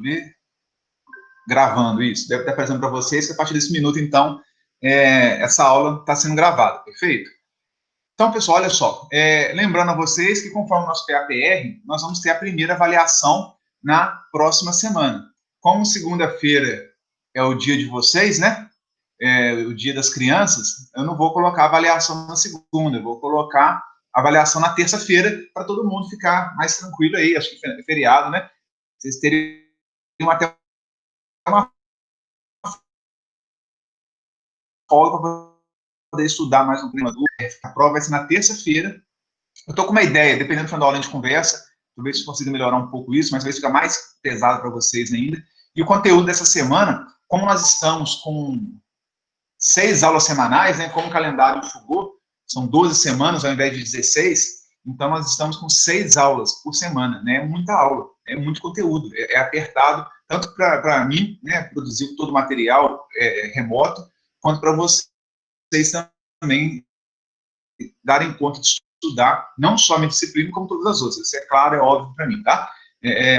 ver. Gravando isso. Deve estar aparecendo para vocês que a partir desse minuto, então, essa aula está sendo gravada, perfeito? Então, pessoal, olha só. Lembrando a vocês que, conforme o nosso PAPR, nós vamos ter a primeira avaliação na próxima semana. Como segunda-feira é o dia de vocês, né? O dia das crianças, eu não vou colocar avaliação na segunda, eu vou colocar avaliação na terça-feira para todo mundo ficar mais tranquilo aí. Acho que é feriado, né? Vocês teriam até uma folga para poder estudar mais um tema. A prova vai ser na terça-feira. Eu estou com uma ideia, dependendo do final da aula a gente conversa, talvez se consiga melhorar um pouco isso, mas talvez ficar mais pesado para vocês ainda. E o conteúdo dessa semana, como nós estamos com 6 aulas semanais, né, como o calendário enxugou, são 12 semanas ao invés de 16, então nós estamos com 6 aulas por semana, né, é muita aula, é muito conteúdo, é apertado, tanto para mim, né, produzir todo o material remoto, quanto para vocês também darem conta de estudar, não só a minha disciplina, como todas as outras, isso é claro, é óbvio para mim, tá?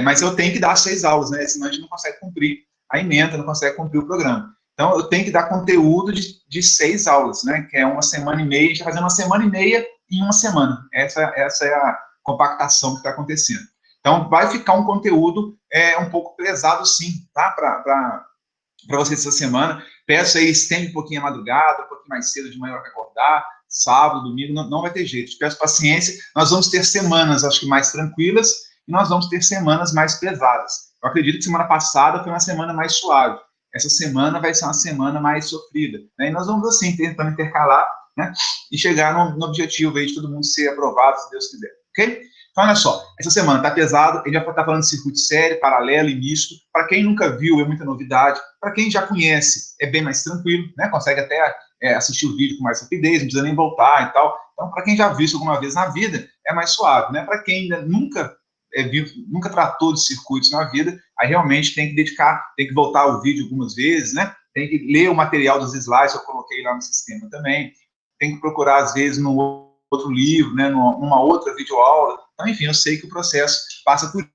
Mas eu tenho que dar 6 aulas, né, senão a gente não consegue cumprir a emenda, não consegue cumprir o programa. Então, eu tenho que dar conteúdo de 6 aulas, né, que é uma semana e meia, a gente está fazendo uma semana e meia em uma semana. Essa é a compactação que está acontecendo. Então, vai ficar um conteúdo um pouco pesado, sim, tá, para vocês essa semana. Peço aí, estende um pouquinho a madrugada, um pouquinho mais cedo de manhã para acordar, sábado, domingo, não vai ter jeito. Peço paciência, nós vamos ter semanas, acho que mais tranquilas, e nós vamos ter semanas mais pesadas. Eu acredito que semana passada foi uma semana mais suave. Essa semana vai ser uma semana mais sofrida. Né? E nós vamos, assim, tentando intercalar, né? E chegar no objetivo aí de todo mundo ser aprovado, se Deus quiser. Ok? Então, olha só, essa semana está pesado, ele já está falando de circuito série, paralelo e misto. Para quem nunca viu, é muita novidade. Para quem já conhece, é bem mais tranquilo, né? Consegue até assistir o vídeo com mais rapidez, não precisa nem voltar e tal. Então, para quem já viu isso alguma vez na vida, é mais suave, né? Para quem ainda nunca viu, nunca tratou de circuitos na vida, aí realmente tem que dedicar, tem que voltar o vídeo algumas vezes, né? Tem que ler o material dos slides que eu coloquei lá no sistema também. Tem que procurar, às vezes, no outro livro, né? Numa outra videoaula. Então, enfim, eu sei que o processo passa por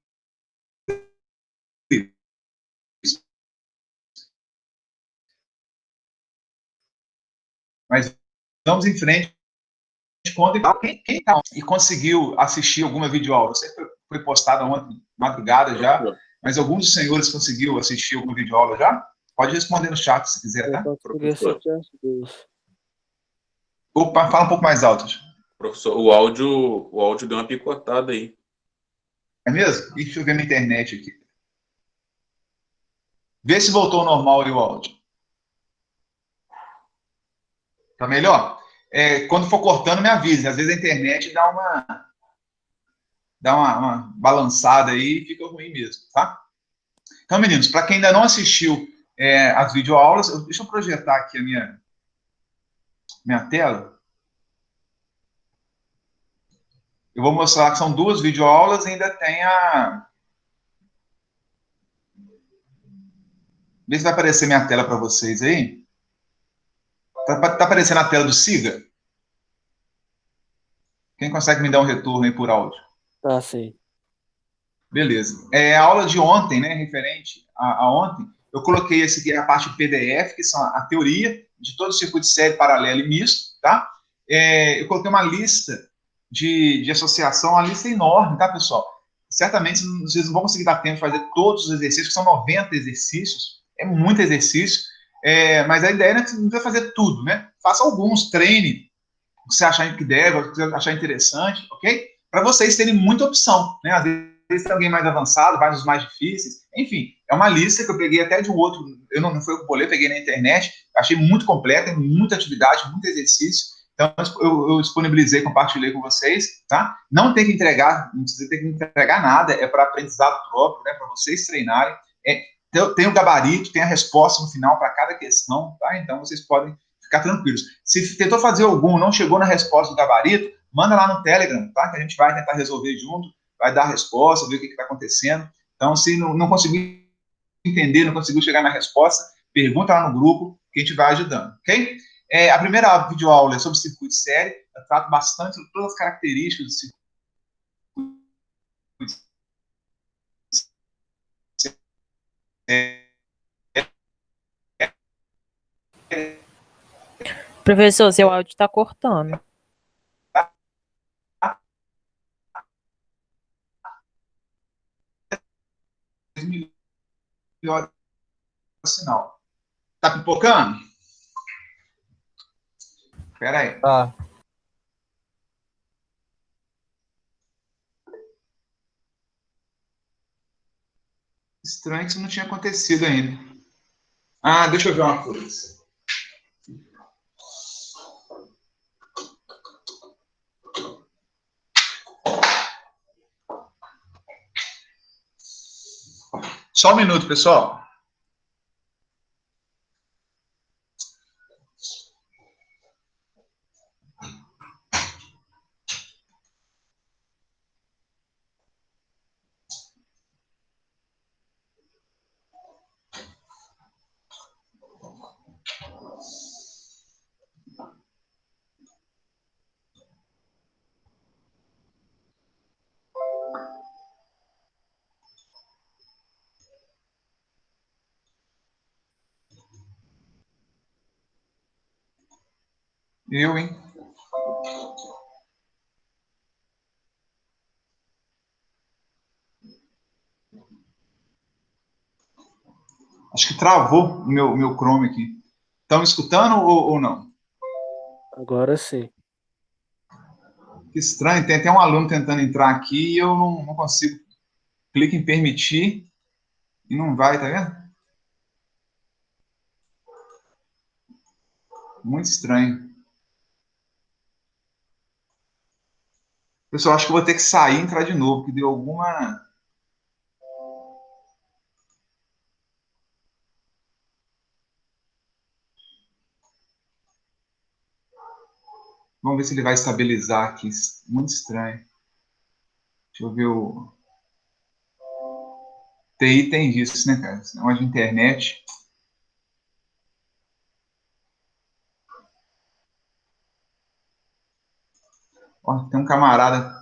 isso. Mas vamos em frente. Quem tá e conseguiu assistir alguma videoaula? Você foi postada ontem, madrugada já, mas alguns dos senhores conseguiu assistir alguma videoaula já? Pode responder no chat se quiser, tá? Eu consegui assistir as duas. Opa, fala um pouco mais alto. Professor, o áudio deu uma picotada aí. É mesmo? Deixa eu ver na internet aqui. Vê se voltou ao normal aí o áudio. Tá melhor? Quando for cortando, me avise. Às vezes a internet dá uma balançada aí e fica ruim mesmo, tá? Então, meninos, para quem ainda não assistiu as videoaulas, deixa eu projetar aqui a minha tela. Eu vou mostrar que são 2 videoaulas e ainda tem a... Vê se vai aparecer minha tela para vocês aí. Tá aparecendo a tela do SIGA? Quem consegue me dar um retorno aí por áudio? Tá, sim. Beleza. A aula de ontem, né, referente a ontem, eu coloquei esse aqui, a parte PDF, que são a teoria de todo o circuito série, paralelo e misto, tá? Eu coloquei uma lista de associação, uma lista enorme, tá, pessoal? Certamente vocês não vão conseguir dar tempo de fazer todos os exercícios, que são 90 exercícios, é muito exercício, mas a ideia é que você não precisa fazer tudo, né? Faça alguns, treine, o que você achar que deve, o que você achar interessante, ok? Para vocês terem muita opção, né? Às vezes tem alguém mais avançado, vai nos mais difíceis, enfim, é uma lista que eu peguei até de um outro, eu não foi o que eu bolei, peguei na internet, achei muito completa, tem muita atividade, muito exercício, então eu disponibilizei, compartilhei com vocês, tá? Não tem que entregar, não precisa ter que entregar nada, é para aprendizado próprio, né? Para vocês treinarem, tem o gabarito, tem a resposta no final para cada questão, tá? Então vocês podem ficar tranquilos. Se tentou fazer algum, não chegou na resposta do gabarito, manda lá no Telegram, tá? Que a gente vai tentar resolver junto, vai dar a resposta, ver o que está acontecendo. Então, se não conseguiu entender, não conseguiu chegar na resposta, pergunta lá no grupo, que a gente vai ajudando, ok? A primeira videoaula é sobre circuito série, eu trato bastante sobre todas as características do circuito Professor, seu áudio está cortando. melhora o sinal. Tá pipocando? Espera aí. Tá. Estranho que isso não tinha acontecido ainda. Ah, deixa eu ver uma coisa. Só um minuto, pessoal. Eu, hein? Acho que travou o meu Chrome aqui. Estão me escutando ou não? Agora sim. Que estranho. Tem até um aluno tentando entrar aqui e eu não consigo. Clique em permitir e não vai, tá vendo? Muito estranho. Pessoal, acho que eu vou ter que sair e entrar de novo, porque deu alguma... Vamos ver se ele vai estabilizar aqui. Muito estranho. Deixa eu ver o... TI tem disso, né, cara? Esse negócio de internet. Ó, tem um camarada...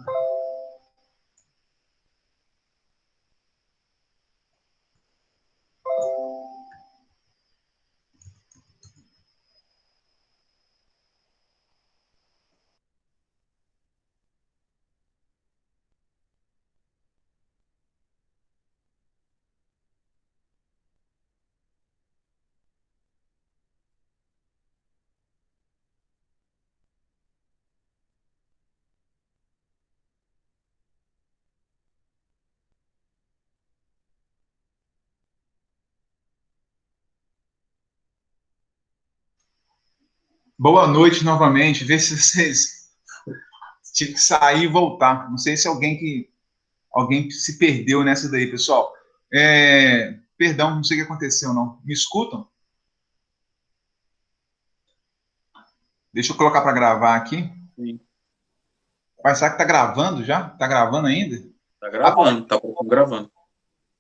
Boa noite novamente. Vê se vocês... Tive que sair e voltar. Não sei se alguém se perdeu nessa daí, pessoal. Perdão, não sei o que aconteceu, não. Me escutam? Deixa eu colocar para gravar aqui. Sim. Mas será que tá gravando já? Tá gravando ainda? Tá gravando, tá gravando.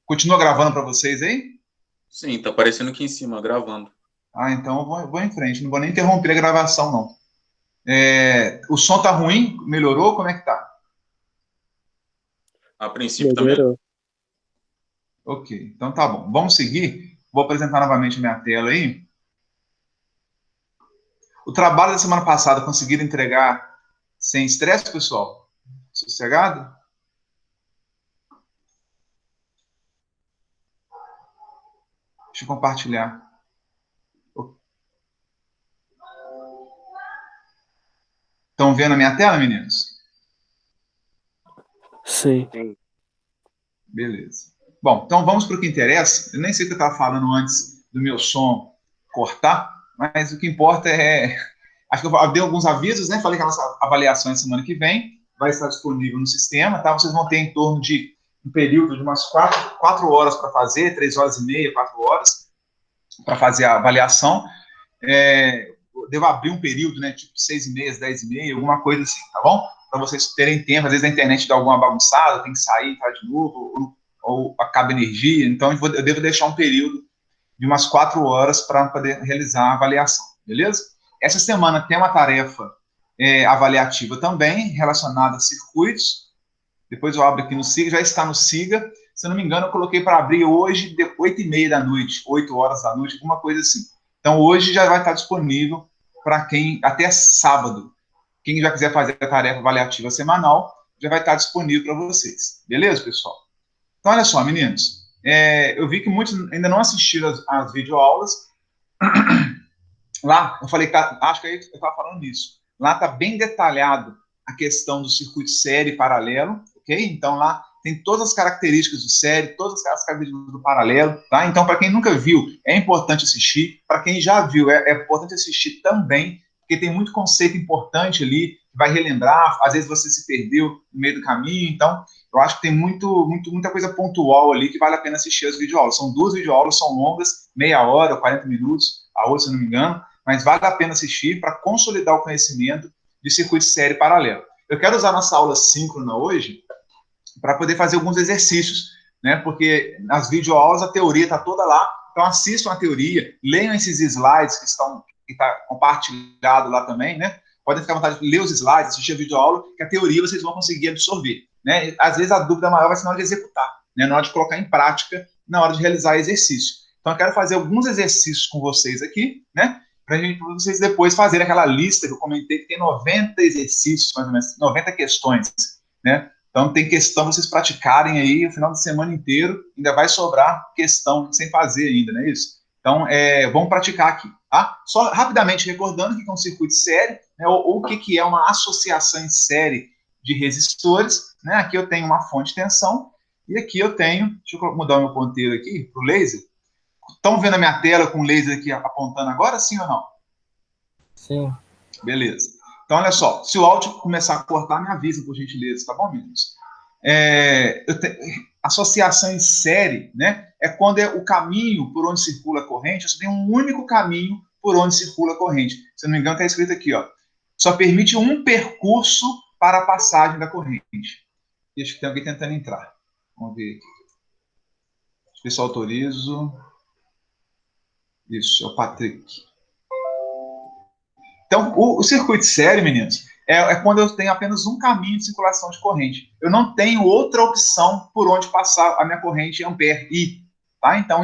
Continua gravando para vocês aí? Sim, tá aparecendo aqui em cima, gravando. Ah, então eu vou em frente. Não vou nem interromper a gravação, não. O som tá ruim? Melhorou? Como é que tá? A princípio também. Melhorou. Ok, então tá bom. Vamos seguir. Vou apresentar novamente a minha tela aí. O trabalho da semana passada conseguiram entregar sem estresse, pessoal? Sossegado? Deixa eu compartilhar. Estão vendo a minha tela, meninos? Sim. Beleza. Bom, então vamos para o que interessa. Eu nem sei o que eu estava falando antes do meu som cortar, mas o que importa é... Acho que eu dei alguns avisos, né? Falei que a nossa avaliação é semana que vem, vai estar disponível no sistema, tá? Vocês vão ter em torno de um período de umas 4 horas para fazer, 3 horas e meia, 4 horas, para fazer a avaliação. Eu devo abrir um período, né? Tipo 6h30, 10h30, alguma coisa assim, tá bom? Para vocês terem tempo, às vezes a internet dá alguma bagunçada, tem que sair, entrar de novo, ou acaba energia, então eu devo deixar um período de umas 4 horas para poder realizar a avaliação, beleza? Essa semana tem uma tarefa avaliativa também, relacionada a circuitos. Depois eu abro aqui no SIGA, já está no SIGA. Se eu não me engano, eu coloquei para abrir hoje, de 8h30 da noite, 8 horas da noite, alguma coisa assim. Então, hoje já vai estar disponível para quem, até sábado. Quem já quiser fazer a tarefa avaliativa semanal, já vai estar disponível para vocês. Beleza, pessoal? Então, olha só, meninos. Eu vi que muitos ainda não assistiram as videoaulas. Lá, eu falei, acho que aí eu estava falando nisso. Lá está bem detalhado a questão do circuito série e paralelo, ok? Então, lá tem todas as características do série, todas as características do paralelo, tá? Então, para quem nunca viu, é importante assistir. Para quem já viu, é importante assistir também, porque tem muito conceito importante ali, que vai relembrar, às vezes você se perdeu no meio do caminho, então, eu acho que tem muita coisa pontual ali que vale a pena assistir as videoaulas. São 2 videoaulas, são longas, meia hora, 40 minutos, a outra, se não me engano, mas vale a pena assistir para consolidar o conhecimento de circuito série paralelo. Eu quero usar nossa aula síncrona hoje para poder fazer alguns exercícios, né? Porque nas videoaulas a teoria está toda lá, então assistam a teoria, leiam esses slides que está compartilhado lá também, né? Podem ficar à vontade de ler os slides, assistir a videoaula, que a teoria vocês vão conseguir absorver, né? Às vezes a dúvida maior vai ser na hora de executar, né? Na hora de colocar em prática, na hora de realizar exercício. Então eu quero fazer alguns exercícios com vocês aqui, né? Para vocês depois fazerem aquela lista que eu comentei, que tem 90 exercícios, mais ou menos, 90 questões, né? Então, tem questão vocês praticarem aí o final de semana inteiro, ainda vai sobrar questão sem fazer ainda, não é isso? Então, vamos praticar aqui, tá? Só rapidamente recordando que é um circuito série, né, ou o que é uma associação em série de resistores, né? Aqui eu tenho uma fonte de tensão, e aqui eu tenho, deixa eu mudar o meu ponteiro aqui para o laser. Estão vendo a minha tela com o laser aqui apontando agora, sim ou não? Sim. Beleza. Então, olha só, se o áudio começar a cortar, me avisa, por gentileza, tá bom, meninos? Associação em série, né, é quando o caminho por onde circula a corrente, você tem um único caminho por onde circula a corrente. Se não me engano, está escrito aqui, ó, só permite um percurso para a passagem da corrente. E acho que tem alguém tentando entrar. Vamos ver aqui. Deixa eu ver se eu autorizo. Isso, é o Patrick. Então, o circuito série, meninos, é quando eu tenho apenas um caminho de circulação de corrente. Eu não tenho outra opção por onde passar a minha corrente ampere I. Tá? Então,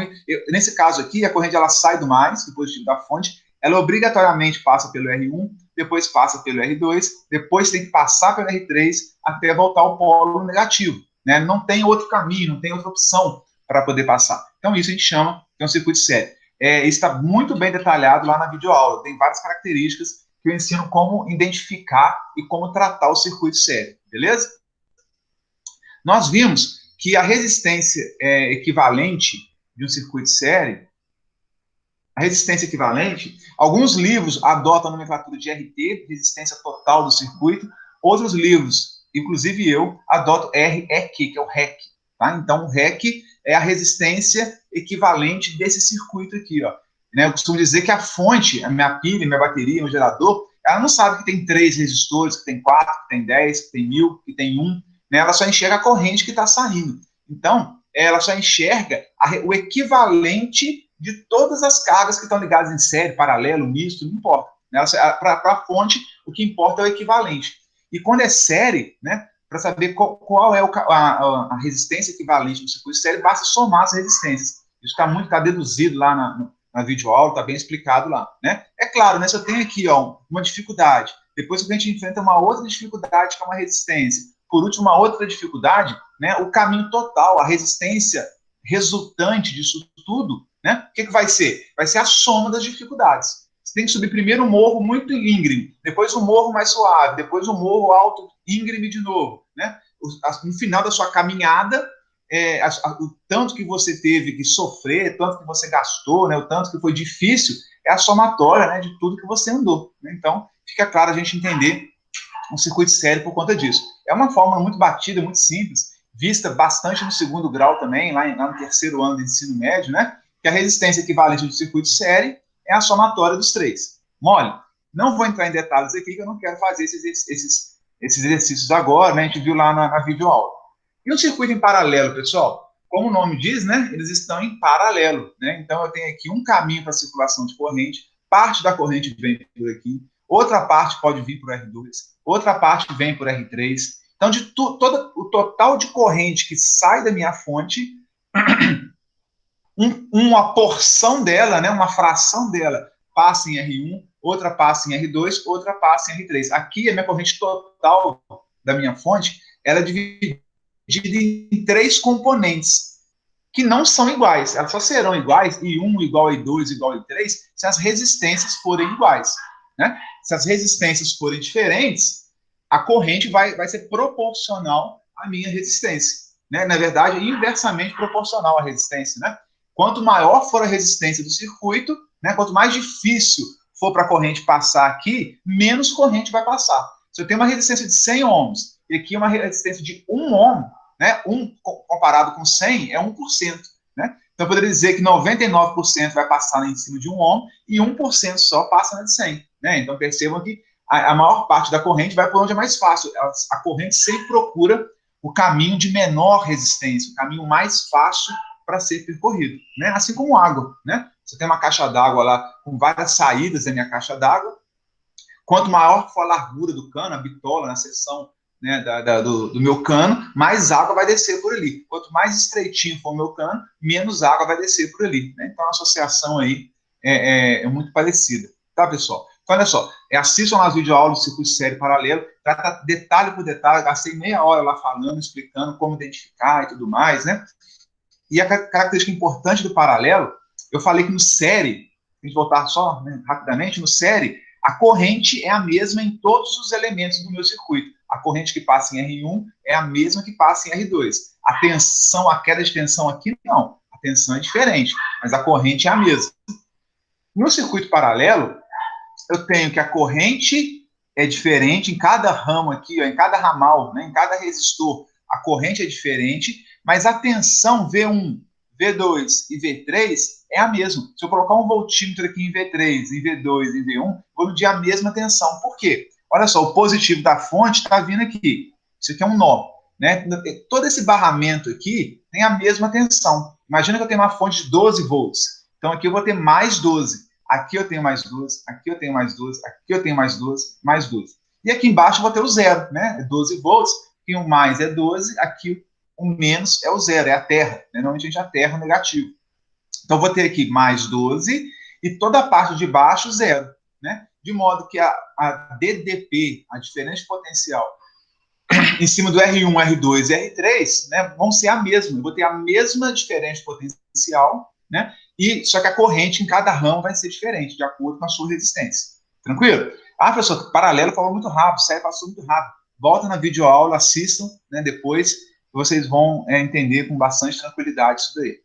nesse caso aqui, a corrente ela sai do mais, do positivo da fonte, ela obrigatoriamente passa pelo R1, depois passa pelo R2, depois tem que passar pelo R3 até voltar ao polo negativo. Né? Não tem outro caminho, não tem outra opção para poder passar. Então, isso a gente chama de um circuito série. Isso está muito bem detalhado lá na videoaula. Tem várias características que eu ensino como identificar e como tratar o circuito série, beleza? Nós vimos que a resistência equivalente de um circuito série, a resistência equivalente, alguns livros adotam a nomenclatura de RT, resistência total do circuito, outros livros, inclusive eu, adoto REQ, que é o REC. Tá? Então, o REC é a resistência equivalente desse circuito aqui, ó. Né, eu costumo dizer que a fonte, a minha pilha, minha bateria, meu gerador, ela não sabe que tem 3 resistores, que tem 4, que tem 10, que tem 1000, que tem 1, né, ela só enxerga a corrente que está saindo. Então, ela só enxerga o equivalente de todas as cargas que estão ligadas em série, paralelo, misto, não importa. Né, para a fonte, o que importa é o equivalente. E quando é série, né, para saber qual é a resistência equivalente do circuito série, basta somar as resistências. Isso está deduzido lá na videoaula, está bem explicado lá. Né? É claro, né, se eu tenho aqui uma dificuldade, depois a gente enfrenta uma outra dificuldade, que é uma resistência, por último, uma outra dificuldade, né, o caminho total, a resistência resultante disso tudo, né, o que vai ser? Vai ser a soma das dificuldades. Você tem que subir primeiro um morro muito íngreme, depois um morro mais suave, depois um morro alto, íngreme de novo. Né? No final da sua caminhada, o tanto que você teve que sofrer, o tanto que você gastou, né, o tanto que foi difícil, é a somatória, né, de tudo que você andou. Né? Então, fica claro a gente entender um circuito série por conta disso. É uma fórmula muito batida, muito simples, vista bastante no segundo grau também, lá no terceiro ano de ensino médio, né, que a resistência equivalente do circuito série é a somatória dos 3. Mole, não vou entrar em detalhes aqui, que eu não quero fazer esses exercícios agora, né, a gente viu lá na videoaula. E o circuito em paralelo, pessoal? Como o nome diz, né, eles estão em paralelo, né? Então, eu tenho aqui um caminho para circulação de corrente, parte da corrente vem por aqui, outra parte pode vir por R2, outra parte vem por R3, Então, todo o total de corrente que sai da minha fonte, uma porção dela, né, uma fração dela, passa em R1, outra passa em R2, outra passa em R3. Aqui, a minha corrente total da minha fonte, ela é dividida em 3 componentes, que não são iguais. Elas só serão iguais, I1 igual a I2 igual a I3, se as resistências forem iguais. Né? Se as resistências forem diferentes, a corrente vai ser proporcional à minha resistência. Né? Na verdade, é inversamente proporcional à resistência. Né? Quanto maior for a resistência do circuito, né, quanto mais difícil for para a corrente passar aqui, menos corrente vai passar. Se eu tenho uma resistência de 100 ohms e aqui uma resistência de 1 ohm, né, 1 comparado com 100 é 1%. Né? Então, eu poderia dizer que 99% vai passar em cima de 1 ohm e 1% só passa na de 100. Né? Então, percebam que a maior parte da corrente vai por onde é mais fácil. A corrente sempre procura o caminho de menor resistência, o caminho mais fácil para ser percorrido. Né? Assim como água. Né? Você tem uma caixa d'água lá com várias saídas da minha caixa d'água. Quanto maior for a largura do cano, a bitola na seção, né, do meu cano, mais água vai descer por ali. Quanto mais estreitinho for o meu cano, menos água vai descer por ali. Né? Então, a associação aí é muito parecida. Tá, pessoal? Então, olha só, assistam lá as videoaulas do circuito série paralelo, trata detalhe por detalhe, gastei meia hora lá falando, explicando como identificar e tudo mais, né? E a característica importante do paralelo, eu falei que no série, a gente voltar só, né, rapidamente, no série, a corrente é a mesma em todos os elementos do meu circuito. A corrente que passa em R1 é a mesma que passa em R2. A tensão, a queda de tensão aqui, não. A tensão é diferente, mas a corrente é a mesma. No circuito paralelo, eu tenho que a corrente é diferente em cada ramo aqui, ó, em cada ramal, né, em cada resistor, a corrente é diferente, mas a tensão V1, V2 e V3 é a mesma. Se eu colocar um voltímetro aqui em V3, em V2 e em V1, vou medir a mesma tensão. Por quê? Olha só, o positivo da fonte está vindo aqui. Isso aqui é um nó. Né? Todo esse barramento aqui tem a mesma tensão. Imagina que eu tenho uma fonte de 12 volts. Então aqui eu vou ter mais 12. Aqui eu tenho mais 12, aqui eu tenho mais 12, aqui eu tenho mais 12, mais 12. E aqui embaixo eu vou ter o zero, né? É 12 volts, aqui o mais é 12, aqui o menos é o zero, é a terra. Né? Normalmente a gente aterra o negativo. Então eu vou ter aqui mais 12 e toda a parte de baixo zero. Né? De modo que a DDP, a diferença de potencial, em cima do R1, R2 e R3, né, vão ser a mesma. Eu vou ter a mesma diferença de potencial, né? Só que a corrente em cada ramo vai ser diferente, de acordo com a sua resistência. Tranquilo? Ah, professor, paralelo falou muito rápido, sério, passou muito rápido. Volta na videoaula, assistam, né, depois vocês vão entender com bastante tranquilidade isso daí.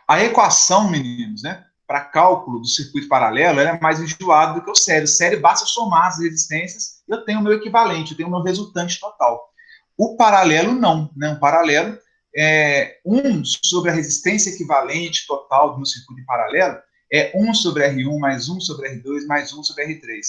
A equação, meninos, né, para cálculo do circuito paralelo, ela é mais enjoada do que o série. O série basta somar as resistências, eu tenho o meu equivalente, eu tenho o meu resultante total. O paralelo não, né? O paralelo é 1 sobre a resistência equivalente total do meu circuito em paralelo, é 1 sobre R1 mais 1 sobre R2 mais 1 sobre R3.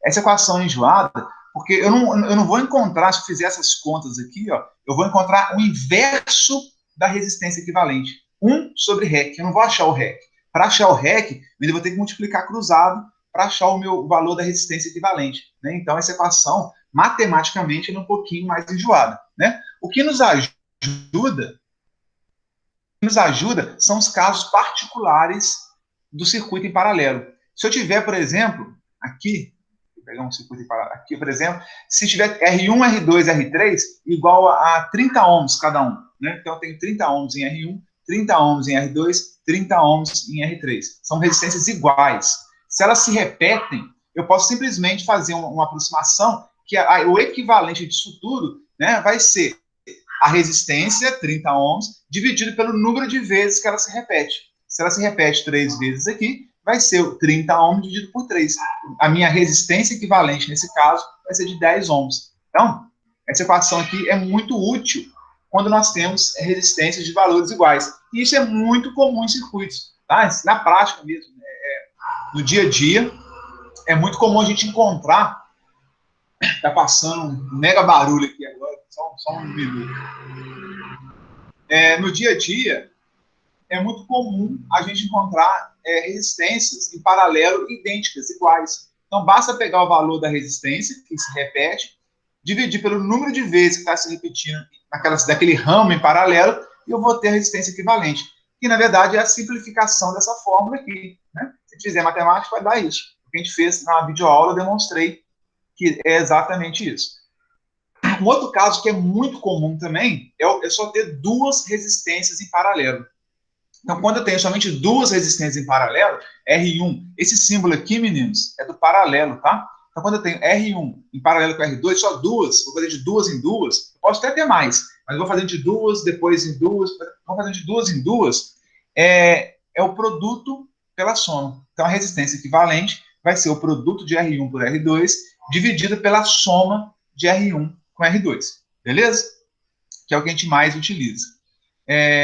Essa equação é enjoada, porque eu não vou encontrar, se eu fizer essas contas aqui, ó, eu vou encontrar o inverso da resistência equivalente. 1 sobre REC, eu não vou achar o REC. Para achar o REC, eu vou ter que multiplicar cruzado para achar o valor da resistência equivalente. Né? Então, essa equação, matematicamente, é um pouquinho mais enjoada. Né? O que nos ajuda são os casos particulares do circuito em paralelo. Se eu tiver, por exemplo, aqui, vou pegar um circuito em paralelo, aqui, por exemplo, se tiver R1, R2, R3, igual a 30 ohms cada um. Né? Então, eu tenho 30 ohms em R1, 30 ohms em R2, 30 ohms em R3. São resistências iguais. Se elas se repetem, eu posso simplesmente fazer uma aproximação que o equivalente disso tudo, né, vai ser a resistência, 30 ohms, dividido pelo número de vezes que ela se repete. Se ela se repete 3 vezes aqui, vai ser o 30 ohms dividido por 3. A minha resistência equivalente, nesse caso, vai ser de 10 ohms. Então, essa equação aqui é muito útil quando nós temos resistências de valores iguais. E isso é muito comum em circuitos. Tá? Na prática mesmo, no dia a dia, é muito comum a gente encontrar. Está passando um mega barulho aqui agora, só um minuto. No dia a dia, é muito comum a gente encontrar resistências em paralelo idênticas, iguais. Então, basta pegar o valor da resistência, que se repete, dividir pelo número de vezes que está se repetindo daquele ramo em paralelo, e eu vou ter a resistência equivalente. Que, na verdade, é a simplificação dessa fórmula aqui, né? Se fizer matemática, vai dar isso. O que a gente fez na videoaula, eu demonstrei que é exatamente isso. Um outro caso que é muito comum também é só ter duas resistências em paralelo. Então, quando eu tenho somente duas resistências em paralelo, R1, esse símbolo aqui, meninos, é do paralelo, tá? Então, quando eu tenho R1 em paralelo com R2, só duas, vou fazer de duas em duas, posso até ter mais, mas vou fazer de duas, depois em duas, vou fazer de duas em duas, é o produto pela soma. Então, a resistência equivalente vai ser o produto de R1 por R2, dividido pela soma de R1 com R2, beleza? Que é o que a gente mais utiliza.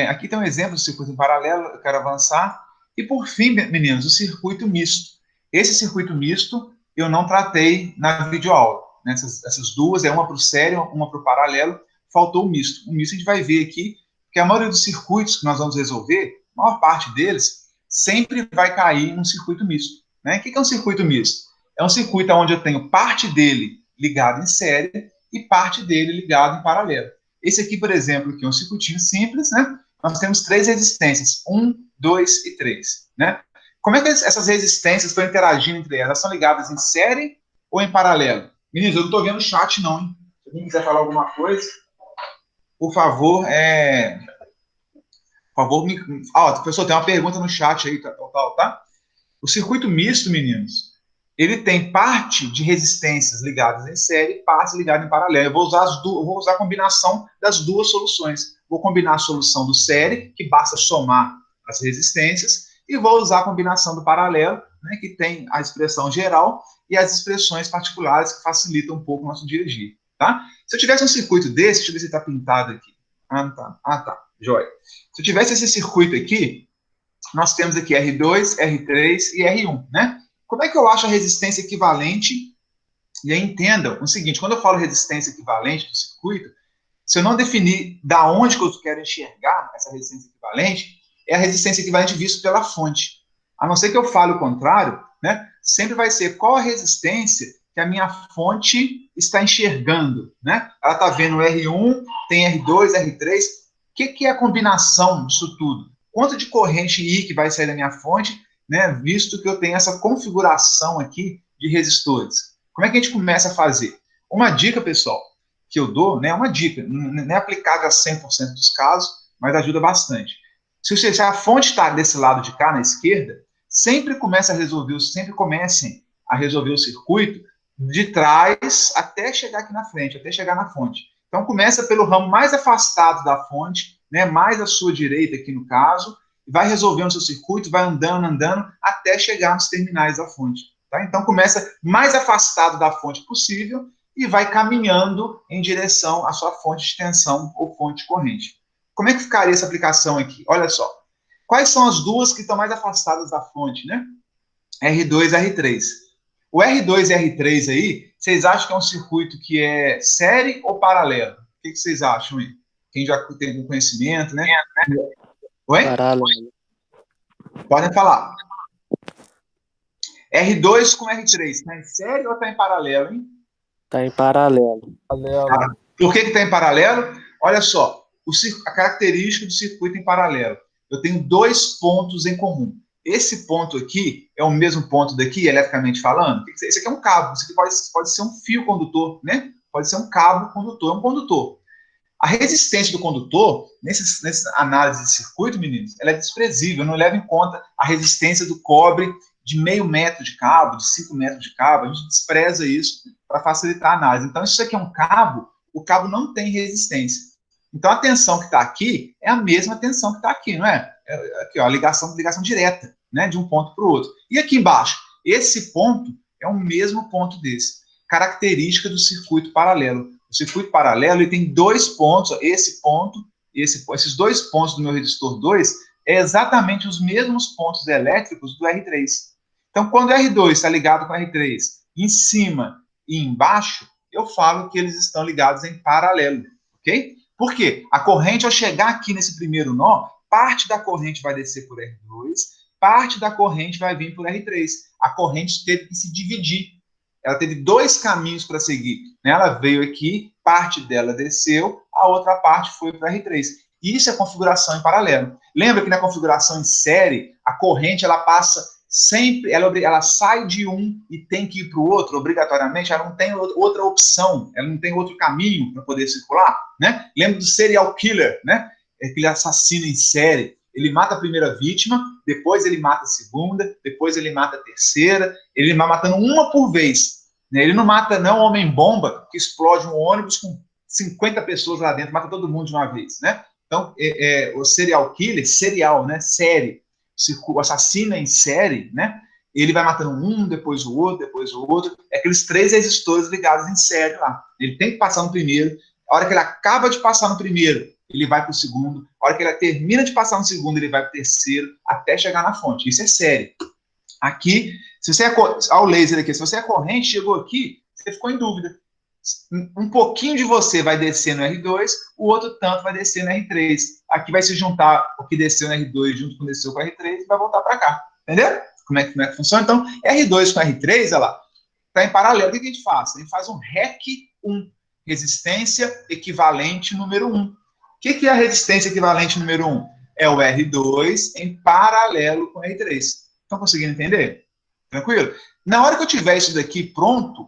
Aqui tem um exemplo do circuito em paralelo, eu quero avançar. E por fim, meninos, o circuito misto. Esse circuito misto eu não tratei na videoaula. Né? Essas duas, uma para o sério, uma para o paralelo, faltou o misto. O misto a gente vai ver aqui, que a maioria dos circuitos que nós vamos resolver, a maior parte deles, sempre vai cair num circuito misto. Né? O que é um circuito misto? É um circuito onde eu tenho parte dele ligado em série e parte dele ligado em paralelo. Esse aqui, por exemplo, aqui é um circuitinho simples, né? Nós temos 3 resistências, 1, 2 e 3, né? Como é que essas resistências estão interagindo entre elas? Elas são ligadas em série ou em paralelo? Meninos, eu não estou vendo o chat, não, hein? Se alguém quiser falar alguma coisa, por favor, professor, tem uma pergunta no chat aí, tá? O circuito misto, meninos, ele tem parte de resistências ligadas em série e parte ligada em paralelo. Eu vou usar a combinação das duas soluções. Vou combinar a solução do série, que basta somar as resistências, e vou usar a combinação do paralelo, né, que tem a expressão geral e as expressões particulares que facilitam um pouco o nosso dia a dia. Tá? Se eu tivesse um circuito desse, deixa eu ver se está pintado aqui. Tá. Joia. Se eu tivesse esse circuito aqui, nós temos aqui R2, R3 e R1, né? Como é que eu acho a resistência equivalente? E aí entendam o seguinte, quando eu falo resistência equivalente do circuito, se eu não definir da onde que eu quero enxergar essa resistência equivalente, é a resistência equivalente vista pela fonte. A não ser que eu fale o contrário, né? Sempre vai ser qual a resistência que a minha fonte está enxergando, né? Ela está vendo R1, tem R2, R3. O que é a combinação disso tudo? Quanto de corrente I que vai sair da minha fonte, né, visto que eu tenho essa configuração aqui de resistores. Como é que a gente começa a fazer? Uma dica, pessoal, que eu dou, né, uma dica, não é aplicável a 100% dos casos, mas ajuda bastante. Se a fonte está desse lado de cá, na esquerda, sempre comecem a resolver o circuito de trás até chegar aqui na frente, até chegar na fonte. Então, começa pelo ramo mais afastado da fonte, né, mais à sua direita aqui no caso, vai resolvendo o seu circuito, vai andando, até chegar nos terminais da fonte. Tá? Então, começa mais afastado da fonte possível e vai caminhando em direção à sua fonte de tensão ou fonte de corrente. Como é que ficaria essa aplicação aqui? Olha só. Quais são as duas que estão mais afastadas da fonte, né? R2 e R3. O R2 e R3 aí, vocês acham que é um circuito que é série ou paralelo? O que vocês acham aí? Quem já tem algum conhecimento, né? Oi? Paralelo. Podem falar. R2 com R3, está em série ou está em paralelo, hein? Está em paralelo. Por que está em paralelo? Olha só, a característica do circuito em paralelo. Eu tenho 2 pontos em comum. Esse ponto aqui é o mesmo ponto daqui, eletricamente falando? Esse aqui é um cabo, isso aqui pode ser um fio condutor, né? Pode ser um cabo condutor, é um condutor. A resistência do condutor, nessa análise de circuito, meninos, ela é desprezível, não leva em conta a resistência do cobre de meio metro de cabo, de 5 metros de cabo, a gente despreza isso para facilitar a análise. Então, isso aqui é um cabo, o cabo não tem resistência. Então, a tensão que está aqui é a mesma tensão que está aqui, não é? Aqui, ó, a ligação direta, né, de um ponto para o outro. E aqui embaixo, esse ponto é o mesmo ponto desse. Característica do circuito paralelo. O circuito paralelo ele tem 2 pontos, ó, esse ponto, esses 2 pontos do meu resistor 2 é exatamente os mesmos pontos elétricos do R3. Então, quando o R2 está ligado com o R3 em cima e embaixo, eu falo que eles estão ligados em paralelo, ok? Por quê? A corrente, ao chegar aqui nesse primeiro nó, parte da corrente vai descer por R2, parte da corrente vai vir por R3. A corrente teve que se dividir. ela teve dois caminhos para seguir. Né? Ela veio aqui, parte dela desceu, a outra parte foi para R3. Isso é configuração em paralelo. Lembra que na configuração em série, a corrente ela passa sempre, ela sai de um e tem que ir para o outro, obrigatoriamente, ela não tem outra opção, ela não tem outro caminho para poder circular. Né? Lembra do serial killer, né? Aquele assassino em série. Ele mata a primeira vítima, depois ele mata a segunda, depois ele mata a terceira, ele vai matando uma por vez. Né? Ele não mata não homem-bomba, que explode um ônibus com 50 pessoas lá dentro, mata todo mundo de uma vez. Né? Então, o serial killer, serial, né? Série, o assassino em série, né? Ele vai matando um, depois o outro, depois o outro. É aqueles 3 resistores ligados em série lá. Ele tem que passar no primeiro. A hora que ele acaba de passar no primeiro, ele vai para o segundo. A hora que ele termina de passar no segundo, ele vai para o terceiro, até chegar na fonte. Isso é série. Aqui, se você ao laser aqui, se você é corrente, chegou aqui, você ficou em dúvida. Um pouquinho de você vai descer no R2, o outro tanto vai descer no R3. Aqui vai se juntar o que desceu no R2 junto com o que desceu com o R3 e vai voltar para cá. Entendeu? Como é que funciona? Então, R2 com R3, olha lá, está em paralelo. O que a gente faz? A gente faz um REC1, resistência equivalente número 1. O que é a resistência equivalente número 1? É o R2 em paralelo com o R3. Estão conseguindo entender? Tranquilo? Na hora que eu tiver isso daqui pronto,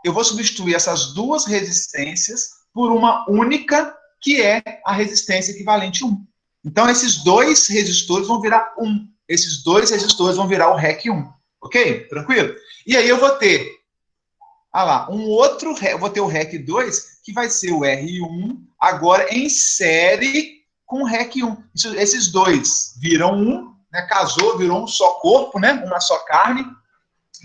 eu vou substituir essas duas resistências por uma única, que é a resistência equivalente 1. Então, esses dois resistores vão virar 1. Esses dois resistores vão virar o REC1. Ok? Tranquilo? E aí eu vou ter, lá, eu vou ter o REC2, que vai ser o R1, agora em série com o REC1. Esses dois viram 1, né? Casou, virou um só corpo, né? Uma só carne,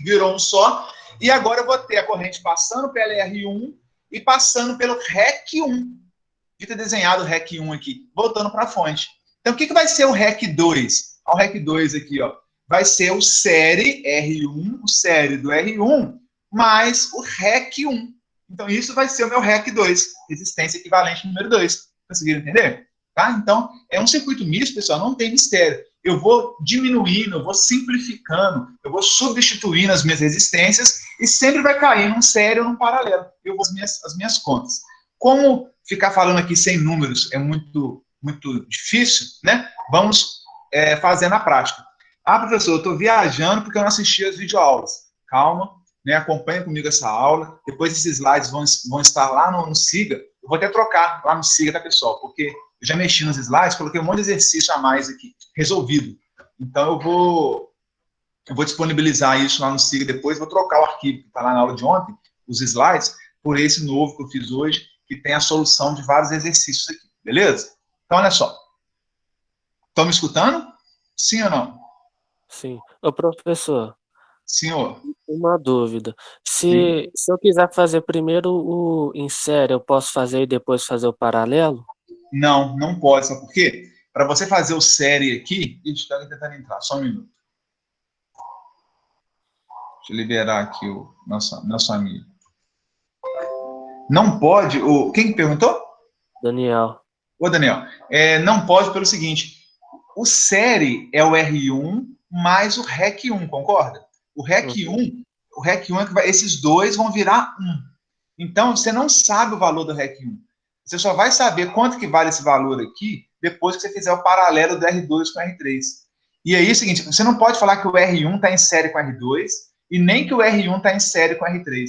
virou um só. E agora eu vou ter a corrente passando pelo R1 e passando pelo REC1. De ter desenhado o REC1 aqui, voltando para a fonte. Então, o que vai ser o REC2? O REC2 aqui, ó, vai ser o série R1, o série do R1, mais o REC1. Então, isso vai ser o meu REC2, resistência equivalente número 2. Conseguiram entender? Tá? Então, é um circuito misto, pessoal, não tem mistério. Eu vou diminuindo, eu vou simplificando, eu vou substituindo as minhas resistências e sempre vai cair num série ou num paralelo. Eu vou as minhas contas. Como ficar falando aqui sem números é muito difícil, né? Vamos fazer na prática. Professor, eu estou viajando porque eu não assisti as videoaulas. Calma, né? Acompanha comigo essa aula. Depois esses slides vão estar lá no Siga. Eu vou até trocar lá no Siga, tá, pessoal? Porque eu já mexi nos slides, coloquei um monte de exercício a mais aqui, resolvido. Então, eu vou disponibilizar isso lá no Siga depois, vou trocar o arquivo que está lá na aula de ontem, os slides, por esse novo que eu fiz hoje, que tem a solução de vários exercícios aqui, beleza? Então, olha só. Estão me escutando? Sim ou não? Sim. Ô, professor, Senhor. uma dúvida. Se eu quiser fazer primeiro o em série, eu posso fazer e depois fazer o paralelo? Não pode, sabe por quê? Para você fazer o série aqui, deixa eu tentando entrar, só um minuto. Deixa eu liberar aqui o nosso amigo. Não pode, quem perguntou? Daniel. Ô, Daniel, não pode pelo seguinte, o série é o R1 mais o REC1, concorda? O REC1 é que esses dois vão virar 1. Então, você não sabe o valor do REC1. Você só vai saber quanto que vale esse valor aqui depois que você fizer o paralelo do R2 com o R3. E aí é o seguinte, você não pode falar que o R1 está em série com o R2 e nem que o R1 está em série com o R3.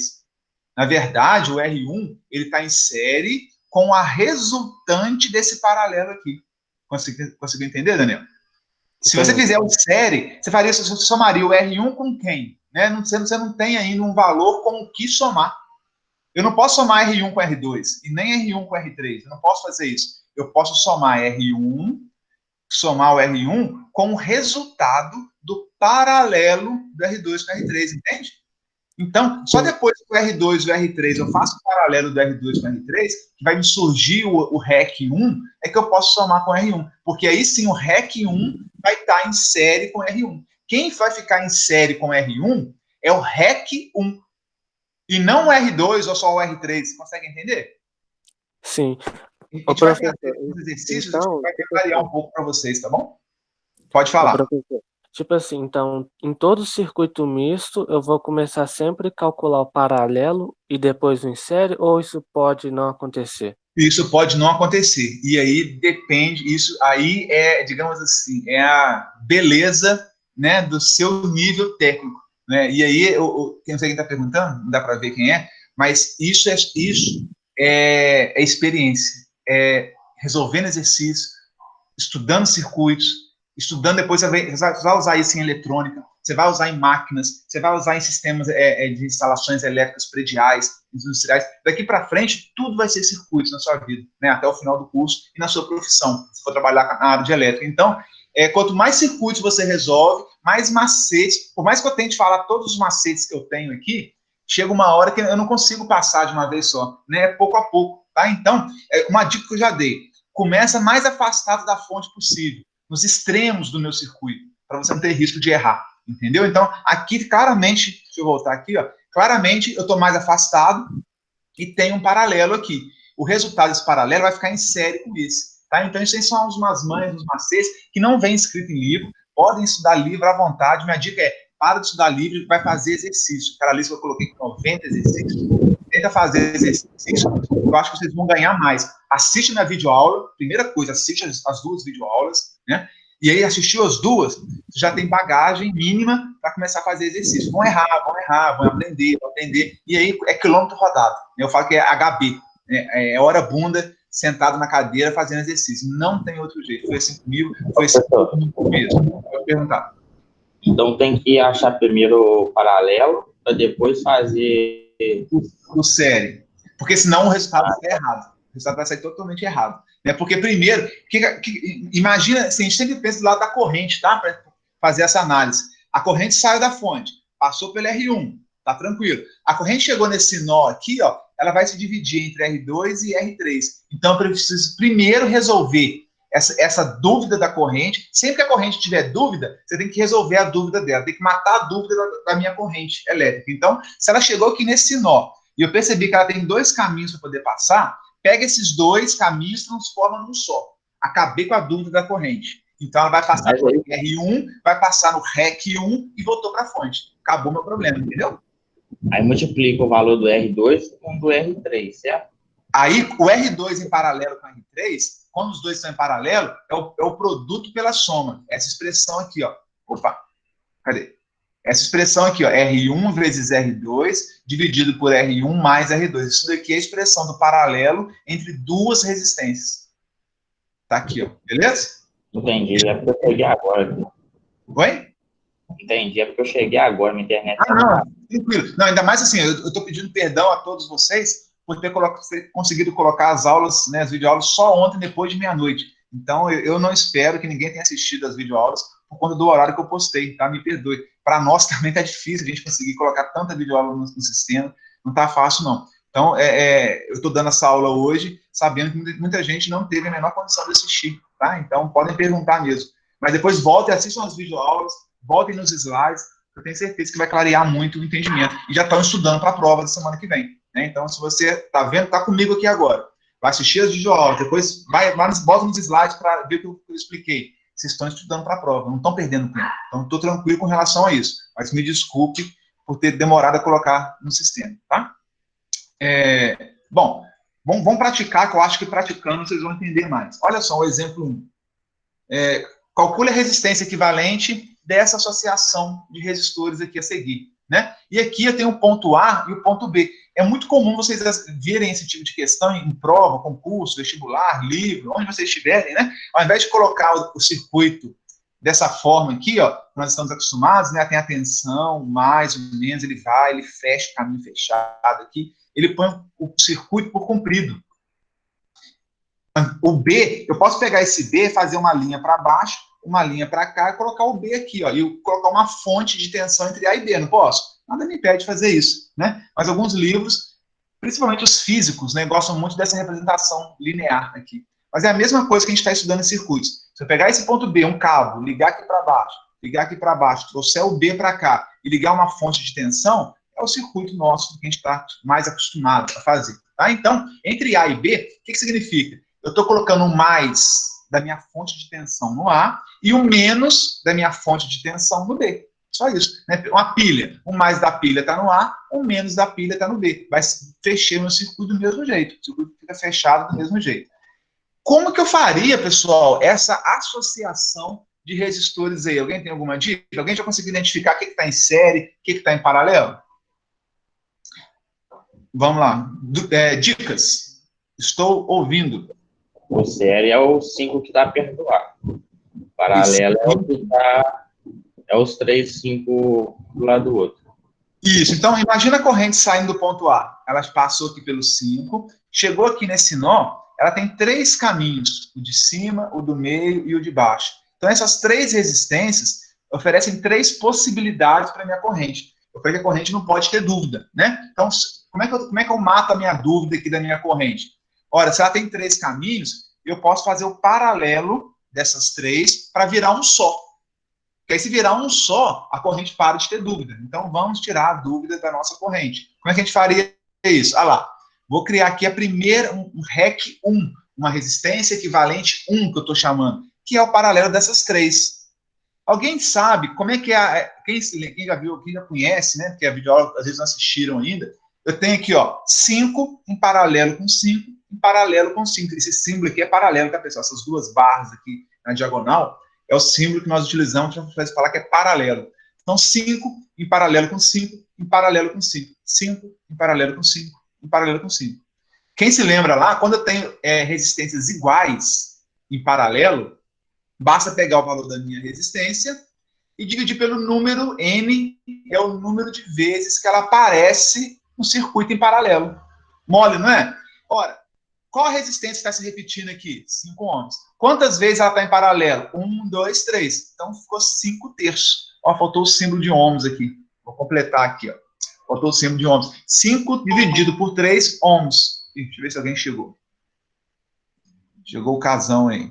Na verdade, o R1 ele está em série com a resultante desse paralelo aqui. Conseguiu entender, Daniel? Se você fizer o série, você somaria o R1 com quem? Né? Você não tem ainda um valor com o que somar. Eu não posso somar R1 com R2 e nem R1 com R3. Eu não posso fazer isso. Eu posso somar somar o R1 com o resultado do paralelo do R2 com o R3, entende? Então, só depois do R2 e o R3 eu faço o paralelo do R2 com o R3, que vai me surgir o REC1, é que eu posso somar com o R1. Porque aí sim o REC1 vai estar em série com o R1. Quem vai ficar em série com o R1 é o REC1. E não o R2 ou só o R3. Você consegue entender? Sim. A gente vai fazer uns exercícios, então, vai variar um pouco para vocês, tá bom? Pode falar. Tipo assim, então, em todo circuito misto, eu vou começar sempre a calcular o paralelo e depois o em série, ou isso pode não acontecer? Isso pode não acontecer. E aí depende, isso aí é, digamos assim, é a beleza, né, do seu nível técnico, né? E aí, quem não sei quem está perguntando, não dá para ver quem é, mas isso é experiência, é resolvendo exercícios, estudando circuitos, estudando depois você vai usar isso em eletrônica, você vai usar em máquinas, você vai usar em sistemas de instalações elétricas prediais, industriais. Daqui para frente, tudo vai ser circuitos na sua vida, né? Até o final do curso e na sua profissão, se for trabalhar na área de elétrica. Então, quanto mais circuitos você resolve, mais macetes, por mais que eu tente falar todos os macetes que eu tenho aqui, chega uma hora que eu não consigo passar de uma vez só, né? Pouco a pouco, tá? Então, uma dica que eu já dei, começa mais afastado da fonte possível, nos extremos do meu circuito, para você não ter risco de errar, entendeu? Então, aqui claramente, deixa eu voltar aqui, ó, claramente eu estou mais afastado e tem um paralelo aqui. O resultado desse paralelo vai ficar em série com esse, tá? Então, isso aí são umas manhas, uns macetes que não vem escrito em livro, podem estudar livro à vontade. Minha dica é, para de estudar livro, vai fazer exercício. Aquela lista que eu coloquei com 90 exercícios, tenta fazer exercício, eu acho que vocês vão ganhar mais. Assiste minha videoaula, primeira coisa, assiste as duas videoaulas, né? E aí, assistiu as duas, já tem bagagem mínima para começar a fazer exercício. Vão errar, vão aprender, e aí é quilômetro rodado. Eu falo que é HB, é hora bunda, sentado na cadeira, fazendo exercício. Não tem outro jeito. Foi assim comigo, foi assim comigo mesmo. Pode perguntar. Então tem que achar primeiro o paralelo, para depois fazer o série. Porque senão o resultado vai ser errado. O resultado vai sair totalmente errado. Né? Porque primeiro, imagina, assim, a gente sempre pensa do lado da corrente, tá? Para fazer essa análise. A corrente saiu da fonte, passou pelo R1, tá tranquilo. A corrente chegou nesse nó aqui, ó, ela vai se dividir entre R2 e R3. Então, eu preciso primeiro resolver essa dúvida da corrente. Sempre que a corrente tiver dúvida, você tem que resolver a dúvida dela, tem que matar a dúvida da minha corrente elétrica. Então, se ela chegou aqui nesse nó, e eu percebi que ela tem dois caminhos para poder passar, pega esses dois caminhos e transforma num só. Acabei com a dúvida da corrente. Então, ela vai passar no R1, vai passar no REC1 e voltou para a fonte. Acabou meu problema, entendeu? Aí multiplica o valor do R2 com o do R3, certo? Aí, o R2 em paralelo com o R3, quando os dois estão em paralelo, é o produto pela soma. Essa expressão aqui, ó. Opa, cadê? Essa expressão aqui, ó, R1 vezes R2, dividido por R1 mais R2. Isso daqui é a expressão do paralelo entre duas resistências. Tá aqui, ó. Beleza? Entendi, é porque eu cheguei agora. Oi? Entendi, é porque eu cheguei agora na internet. Não, tranquilo. Não, ainda mais assim, eu estou pedindo perdão a todos vocês por ter conseguido colocar as aulas, né, as videoaulas, só ontem, depois de meia-noite. Então, eu não espero que ninguém tenha assistido as videoaulas por conta do horário que eu postei, tá? Me perdoe. Para nós também tá difícil a gente conseguir colocar tanta videoaula no sistema, não tá fácil, não. Então, eu estou dando essa aula hoje, sabendo que muita gente não teve a menor condição de assistir, tá? Então, podem perguntar mesmo. Mas depois voltem, assistam as videoaulas, voltem nos slides, eu tenho certeza que vai clarear muito o entendimento. E já estão estudando para a prova da semana que vem. Né? Então, se você está vendo, está comigo aqui agora. Vai assistir as videoaulas, depois bota nos slides para ver o que eu expliquei. Vocês estão estudando para a prova, não estão perdendo tempo. Então, estou tranquilo com relação a isso. Mas me desculpe por ter demorado a colocar no sistema. Tá? Bom, vamos praticar, que eu acho que praticando vocês vão entender mais. Olha só o exemplo 1. Calcule a resistência equivalente dessa associação de resistores aqui a seguir, né? E aqui eu tenho o ponto A e o ponto B. É muito comum vocês verem esse tipo de questão em prova, concurso, vestibular, livro, onde vocês estiverem, né? Ao invés de colocar o circuito dessa forma aqui, ó, nós estamos acostumados, né? Tem a tensão, mais ou menos, ele fecha o caminho fechado aqui, ele põe o circuito por comprido. O B, eu posso pegar esse B, fazer uma linha para baixo, uma linha para cá e colocar o B aqui, ó, e colocar uma fonte de tensão entre A e B, não posso? Nada me impede de fazer isso, né? Mas alguns livros, principalmente os físicos, né, gostam muito dessa representação linear aqui. Mas é a mesma coisa que a gente está estudando em circuitos. Se eu pegar esse ponto B, um cabo, ligar aqui para baixo, trouxer o B para cá e ligar uma fonte de tensão, é o circuito nosso que a gente está mais acostumado a fazer. Tá? Então, entre A e B, o que significa? Eu estou colocando um mais da minha fonte de tensão no A e o menos da minha fonte de tensão no B. Só isso. Né? Uma pilha, o mais da pilha está no A, o menos da pilha está no B. Vai fechar o meu circuito do mesmo jeito. O circuito fica fechado do mesmo jeito. Como que eu faria, pessoal, essa associação de resistores aí? Alguém tem alguma dica? Alguém já conseguiu identificar o que está em série, o que está em paralelo? Vamos lá. Dicas. Estou ouvindo. O série é o 5 que está perto do A. O paralelo é o que está... É os 3, 5 do lado do outro. Isso. Então, imagina a corrente saindo do ponto A. Ela passou aqui pelo 5, chegou aqui nesse nó, ela tem 3 caminhos. O de cima, o do meio e o de baixo. Então, essas 3 resistências oferecem 3 possibilidades para a minha corrente. Eu falei que a corrente não pode ter dúvida, né? Então, como é que eu mato a minha dúvida aqui da minha corrente? Ora, se ela tem 3 caminhos, eu posso fazer o paralelo dessas 3 para virar um só. Porque aí, se virar um só, a corrente para de ter dúvida. Então, vamos tirar a dúvida da nossa corrente. Como é que a gente faria isso? Ah lá, vou criar aqui a primeira, um REC 1, uma resistência equivalente 1, que eu estou chamando, que é o paralelo dessas 3. Alguém sabe como é que é, quem já viu, quem já conhece, né, porque a videoaula às vezes não assistiram ainda, eu tenho aqui, ó, 5 em paralelo com 5, em paralelo com 5. Esse símbolo aqui é paralelo, tá, pessoal? Essas 2 barras aqui na diagonal é o símbolo que nós utilizamos para falar que é paralelo. Então, 5 em paralelo com 5, em paralelo com 5. 5 em paralelo com 5, em paralelo com 5. Quem se lembra lá, quando eu tenho resistências iguais em paralelo, basta pegar o valor da minha resistência e dividir pelo número N, é o número de vezes que ela aparece no circuito em paralelo. Mole, não é? Ora, qual a resistência está se repetindo aqui? 5 ohms. Quantas vezes ela está em paralelo? 1, 2, 3. Então, ficou 5 terços. Ó, faltou o símbolo de ohms aqui. Vou completar aqui, ó. Faltou o símbolo de ohms. 5 dividido por 3 ohms. Deixa eu ver se alguém chegou. Chegou o casão aí.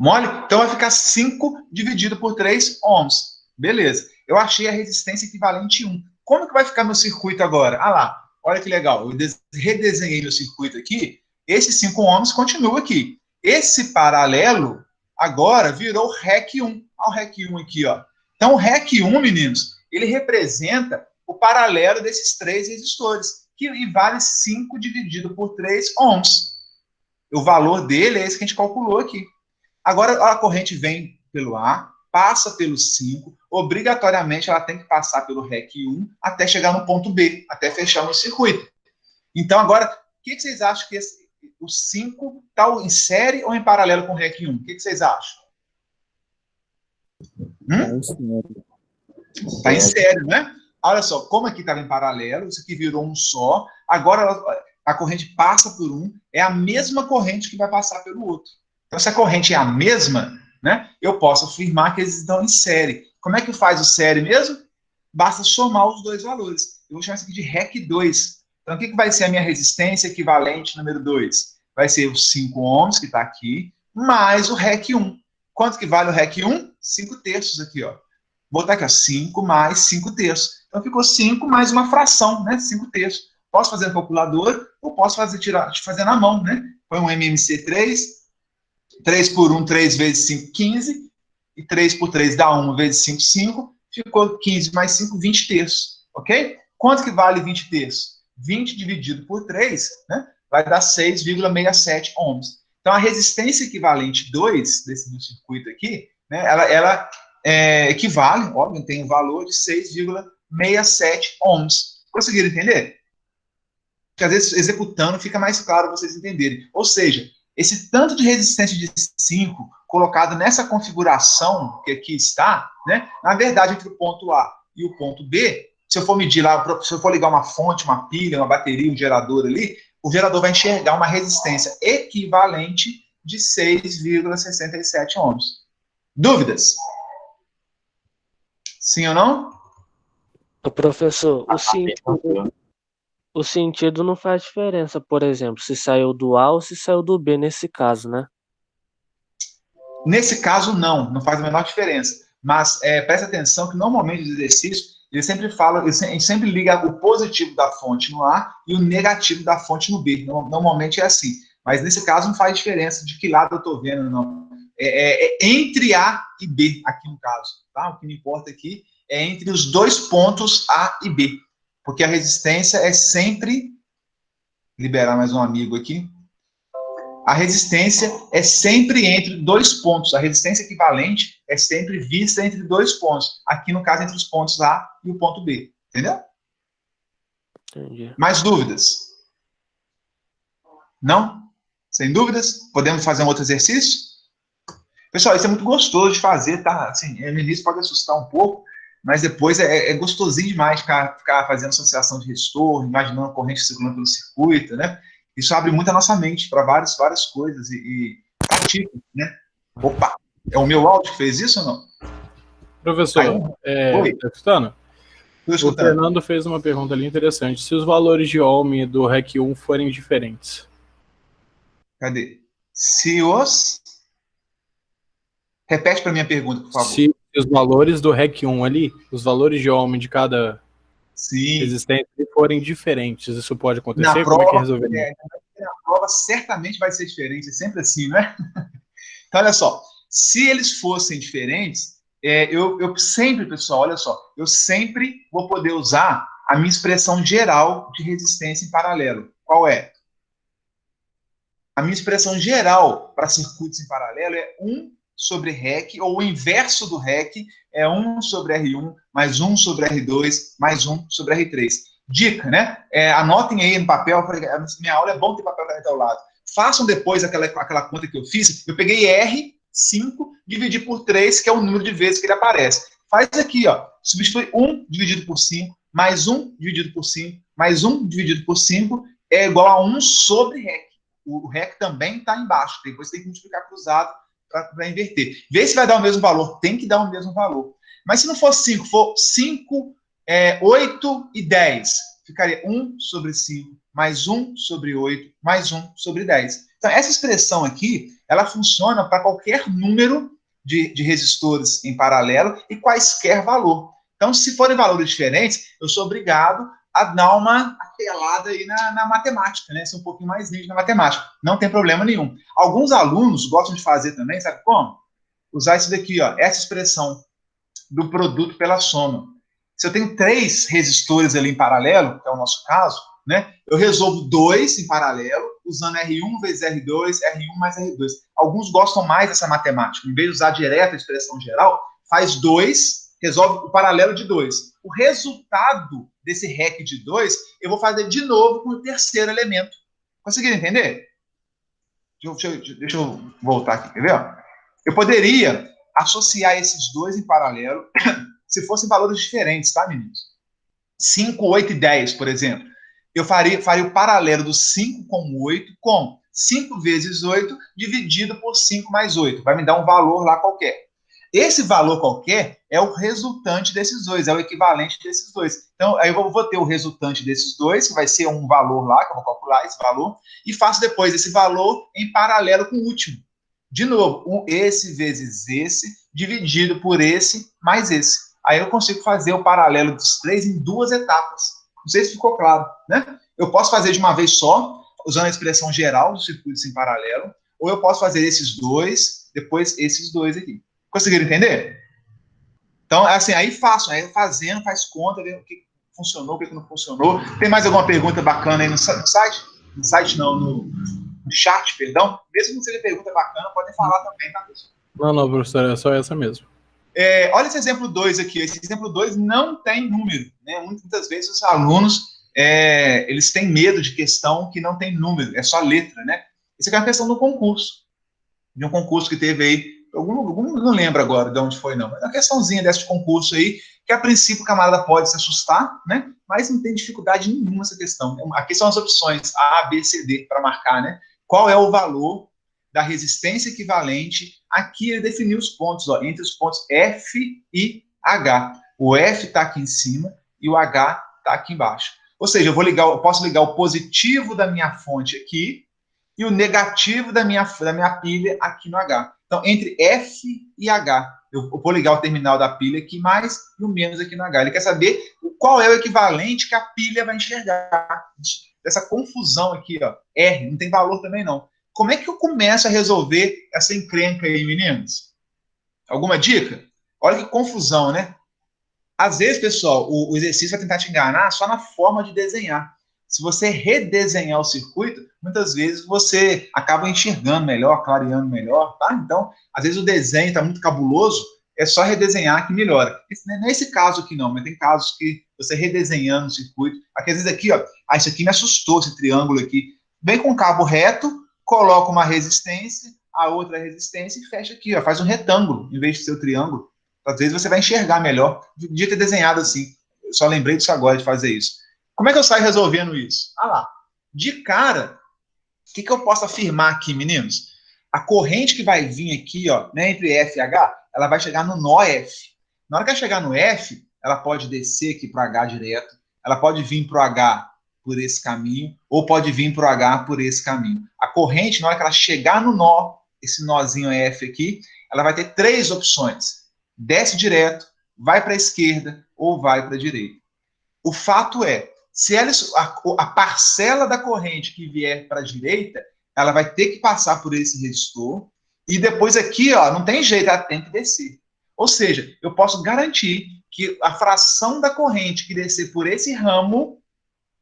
Mole? Então, vai ficar 5 dividido por 3 ohms. Beleza. Eu achei a resistência equivalente 1. Como que vai ficar meu circuito agora? Ah lá. Olha que legal, eu redesenhei meu circuito aqui, esse 5 ohms continua aqui. Esse paralelo, agora, virou REC 1. Olha o REC 1 aqui, ó. Então, o REC 1, meninos, ele representa o paralelo desses 3 resistores, que vale 5 dividido por 3 ohms. O valor dele é esse que a gente calculou aqui. Agora, a corrente vem pelo A, passa pelo 5, obrigatoriamente ela tem que passar pelo REC 1 até chegar no ponto B, até fechar no circuito. Então, agora, o que vocês acham que o 5 está em série ou em paralelo com o REC 1? O que vocês acham? Está em série, né? Olha só, como aqui estava em paralelo, isso aqui virou um só, agora a corrente passa por um, é a mesma corrente que vai passar pelo outro. Então, se a corrente é a mesma, né, eu posso afirmar que eles estão em série. Como é que faz o série mesmo? Basta somar os 2 valores. Eu vou chamar isso aqui de REC 2. Então, o que vai ser a minha resistência equivalente número 2? Vai ser os 5 ohms, que está aqui, mais o REC 1. Quanto que vale o REC 1? 5 terços aqui, ó. Vou botar aqui, ó, 5 mais 5 terços. Então, ficou 5 mais uma fração, né, 5 terços. Posso fazer na calculadora ou posso fazer na mão, né? Põe um MMC3, 3 por 1, 3 vezes 5, 15. E 3 por 3 dá 1 vezes 5, 5. Ficou 15 mais 5, 20 terços. Ok? Quanto que vale 20 terços? 20 dividido por 3, né, vai dar 6,67 ohms. Então, a resistência equivalente 2 desse meu circuito aqui, né, ela equivale, óbvio, tem um valor de 6,67 ohms. Conseguiram entender? Porque, às vezes, executando, fica mais claro vocês entenderem. Ou seja, esse tanto de resistência de 5 colocado nessa configuração que aqui está, né, na verdade, entre o ponto A e o ponto B, se eu for medir lá, se eu for ligar uma fonte, uma pilha, uma bateria, um gerador ali, o gerador vai enxergar uma resistência equivalente de 6,67 ohms. Dúvidas? Sim ou não? Professor, o sentido não faz diferença, por exemplo, se saiu do A ou se saiu do B nesse caso, né? Nesse caso, não faz a menor diferença. Mas preste atenção que normalmente os exercícios, ele sempre liga o positivo da fonte no A e o negativo da fonte no B. Normalmente é assim. Mas nesse caso não faz diferença de que lado eu estou vendo, não. É entre A e B, aqui no caso. Tá? O que me importa aqui é entre os dois pontos A e B. Porque a resistência é sempre... Liberar mais um amigo aqui. A resistência é sempre entre dois pontos. A resistência equivalente é sempre vista entre dois pontos. Aqui, no caso, entre os pontos A e o ponto B. Entendeu? Entendi. Mais dúvidas? Não? Sem dúvidas? Podemos fazer um outro exercício? Pessoal, isso é muito gostoso de fazer, tá? Assim, no início pode assustar um pouco, mas depois é gostosinho demais ficar fazendo associação de resistor, imaginando a corrente circulando pelo circuito, né? Isso abre muito a nossa mente para várias coisas e pratica, né? Opa, é o meu áudio que fez isso ou não? Professor, Oi. tá escutando? Tô O escutando. Fernando fez uma pergunta ali interessante. Se os valores de Ohm do REC 1 forem diferentes. Cadê? Se os... Repete para minha pergunta, por favor. Se os valores do REC 1 ali, os valores de Ohm de cada Sim. resistência forem diferentes, isso pode acontecer? Na Como prova, é que resolveria? na prova certamente vai ser diferente, é sempre assim, né? Então, olha só, se eles fossem diferentes, eu sempre, pessoal, olha só, eu sempre vou poder usar a minha expressão geral de resistência em paralelo. Qual é? A minha expressão geral para circuitos em paralelo é 1 sobre REC, ou o inverso do REC é 1 sobre R1, mais 1 sobre R2, mais 1 sobre R3. Dica, né? Anotem aí no papel, minha aula é bom ter papel caneta ao lado. Façam depois aquela conta que eu fiz. Eu peguei R5, dividi por 3, que é o número de vezes que ele aparece. Faz aqui, ó. Substitui 1 dividido por 5, mais 1 dividido por 5, mais 1 dividido por 5, é igual a 1 sobre REC. O REC também está embaixo. Depois tem que multiplicar cruzado para inverter. Vê se vai dar o mesmo valor. Tem que dar o mesmo valor. Mas se não for 5, for 5, 8 e 10, ficaria 1 sobre 5, mais 1 sobre 8, mais 1 sobre 10. Então, essa expressão aqui, ela funciona para qualquer número de resistores em paralelo e quaisquer valor. Então, se forem valores diferentes, eu sou obrigado a dar uma apelada aí na matemática, né? Ser um pouquinho mais nítido na matemática. Não tem problema nenhum. Alguns alunos gostam de fazer também, sabe como? Usar isso daqui, ó, essa expressão do produto pela soma. Se eu tenho 3 resistores ali em paralelo, que é o nosso caso, né? Eu resolvo 2 em paralelo, usando R1 vezes R2, R1 mais R2. Alguns gostam mais dessa matemática. Em vez de usar direto a expressão geral, faz 2, resolve o paralelo de 2. O resultado desse REC de 2, eu vou fazer de novo com o terceiro elemento. Conseguiram entender? Deixa eu voltar aqui, quer ver? Eu poderia associar esses dois em paralelo se fossem valores diferentes, tá, meninos? 5, 8 e 10, por exemplo. Eu faria o paralelo do 5 com o 8 com 5 vezes 8 dividido por 5 mais 8. Vai me dar um valor lá qualquer. Esse valor qualquer é o resultante desses dois, é o equivalente desses dois. Então, aí eu vou ter o resultante desses dois, que vai ser um valor lá, que eu vou calcular esse valor, e faço depois esse valor em paralelo com o último. De novo, esse vezes esse, dividido por esse, mais esse. Aí eu consigo fazer o paralelo dos 3 em 2 etapas. Não sei se ficou claro, né? Eu posso fazer de uma vez só, usando a expressão geral dos circuitos em paralelo, ou eu posso fazer esses dois, depois esses dois aqui. Conseguiram entender? Então, assim, aí faço, aí fazendo, faz conta, vê o que funcionou, o que não funcionou. Tem mais alguma pergunta bacana aí no site? No site não, no chat, perdão. Mesmo que não seja pergunta bacana, podem falar também, tá, pessoal? Não, professor, é só essa mesmo. Olha esse exemplo 2 aqui. Esse exemplo 2 não tem número, né? Muitas vezes os alunos, eles têm medo de questão que não tem número, é só letra, né? Isso aqui é uma questão do concurso. De um concurso que teve aí, não lembro agora de onde foi, não, mas é uma questãozinha desse concurso aí, que a princípio o camarada pode se assustar, né? Mas não tem dificuldade nenhuma essa questão. Aqui são as opções A, B, C, D para marcar, né? Qual é o valor da resistência equivalente? Aqui ele definiu os pontos, ó, entre os pontos F e H. O F está aqui em cima e o H está aqui embaixo. Ou seja, eu posso ligar o positivo da minha fonte aqui e o negativo da minha pilha aqui no H. Então, entre F e H, eu vou ligar o terminal da pilha aqui mais e o menos aqui no H. Ele quer saber qual é o equivalente que a pilha vai enxergar. Essa confusão aqui, ó, R, não tem valor também não. como é que eu começo a resolver essa encrenca aí, meninos? Alguma dica? Olha que confusão, né? Às vezes, pessoal, o exercício vai tentar te enganar só na forma de desenhar. Se você redesenhar o circuito, muitas vezes você acaba enxergando melhor, clareando melhor, tá? Então, às vezes o desenho está muito cabuloso, é só redesenhar que melhora. Não é esse caso aqui não, mas tem casos que você redesenhando o circuito, aqui, às vezes aqui, ó, isso aqui me assustou, esse triângulo aqui, vem com cabo reto, coloca uma resistência, a outra resistência e fecha aqui, ó, faz um retângulo, em vez de ser o triângulo. Às vezes você vai enxergar melhor. Podia ter desenhado assim. Eu só lembrei disso agora, de fazer isso. Como é que eu saio resolvendo isso? Ah lá. De cara, o que eu posso afirmar aqui, meninos? A corrente que vai vir aqui, ó, né, entre F e H, ela vai chegar no nó F. Na hora que ela chegar no F, ela pode descer aqui para o H direto, ela pode vir para o H por esse caminho, ou pode vir para o H por esse caminho. A corrente, na hora que ela chegar no nó, esse nozinho F aqui, ela vai ter 3 opções. Desce direto, vai para a esquerda ou vai para a direita. O fato é, se a parcela da corrente que vier para a direita, ela vai ter que passar por esse resistor, e depois aqui, ó, não tem jeito, ela tem que descer. Ou seja, eu posso garantir que a fração da corrente que descer por esse ramo,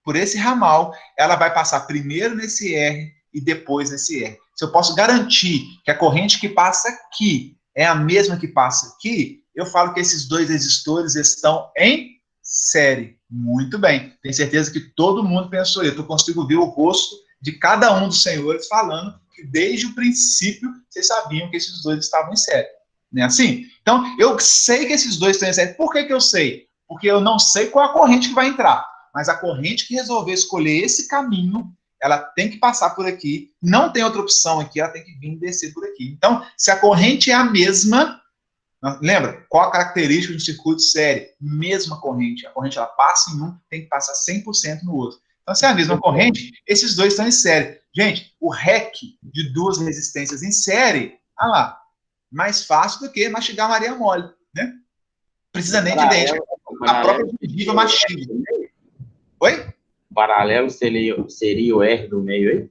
por esse ramal, ela vai passar primeiro nesse R e depois nesse R. Se eu posso garantir que a corrente que passa aqui é a mesma que passa aqui, eu falo que esses 2 resistores estão em série. Muito bem. Tenho certeza que todo mundo pensou isso. Eu consigo ver o rosto de cada um dos senhores falando que desde o princípio vocês sabiam que esses 2 estavam em série. Não é assim? Então, eu sei que esses 2 estão em série. Por que eu sei? Porque eu não sei qual a corrente que vai entrar. Mas a corrente que resolver escolher esse caminho, ela tem que passar por aqui, não tem outra opção aqui, ela tem que vir e descer por aqui. Então, se a corrente é a mesma, lembra, qual a característica do circuito série? Mesma corrente. A corrente ela passa em um, tem que passar 100% no outro. Então, se é a mesma corrente, esses 2 estão em série. Gente, o REC de 2 resistências em série, olha lá, mais fácil do que mastigar Maria mole, né? Precisa nem de dente. A própria gengiva mastiga. Oi? Paralelo seria o R do meio aí?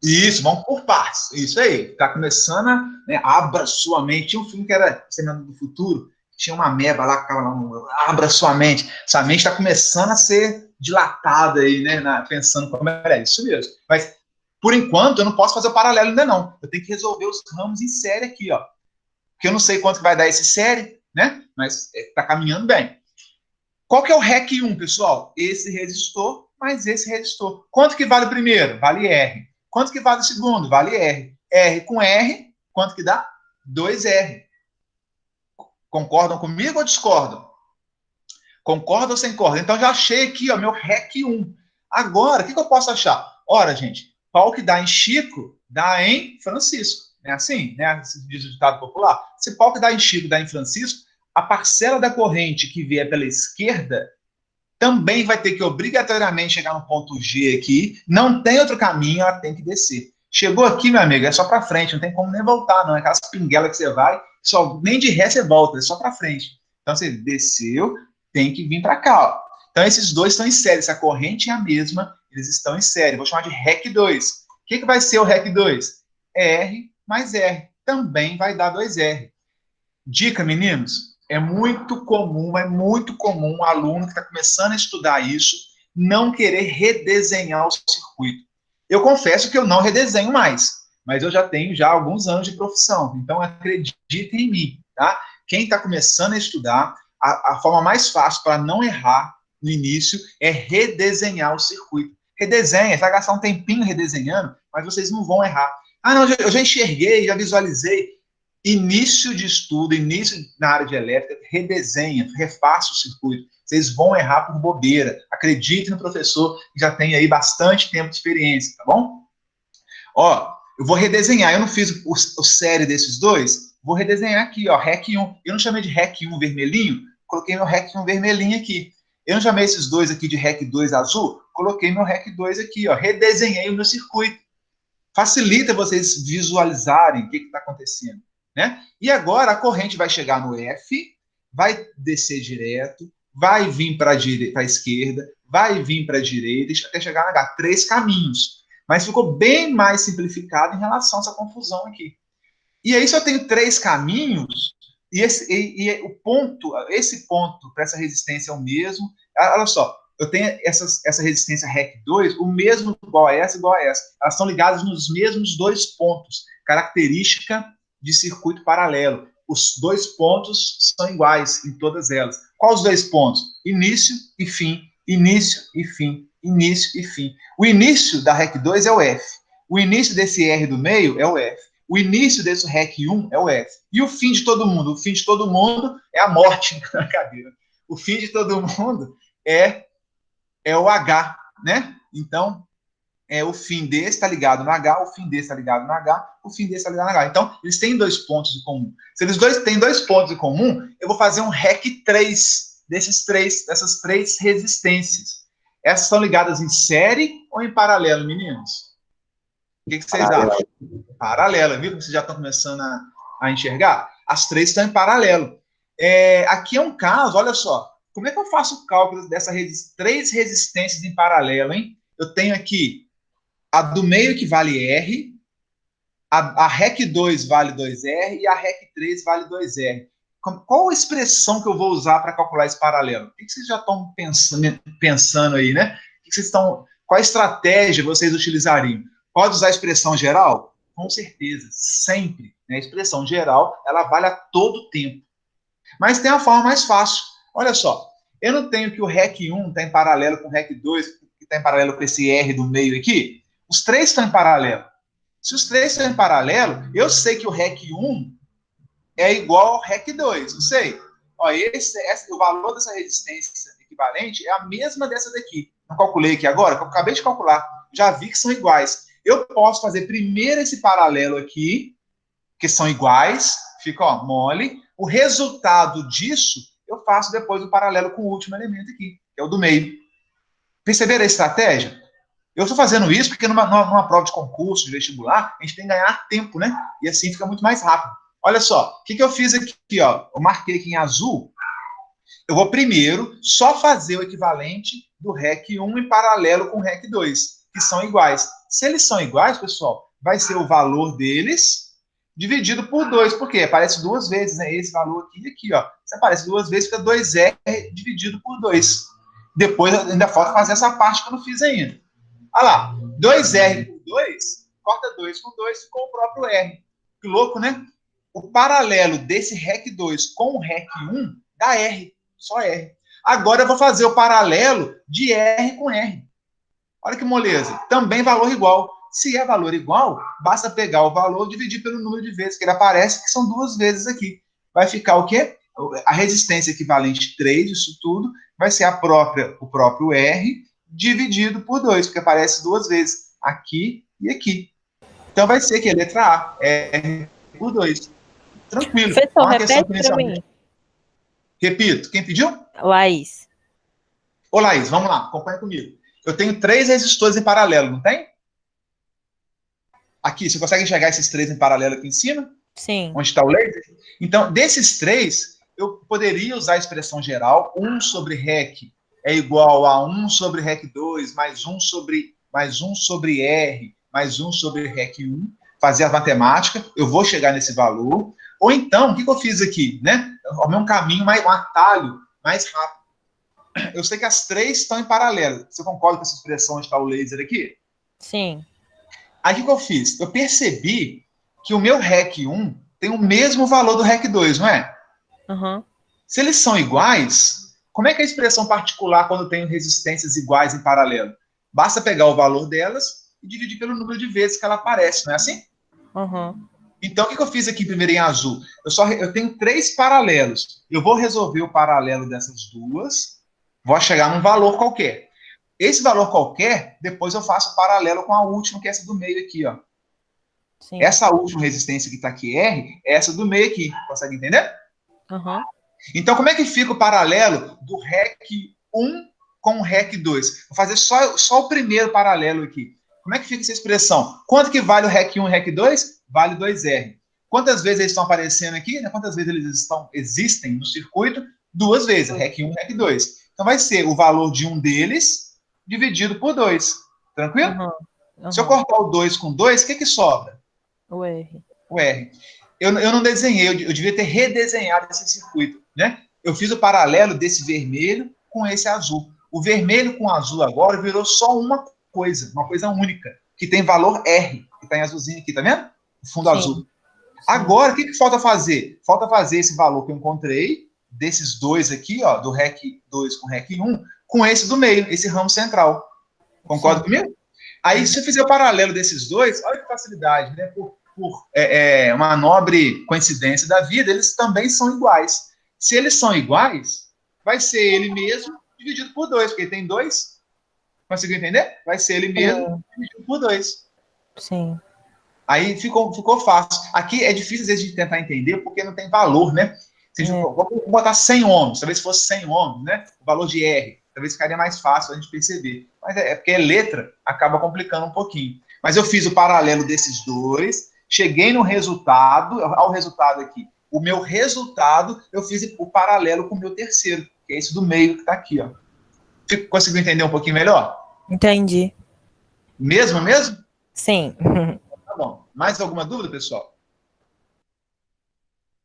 Isso, vamos por partes. Isso aí. Tá começando a... Né, abra sua mente. Tinha um filme que era Semana do Futuro, tinha uma ameba lá que ficava lá, abra sua mente. Sua mente está começando a ser dilatada aí, né? Pensando como é isso mesmo. Mas, por enquanto, eu não posso fazer o paralelo ainda não. Eu tenho que resolver os ramos em série aqui, ó. Porque eu não sei quanto que vai dar esse série, né? Mas tá caminhando bem. Qual que é o REC 1, pessoal? Esse resistor mais esse resistor. Quanto que vale o primeiro? Vale R. Quanto que vale o segundo? Vale R. R com R, quanto que dá? 2R. Concordam comigo ou discordam? Concordam ou sem corda? Então, já achei aqui, ó, meu REC 1. Agora, o que eu posso achar? Ora, gente, pau que dá em Chico, dá em Francisco. É assim, né? Diz o ditado popular. Se pau que dá em Chico, dá em Francisco, a parcela da corrente que vier pela esquerda também vai ter que obrigatoriamente chegar no ponto G aqui. Não tem outro caminho, ela tem que descer. Chegou aqui, meu amigo, é só para frente, não tem como nem voltar, não. É aquelas pinguelas que você vai, só, nem de ré você volta, é só para frente. Então, você desceu, tem que vir para cá, ó. Então, esses 2 estão em série. Se a corrente é a mesma, eles estão em série. Vou chamar de REC 2. O que vai ser o REC 2? R mais R. Também vai dar 2R. Dica, meninos, é muito comum um aluno que está começando a estudar isso não querer redesenhar o circuito. Eu confesso que eu não redesenho mais, mas eu já tenho alguns anos de profissão, então acreditem em mim, tá? Quem está começando a estudar, a forma mais fácil para não errar no início é redesenhar o circuito. Redesenha, vai gastar um tempinho redesenhando, mas vocês não vão errar. Ah, não, eu já enxerguei, já visualizei. Início de estudo, início na área de elétrica, redesenha, refaça o circuito. Vocês vão errar por bobeira. Acredite no professor que já tem aí bastante tempo de experiência, tá bom? Ó, eu vou redesenhar. Eu não fiz o série desses 2, vou redesenhar aqui, ó, REC 1. Eu não chamei de REC 1 vermelhinho, coloquei meu REC 1 vermelhinho aqui. Eu não chamei esses 2 aqui de REC 2 azul, coloquei meu REC 2 aqui, ó, redesenhei o meu circuito. Facilita vocês visualizarem o que está acontecendo. Né? E agora a corrente vai chegar no F, vai descer direto, vai vir para a esquerda, vai vir para a direita, até chegar no H. 3 caminhos. Mas ficou bem mais simplificado em relação a essa confusão aqui. E aí, se eu tenho 3 caminhos, e esse ponto para essa resistência é o mesmo. Olha só, eu tenho essa resistência REC2, o mesmo igual a essa. Elas estão ligadas nos mesmos 2 pontos, característica de circuito paralelo. Os 2 pontos são iguais em todas elas. Quais os 2 pontos? Início e fim, início e fim, início e fim. O início da REC2 é o F. O início desse R do meio é o F. O início desse REC1 é o F. E o fim de todo mundo? O fim de todo mundo é a morte na cadeira. O fim de todo mundo é o H, né? Então, o fim desse está ligado no H, o fim desse está ligado no H, o fim desse está ligado no H. Então, eles têm 2 pontos em comum. Se eles têm 2 pontos em comum, eu vou fazer um REC3 dessas 3 resistências. Essas estão ligadas em série ou em paralelo, meninos? O que vocês acham? Paralela, viu? Vocês já estão começando a enxergar? As 3 estão em paralelo. Aqui é um caso, olha só. Como é que eu faço o cálculo dessas 3 resistências em paralelo, hein? Eu tenho aqui a do meio que vale R, a REC2 vale 2R e a REC3 vale 2R. Qual a expressão que eu vou usar para calcular esse paralelo? O que vocês já estão pensando aí, né? Qual a estratégia vocês utilizariam? Pode usar a expressão geral? Com certeza, sempre. Né? A expressão geral, ela vale a todo tempo. Mas tem uma forma mais fácil. Olha só, eu não tenho que o REC1 está em paralelo com o REC2, que está em paralelo com esse R do meio aqui. Os 3 estão em paralelo. Se os 3 estão em paralelo, eu sei que o REC1 é igual ao REC2, eu sei. Ó, o valor dessa resistência equivalente é a mesma dessa daqui. Não calculei aqui agora, que eu acabei de calcular. Já vi que são iguais. Eu posso fazer primeiro esse paralelo aqui, que são iguais, fica mole. O resultado disso, eu faço depois o paralelo com o último elemento aqui, que é o do meio. Perceberam a estratégia? Eu estou fazendo isso porque numa prova de concurso, de vestibular, a gente tem que ganhar tempo, né? E assim fica muito mais rápido. Olha só, o que eu fiz aqui, ó? Eu marquei aqui em azul. Eu vou primeiro só fazer o equivalente do REC1 em paralelo com o REC2, que são iguais. Se eles são iguais, pessoal, vai ser o valor deles dividido por 2. Por quê? Aparece 2 vezes, né? Esse valor aqui e aqui, ó. Se aparece 2 vezes, fica 2R dividido por 2. Depois ainda falta fazer essa parte que eu não fiz ainda. Olha lá, 2R por 2, corta 2 com 2, ficou o próprio R. Que louco, né? O paralelo desse REC2 com o REC1 dá R, só R. Agora eu vou fazer o paralelo de R com R. Olha que moleza. Também valor igual. Se é valor igual, basta pegar o valor e dividir pelo número de vezes que ele aparece, que são 2 vezes aqui. Vai ficar o quê? A resistência equivalente 3, isso tudo, vai ser o próprio R dividido por 2, porque aparece 2 vezes, aqui e aqui. Então vai ser que a letra A, R por 2. Tranquilo. Professor, repete para mim. Repito, quem pediu? Laís. Ô, Laís, vamos lá, acompanha comigo. Eu tenho 3 resistores em paralelo, não tem? Aqui, você consegue enxergar esses 3 em paralelo aqui em cima? Sim. Onde está o laser? Então, desses 3, eu poderia usar a expressão geral, 1 sobre REC é igual a 1 sobre REC2, mais 1 sobre R, mais 1 sobre REC1, fazer a matemática, eu vou chegar nesse valor. Ou então, o que eu fiz aqui? Né? Eu arrumei um caminho, um atalho mais rápido. Eu sei que as 3 estão em paralelo. Você concorda com essa expressão onde está o laser aqui? Sim. Aí o que eu fiz? Eu percebi que o meu REC1 tem o mesmo valor do REC2, não é? Uhum. Se eles são iguais, como é que é a expressão particular quando tem resistências iguais em paralelo? Basta pegar o valor delas e dividir pelo número de vezes que ela aparece, não é assim? Uhum. Então, o que eu fiz aqui primeiro em azul? Eu tenho 3 paralelos. Eu vou resolver o paralelo dessas 2, vou chegar num valor qualquer. Esse valor qualquer, depois eu faço o paralelo com a última, que é essa do meio aqui, ó. Sim. Essa última resistência que está aqui, R, é essa do meio aqui. Consegue entender? Uhum. Então, como é que fica o paralelo do REC1 com o REC2? Vou fazer só o primeiro paralelo aqui. Como é que fica essa expressão? Quanto que vale o REC1 e o REC2? Vale 2R. Quantas vezes eles estão aparecendo aqui? Né? Quantas vezes eles existem no circuito? 2 vezes, REC1 e REC2. Então, vai ser o valor de um deles dividido por 2. Tranquilo? Uhum. Se eu cortar o 2 com 2, o que sobra? O R. O R. Eu não desenhei, eu devia ter redesenhado esse circuito, né? Eu fiz o paralelo desse vermelho com esse azul. O vermelho com o azul agora virou só uma coisa única, que tem valor R, que está em azulzinho aqui, tá vendo? O fundo azul. Agora, o que falta fazer? Falta fazer esse valor que eu encontrei, desses dois aqui, ó, do REC 2 com REC 1, com esse do meio, esse ramo central. Concorda comigo? Aí, se eu fizer o paralelo desses dois, olha que facilidade, né? Por uma nobre coincidência da vida, eles também são iguais. Se eles são iguais, vai ser ele mesmo dividido por 2, porque tem 2. Conseguiu entender? Vai ser ele mesmo dividido por 2. Sim. Aí ficou fácil. Aqui é difícil, às vezes, de tentar entender, porque não tem valor, né? Se a gente vou botar 100 ohms, talvez se fosse 100 ohms, né? O valor de R, talvez ficaria mais fácil a gente perceber. Mas é porque letra, acaba complicando um pouquinho. Mas eu fiz o paralelo desses dois, cheguei no resultado, ao resultado aqui. O meu resultado, eu fiz o paralelo com o meu terceiro, que é esse do meio que está aqui, ó. Conseguiu entender um pouquinho melhor? Entendi. Mesmo? Sim. Tá bom. Mais alguma dúvida, pessoal?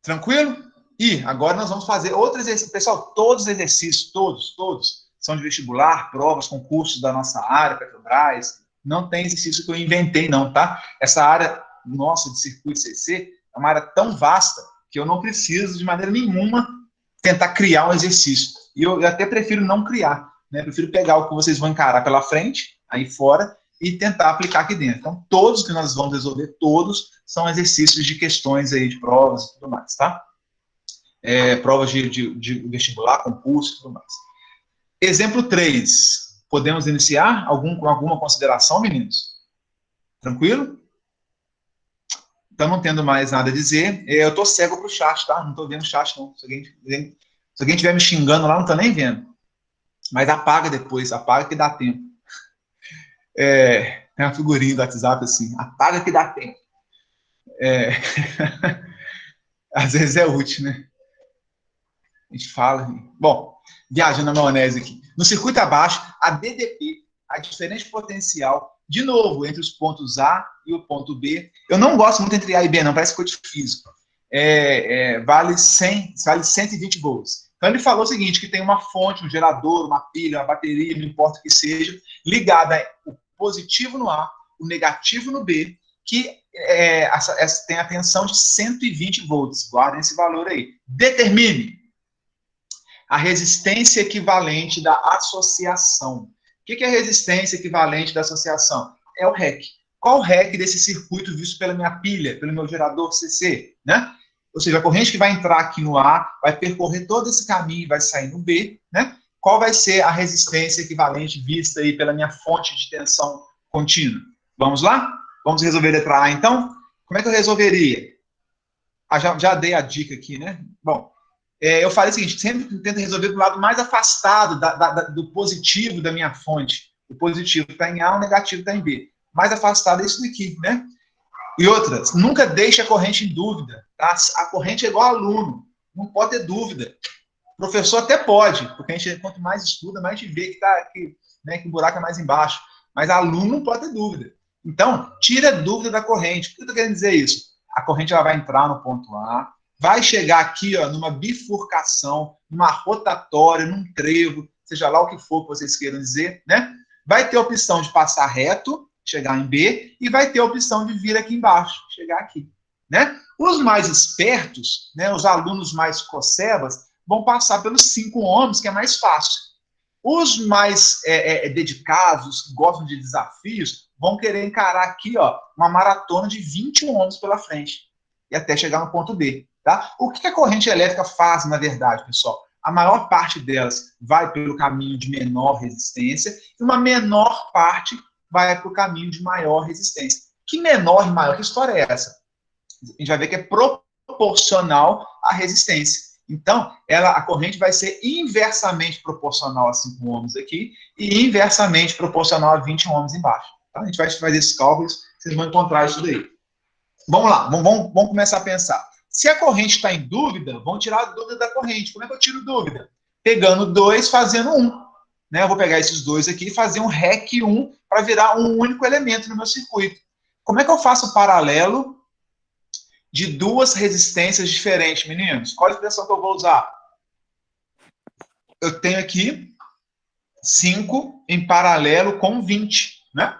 Tranquilo? E agora nós vamos fazer outro exercício. Pessoal, todos os exercícios, todos, são de vestibular, provas, concursos da nossa área, Petrobras. Não tem exercício que eu inventei, não, tá? Essa área nossa de circuito CC é uma área tão vasta que eu não preciso, de maneira nenhuma, tentar criar um exercício. E eu até prefiro não criar, né? Prefiro pegar o que vocês vão encarar pela frente, aí fora, e tentar aplicar aqui dentro. Então, todos que nós vamos resolver, todos, são exercícios de questões aí, de provas e tudo mais, tá? Provas de vestibular, concurso e tudo mais. Exemplo 3. Podemos iniciar alguma consideração, meninos? Tranquilo? Então, não tendo mais nada a dizer, eu estou cego para o chat, tá? Não estou vendo o chat, não. Se alguém estiver me xingando lá, não estou nem vendo. Mas apaga depois, apaga que dá tempo. Tem uma figurinha do WhatsApp assim, apaga que dá tempo. Às vezes é útil, né? A gente fala. Bom, viajando na maionese aqui. No circuito abaixo, a DDP, a diferença potencial, de novo, entre os pontos A e o ponto B. Eu não gosto muito entre A e B, não, parece coisa de físico. Vale 120 volts. Então, ele falou o seguinte, que tem uma fonte, um gerador, uma pilha, uma bateria, não importa o que seja, ligada o positivo no A, o negativo no B, que tem a tensão de 120 volts. Guardem esse valor aí. Determine a resistência equivalente da associação. O que é a resistência equivalente da associação? É o REC. Qual o REC desse circuito visto pela minha pilha, pelo meu gerador CC, né? Ou seja, a corrente que vai entrar aqui no A, vai percorrer todo esse caminho e vai sair no B, né? Qual vai ser a resistência equivalente vista aí pela minha fonte de tensão contínua? Vamos lá? Vamos resolver a letra A, então? Como é que eu resolveria? Já dei a dica aqui, né? Bom, eu falei o seguinte, sempre tento resolver do lado mais afastado do positivo da minha fonte. O positivo está em A, o negativo está em B. Mais afastado é isso daqui, né? E outras, nunca deixe a corrente em dúvida, tá? A corrente é igual ao aluno, não pode ter dúvida. O professor até pode, porque a gente, quanto mais estuda, mais a gente vê que o buraco é mais embaixo. Mas aluno não pode ter dúvida. Então, tira a dúvida da corrente. Por que eu estou querendo dizer isso? A corrente ela vai entrar no ponto A, vai chegar aqui, ó, numa bifurcação, numa rotatória, num trevo, seja lá o que for que vocês queiram dizer, né? Vai ter a opção de passar reto, chegar em B, e vai ter a opção de vir aqui embaixo, chegar aqui, né? Os mais espertos, né, os alunos mais cossebas, vão passar pelos 5 ohms, que é mais fácil. Os mais dedicados, que gostam de desafios, vão querer encarar aqui, ó, uma maratona de 20 ohms pela frente, e até chegar no ponto B. Tá? O que a corrente elétrica faz, na verdade, pessoal? A maior parte delas vai pelo caminho de menor resistência e uma menor parte vai para o caminho de maior resistência. Que menor e maior? Que história é essa? A gente vai ver que é proporcional à resistência. Então, a corrente vai ser inversamente proporcional a 5 ohms aqui e inversamente proporcional a 20 ohms embaixo. Tá? A gente vai fazer esses cálculos, vocês vão encontrar isso daí. Vamos lá, vamos começar a pensar. Se a corrente está em dúvida, vamos tirar a dúvida da corrente. Como é que eu tiro dúvida? Pegando 2, fazendo 1. Né? Eu vou pegar esses dois aqui e fazer um REC 1 para virar um único elemento no meu circuito. Como é que eu faço o paralelo de duas resistências diferentes, meninos? Qual a expressão que eu vou usar? Eu tenho aqui 5 em paralelo com 20, né?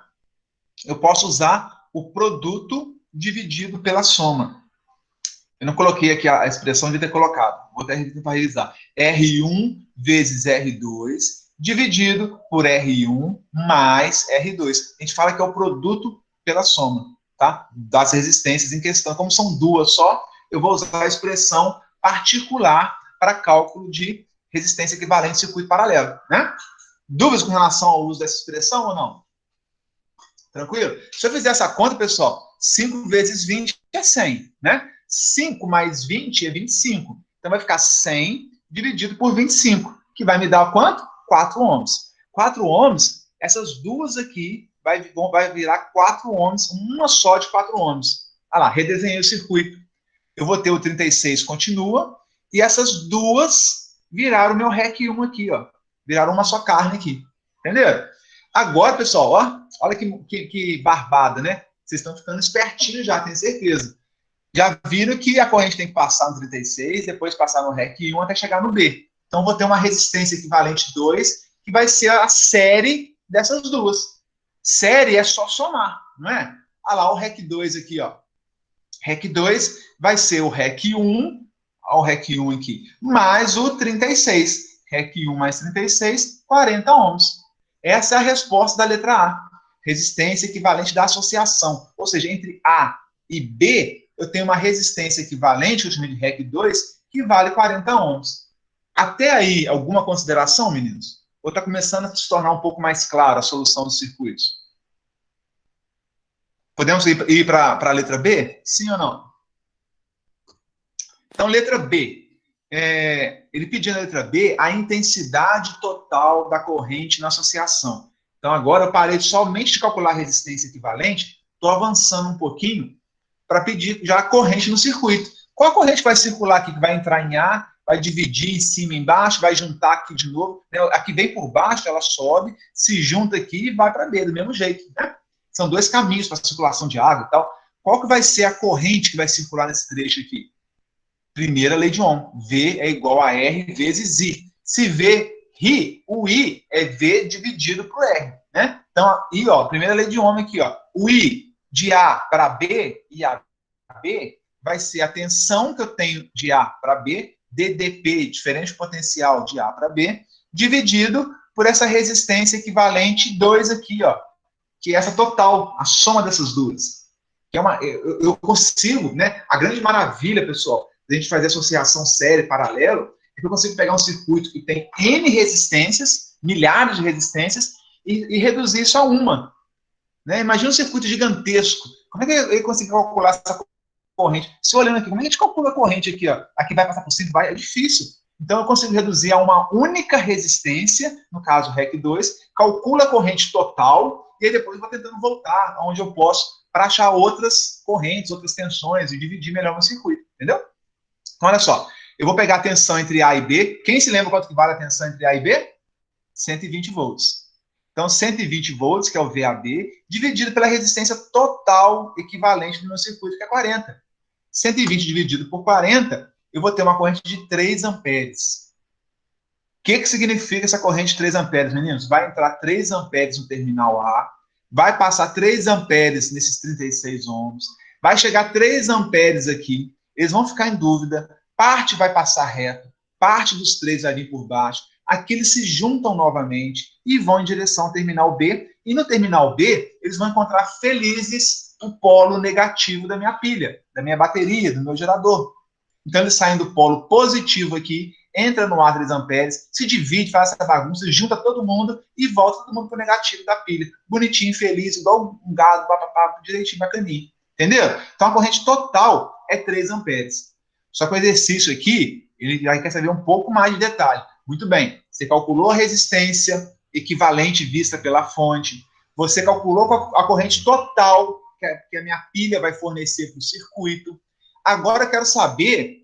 Eu posso usar o produto dividido pela soma. Eu não coloquei aqui a expressão de ter colocado. Vou até tentar revisar. R1 vezes R2 dividido por R1 mais R2. A gente fala que é o produto pela soma, tá? Das resistências em questão. Como são duas só, eu vou usar a expressão particular para cálculo de resistência equivalente em circuito paralelo, né? Dúvidas com relação ao uso dessa expressão ou não? Tranquilo? Se eu fizer essa conta, pessoal, 5 vezes 20 é 100, né? 5 mais 20 é 25. Então, vai ficar 100 dividido por 25, que vai me dar quanto? 4 ohms. 4 ohms, essas duas aqui vai virar 4 ohms, uma só de 4 ohms. Olha lá, redesenhei o circuito. Eu vou ter o 36 continua, e essas duas viraram o meu REC 1 aqui, ó. Viraram uma só carne aqui. Entenderam? Agora, pessoal, ó, olha que barbada, né? Vocês estão ficando espertinhos já, tenho certeza. Já viram que a corrente tem que passar no 36, depois passar no REC 1 até chegar no B. Então, vou ter uma resistência equivalente 2, que vai ser a série dessas duas. Série é só somar, não é? Olha lá o REC 2 aqui, ó. REC 2 vai ser o REC 1, ó, o REC 1 aqui, mais o 36. REC 1 mais 36, 40 ohms. Essa é a resposta da letra A. Resistência equivalente da associação. Ou seja, entre A e B, eu tenho uma resistência equivalente, que eu chamei de REC 2, que vale 40 ohms. Até aí, alguma consideração, meninos? Ou está começando a se tornar um pouco mais clara a solução dos circuitos? Podemos ir para a letra B? Sim ou não? Então, letra B. Ele pediu na letra B a intensidade total da corrente na associação. Então, agora eu parei somente de calcular a resistência equivalente, estou avançando um pouquinho para pedir já a corrente no circuito. Qual a corrente vai circular aqui, que vai entrar em A, vai dividir em cima e embaixo, vai juntar aqui de novo, né? Aqui vem por baixo, ela sobe, se junta aqui e vai para B, do mesmo jeito, né? São dois caminhos para a circulação de água e tal. Qual que vai ser a corrente que vai circular nesse trecho aqui? Primeira lei de Ohm. V é igual a R vezes I. Se V ri, o I é V dividido por R, né? Então, I, ó, primeira lei de Ohm aqui, ó. O I de A para B e A para B vai ser a tensão que eu tenho de A para B, DDP, diferente potencial de A para B, dividido por essa resistência equivalente 2 aqui, ó, que é essa total, a soma dessas duas. Que é eu consigo, né? A grande maravilha, pessoal, de a gente fazer associação série, paralelo, é que eu consigo pegar um circuito que tem N resistências, milhares de resistências, e reduzir isso a uma. Né? Imagina um circuito gigantesco. Como é que eu consigo calcular essa corrente? Se olhando aqui, como é que a gente calcula a corrente aqui? Ó? Aqui vai passar por cima, é difícil. Então, eu consigo reduzir a uma única resistência, no caso, REC 2, calcula a corrente total, e aí depois eu vou tentando voltar aonde eu posso para achar outras correntes, outras tensões, e dividir melhor o meu circuito. Entendeu? Então, olha só. Eu vou pegar a tensão entre A e B. Quem se lembra quanto que vale a tensão entre A e B? 120 volts. Então, 120 volts, que é o VAB, dividido pela resistência total equivalente do meu circuito, que é 40. 120 dividido por 40, eu vou ter uma corrente de 3 amperes. O que significa essa corrente de 3 amperes, meninos? Vai entrar 3 amperes no terminal A, vai passar 3 amperes nesses 36 ohms, vai chegar 3 amperes aqui, eles vão ficar em dúvida, parte vai passar reto, parte dos 3 vai vir por baixo, aqui eles se juntam novamente e vão em direção ao terminal B, e no terminal B, eles vão encontrar felizes o polo negativo da minha pilha, da minha bateria, do meu gerador. Então, eles saem do polo positivo aqui, entra no ar 3 amperes, se divide, faz essa bagunça, junta todo mundo e volta todo mundo para o negativo da pilha. Bonitinho, feliz, igual um gado, papapá, direitinho, bacaninho. Entendeu? Então, a corrente total é 3 amperes. Só que o exercício aqui, ele já quer saber um pouco mais de detalhe. Muito bem, você calculou a resistência equivalente vista pela fonte, você calculou a corrente total que a minha pilha vai fornecer para o circuito. Agora eu quero saber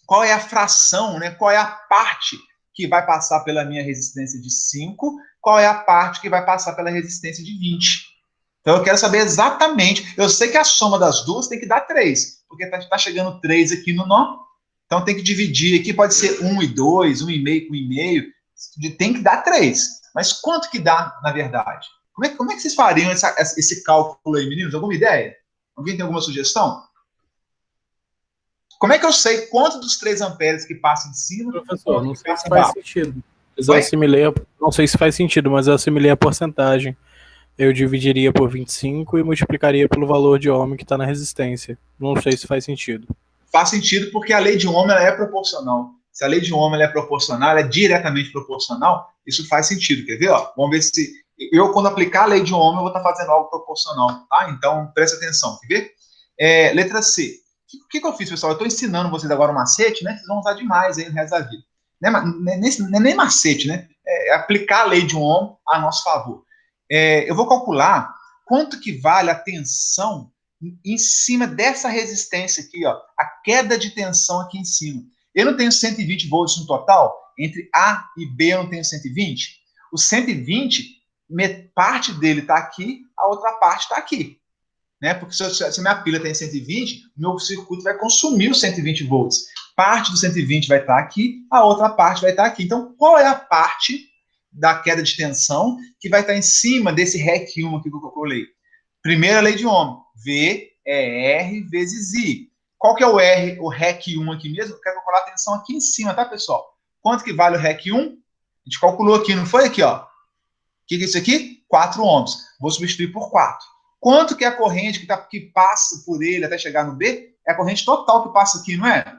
qual é a fração, né, qual é a parte que vai passar pela minha resistência de 5, qual é a parte que vai passar pela resistência de 20. Então eu quero saber exatamente, eu sei que a soma das duas tem que dar 3, porque está chegando 3 aqui no nó, então tem que dividir aqui, pode ser 1 e 2, 1,5 com 1,5, tem que dar 3. Mas quanto que dá, na verdade? Como é que vocês fariam esse cálculo aí, meninos? Alguma ideia? Alguém tem alguma sugestão? Como é que eu sei quanto dos 3 amperes que passa em cima... Professor, não sei se passa faz embaixo? sentido. Mas eu assimilei, não sei se faz sentido, mas eu assimilei a porcentagem. Eu dividiria por 25 e multiplicaria pelo valor de ohm que está na resistência. Não sei se faz sentido. Faz sentido porque a lei de Ohm ela é proporcional. Se a lei de Ohm ela é proporcional, ela é diretamente proporcional, isso faz sentido. Quer ver? Ó? Vamos ver se... Eu, quando aplicar a lei de Ohm, eu vou estar fazendo algo proporcional. Tá? Então, presta atenção. Quer ver? Letra C. O que eu fiz, pessoal? Eu estou ensinando vocês agora um macete, né? Vocês vão usar demais aí no resto da vida. Não é nem macete, né? É aplicar a lei de Ohm a nosso favor. Eu vou calcular quanto que vale a tensão em cima dessa resistência aqui, ó, a queda de tensão aqui em cima. Eu não tenho 120 volts no total, entre A e B eu não tenho 120. O 120, parte dele está aqui, a outra parte está aqui. Né? Porque se minha pilha tem 120, meu circuito vai consumir os 120 volts. Parte do 120 vai estar aqui, a outra parte vai estar aqui. Então, qual é a parte da queda de tensão que vai estar em cima desse REC 1 aqui que eu calculei? Primeira lei de Ohm, V é R vezes I. Qual que é o R, o REC 1 aqui mesmo? Eu quero calcular a tensão aqui em cima, tá, pessoal? Quanto que vale o REC 1? A gente calculou aqui, não foi aqui, ó. O que é isso aqui? 4 ohms. Vou substituir por 4. Quanto que é a corrente que passa por ele até chegar no B? É a corrente total que passa aqui, não é?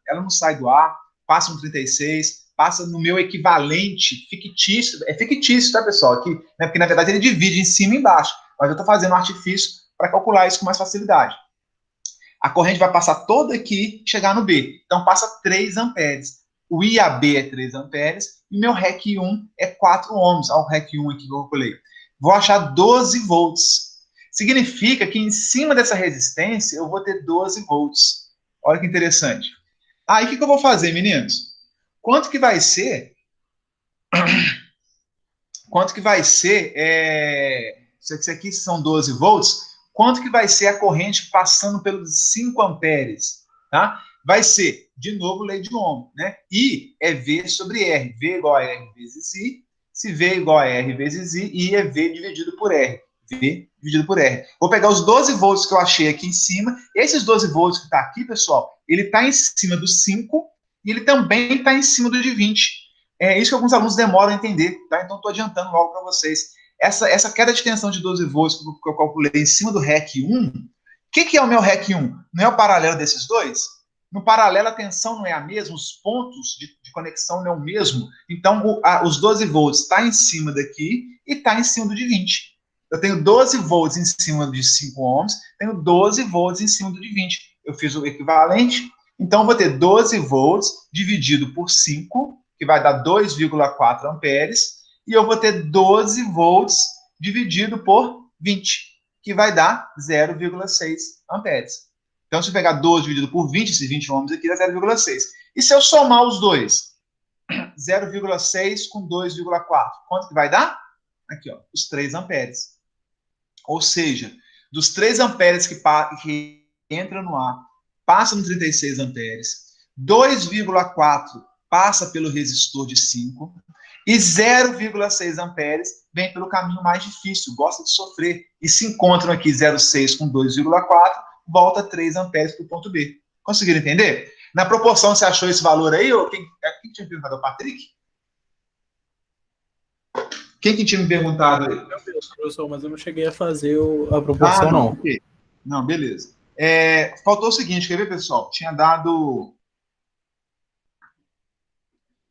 Ela não sai do A, passa no 36, passa no meu equivalente fictício. É fictício, tá, pessoal? Aqui, né? Porque, na verdade, ele divide em cima e embaixo. Mas eu estou fazendo um artifício para calcular isso com mais facilidade. A corrente vai passar toda aqui e chegar no B. Então, passa 3 amperes. O IAB é 3 amperes e meu REC 1 é 4 ohms. Olha o REC 1 aqui que eu calculei. Vou achar 12 volts. Significa que em cima dessa resistência eu vou ter 12 volts. Olha que interessante. Aí, o que eu vou fazer, meninos? Quanto que vai ser... Quanto que vai ser... Isso aqui são 12 volts. Quanto que vai ser a corrente passando pelos 5 amperes? Tá? Vai ser, de novo, lei de Ohm. Né? I é V sobre R. V igual a R vezes I. Se V igual a R vezes I é V dividido por R. V dividido por R. Vou pegar os 12 volts que eu achei aqui em cima. Esses 12 volts que está aqui, pessoal, ele está em cima do 5 e ele também está em cima do de 20. É isso que alguns alunos demoram a entender. Tá? Então, estou adiantando logo para vocês. Essa queda de tensão de 12 volts que eu calculei em cima do REC 1, o que é o meu REC 1? Não é o paralelo desses dois? No paralelo, a tensão não é a mesma, os pontos de conexão não é o mesmo. Então, os 12 volts está em cima daqui e está em cima do de 20. Eu tenho 12 volts em cima de 5 ohms, tenho 12 volts em cima do de 20. Eu fiz o equivalente, então eu vou ter 12 volts dividido por 5, que vai dar 2,4 amperes, e eu vou ter 12 volts dividido por 20, que vai dar 0,6 amperes. Então, se eu pegar 12 dividido por 20, esses 20 ohms aqui dá 0,6. E se eu somar os dois? 0,6 com 2,4. Quanto que vai dar? Aqui, ó, os 3 amperes. Ou seja, dos 3 amperes que entra no A, passa no 36 amperes, 2,4 passa pelo resistor de 5, e 0,6 amperes vem pelo caminho mais difícil, gosta de sofrer. E se encontram aqui 0,6 com 2,4, volta 3 amperes para o ponto B. Conseguiram entender? Na proporção, você achou esse valor aí? Ou quem tinha me perguntado? O Patrick? Quem que tinha me perguntado aí? Professor, mas eu não cheguei a fazer a proporção, não. Okay. Não, beleza. Faltou o seguinte, quer ver, pessoal? Tinha dado...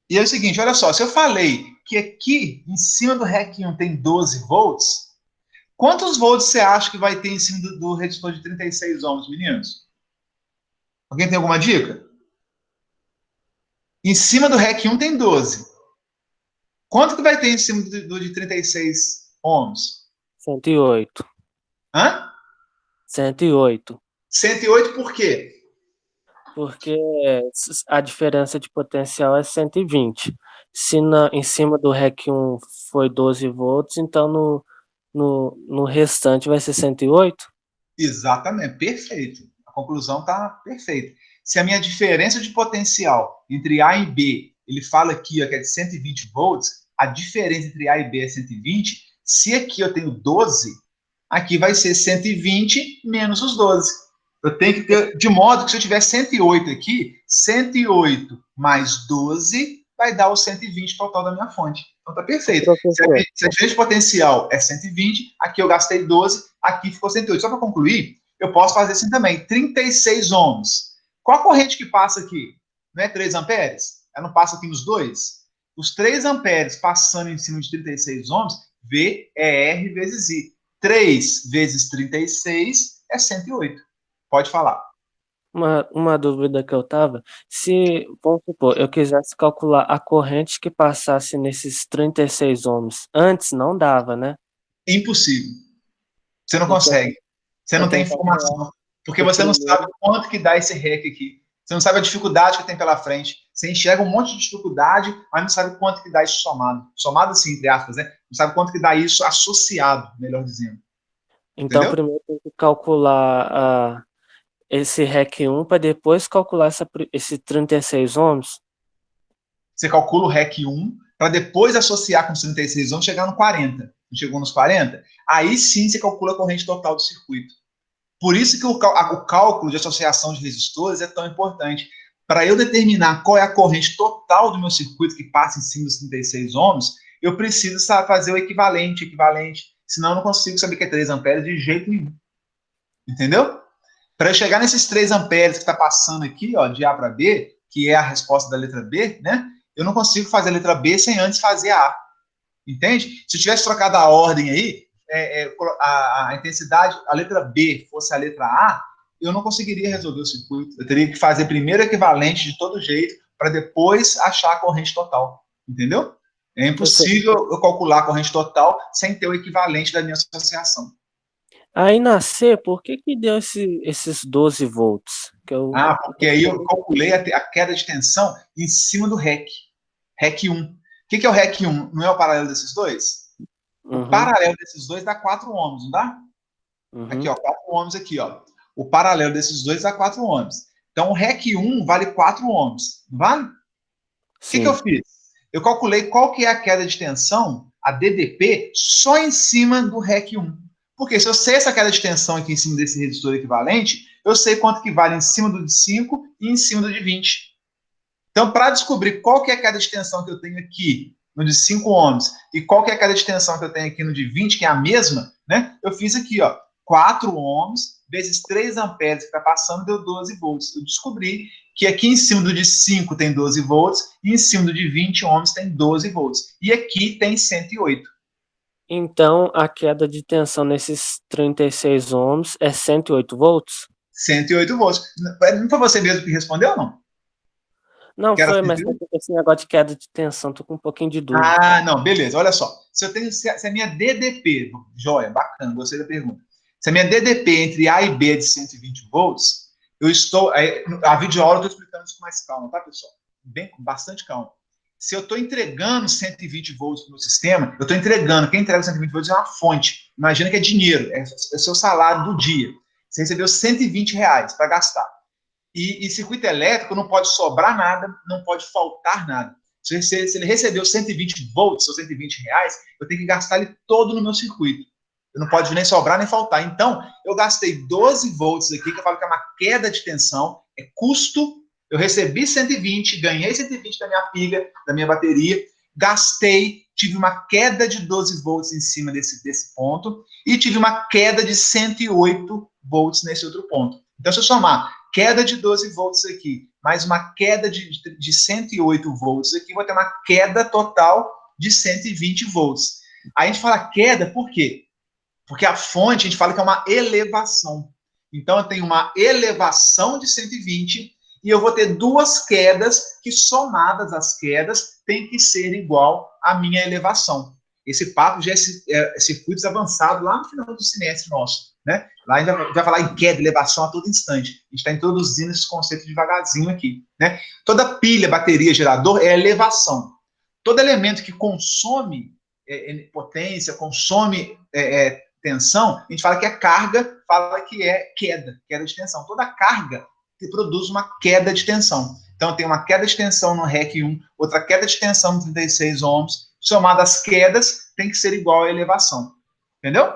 E é o seguinte, olha só, se eu falei que aqui, em cima do REC 1 tem 12 volts, quantos volts você acha que vai ter em cima do resistor de 36 ohms, meninos? Alguém tem alguma dica? Em cima do REC 1 tem 12. Quanto que vai ter em cima do de 36 ohms? 108. Hã? 108. 108 por quê? Porque a diferença de potencial é 120. se em cima do REC 1 foi 12 volts, então no restante vai ser 108? Exatamente, perfeito. A conclusão está perfeita. Se a minha diferença de potencial entre A e B, ele fala aqui ó, que é de 120 volts, a diferença entre A e B é 120, se aqui eu tenho 12, aqui vai ser 120 menos os 12. Eu tenho que ter, de modo que se eu tiver 108 aqui, 108 mais 12 vai dar o 120 total da minha fonte. Então tá perfeito. Se a diferença de potencial é 120, aqui eu gastei 12, aqui ficou 108. Só para concluir, eu posso fazer assim também, 36 ohms. Qual a corrente que passa aqui? Não é 3 amperes? Ela não passa aqui nos dois? Os 3 amperes passando em cima de 36 ohms, V é R vezes I. 3 vezes 36 é 108. Pode falar. Uma dúvida que eu tava, se, vamos supor, eu quisesse calcular a corrente que passasse nesses 36 ohms, antes não dava, né? Impossível. Você não Então, consegue. Você não tem então, informação. Porque você não sabe quanto que dá esse REC aqui. Você não sabe a dificuldade que tem pela frente. Você enxerga um monte de dificuldade, mas não sabe quanto que dá isso somado. Somado assim, entre aspas, né? Não sabe quanto que dá isso associado, melhor dizendo. Então, Entendeu? primeiro tem que calcular esse REC 1 para depois calcular esse 36 ohms. Você calcula o REC 1 para depois associar com os 36 ohms, chegar no 40. Não chegou nos 40? Aí sim você calcula a corrente total do circuito. Por isso que o cálculo de associação de resistores é tão importante. Para eu determinar qual é a corrente total do meu circuito que passa em cima dos 36 ohms, eu preciso fazer o equivalente. Senão eu não consigo saber que é 3 amperes de jeito nenhum. Entendeu? Para eu chegar nesses 3 amperes que está passando aqui, ó, de A para B, que é a resposta da letra B, né? Eu não consigo fazer a letra B sem antes fazer a A. Entende? Se eu tivesse trocado a ordem aí, a intensidade, a letra B fosse a letra A, eu não conseguiria resolver o circuito. Eu teria que fazer primeiro o equivalente de todo jeito, para depois achar a corrente total. Entendeu? É impossível eu calcular a corrente total sem ter o equivalente da minha associação. Aí na C, por que deu esses 12 volts? Porque aí eu calculei a queda de tensão em cima do REC. REC 1. O que é o REC 1? Não é o paralelo desses dois? Uhum. O paralelo desses dois dá 4 ohms, não dá? Uhum. Aqui, ó, 4 ohms aqui, ó. O paralelo desses dois dá 4 ohms. Então, o REC 1 vale 4 ohms, não vale? O que eu fiz? Eu calculei qual que é a queda de tensão, a DDP, só em cima do REC 1. Porque se eu sei essa queda de tensão aqui em cima desse resistor equivalente, eu sei quanto que vale em cima do de 5 e em cima do de 20. Então, para descobrir qual que é a queda de tensão que eu tenho aqui no de 5 ohms e qual que é a queda de tensão que eu tenho aqui no de 20, que é a mesma, né? Eu fiz aqui, ó, 4 ohms vezes 3 amperes que está passando deu 12 volts. Eu descobri que aqui em cima do de 5 tem 12 volts e em cima do de 20 ohms tem 12 volts. E aqui tem 108. Então, a queda de tensão nesses 36 ohms é 108 volts? 108 volts. Não foi você mesmo que respondeu ou não? Não, foi, mas esse negócio de queda de tensão, tô com um pouquinho de dúvida. Não, beleza, olha só. Se a minha DDP, joia, bacana, gostei da pergunta. Se a minha DDP entre A e B é de 120 volts, eu estou. A videoaula eu estou explicando isso com mais calma, tá, pessoal? Com bastante calma. Se eu estou entregando 120 volts no sistema, eu estou entregando. Quem entrega 120 volts é uma fonte. Imagina que é dinheiro, é o seu salário do dia. Você recebeu 120 reais para gastar. E circuito elétrico não pode sobrar nada, não pode faltar nada. Se ele recebeu 120 volts ou 120 reais, eu tenho que gastar ele todo no meu circuito. Eu não pode nem sobrar nem faltar. Então, eu gastei 12 volts aqui, que eu falo que é uma queda de tensão, é custo. Eu recebi 120, ganhei 120 da minha pilha, da minha bateria, gastei, tive uma queda de 12 volts em cima desse ponto e tive uma queda de 108 volts nesse outro ponto. Então, se eu somar queda de 12 volts aqui, mais uma queda de 108 volts aqui, vou ter uma queda total de 120 volts. Aí a gente fala queda, por quê? Porque a fonte, a gente fala que é uma elevação. Então, eu tenho uma elevação de 120 e eu vou ter duas quedas que, somadas as quedas, tem que ser igual à minha elevação. Esse papo já é circuitos avançados lá no final do semestre nosso, né? Lá ainda vai falar em queda, elevação a todo instante. A gente está introduzindo esse conceito devagarzinho aqui, né? Toda pilha, bateria, gerador é elevação. todo elemento que consome potência, consome tensão, a gente fala que é carga, fala que é queda de tensão. Toda carga que produz uma queda de tensão. Então, tem uma queda de tensão no REC 1, outra queda de tensão no 36 ohms, somadas as quedas tem que ser igual à elevação. Entendeu?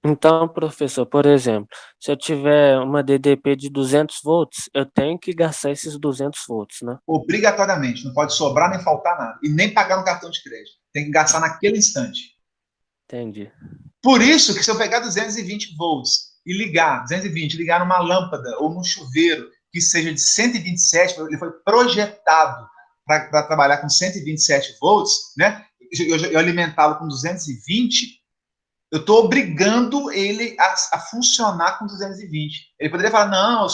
Então, professor, por exemplo, se eu tiver uma DDP de 200 volts, eu tenho que gastar esses 200 volts, né? Obrigatoriamente. Não pode sobrar nem faltar nada. E nem pagar no cartão de crédito. Tem que gastar naquele instante. Entendi. Por isso que se eu pegar 220 volts e ligar numa lâmpada ou num chuveiro que seja de 127, ele foi projetado para trabalhar com 127 volts, né? Eu alimentá-lo com 220, eu estou obrigando ele a funcionar com 220. Ele poderia falar, não,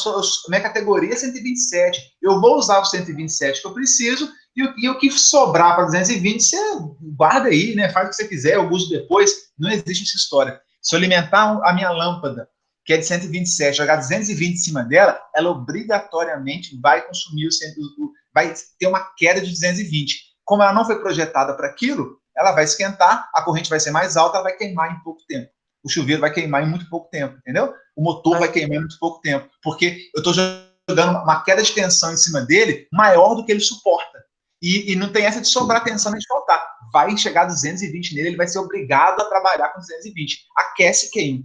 minha categoria é 127, eu vou usar o 127 que eu preciso, e o que sobrar para 220, você guarda aí, né? Faz o que você quiser, eu uso depois. Não existe essa história. Se eu alimentar a minha lâmpada, que é de 127, jogar 220 em cima dela, ela obrigatoriamente vai consumir vai ter uma queda de 220. Como ela não foi projetada para aquilo, ela vai esquentar, a corrente vai ser mais alta, ela vai queimar em pouco tempo. O chuveiro vai queimar em muito pouco tempo, entendeu? O motor vai queimar em muito pouco tempo, porque eu estou jogando uma queda de tensão em cima dele maior do que ele suporta. E não tem essa de sobrar tensão nem de faltar. Vai chegar a 220 nele, ele vai ser obrigado a trabalhar com 220. Aquece e queima.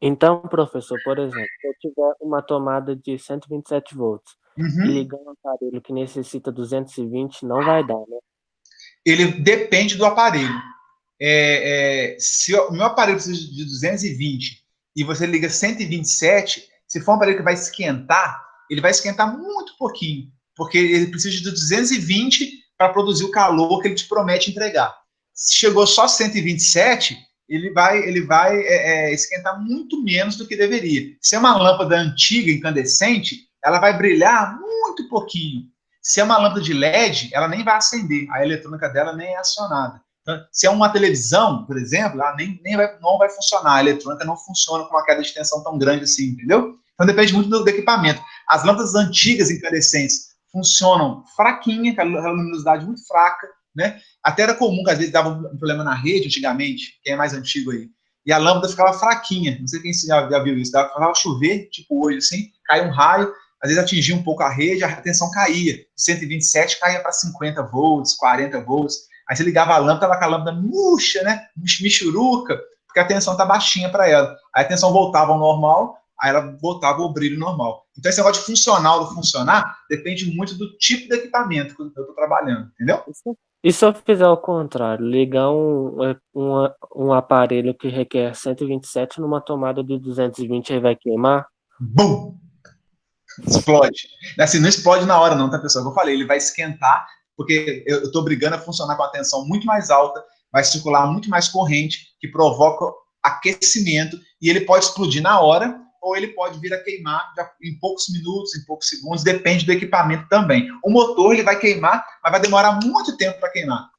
Então, professor, por exemplo, se eu tiver uma tomada de 127 volts e ligar um aparelho que necessita 220, não vai dar, né? Ele depende do aparelho. Se o meu aparelho precisa de 220 e você liga 127, se for um aparelho que vai esquentar, ele vai esquentar muito pouquinho, porque ele precisa de 220 para produzir o calor que ele te promete entregar. Se chegou só 127, ele vai esquentar muito menos do que deveria. Se é uma lâmpada antiga, incandescente, ela vai brilhar muito pouquinho. Se é uma lâmpada de LED, ela nem vai acender, a eletrônica dela nem é acionada. Então, se é uma televisão, por exemplo, ela não vai funcionar, a eletrônica não funciona com uma queda de tensão tão grande assim, entendeu? Então depende muito do equipamento. As lâmpadas antigas incandescentes funcionam fraquinha, com a luminosidade muito fraca, né? Até era comum que às vezes dava um problema na rede antigamente, quem é mais antigo aí, e a lâmpada ficava fraquinha, não sei quem já viu isso, dava chover, tipo hoje assim, cai um raio, às vezes atingia um pouco a rede, a tensão caía, 127 caía para 50 volts, 40 volts, aí você ligava a lâmpada, ela com a lâmpada murcha, né, michuruca, porque a tensão tá baixinha para ela, aí a tensão voltava ao normal, aí ela voltava ao brilho normal. Então esse negócio de funcionar ou não funcionar depende muito do tipo de equipamento que eu estou trabalhando, entendeu? E se eu fizer o contrário, ligar um aparelho que requer 127 numa tomada de 220, aí vai queimar? Bum! Explode. Assim, não explode na hora não, tá, pessoal? Como eu falei, ele vai esquentar, porque eu estou obrigando a funcionar com a tensão muito mais alta, vai circular muito mais corrente, que provoca aquecimento, e ele pode explodir na hora, ou ele pode vir a queimar em poucos minutos, em poucos segundos, depende do equipamento também. O motor ele vai queimar, mas vai demorar muito tempo para queimar.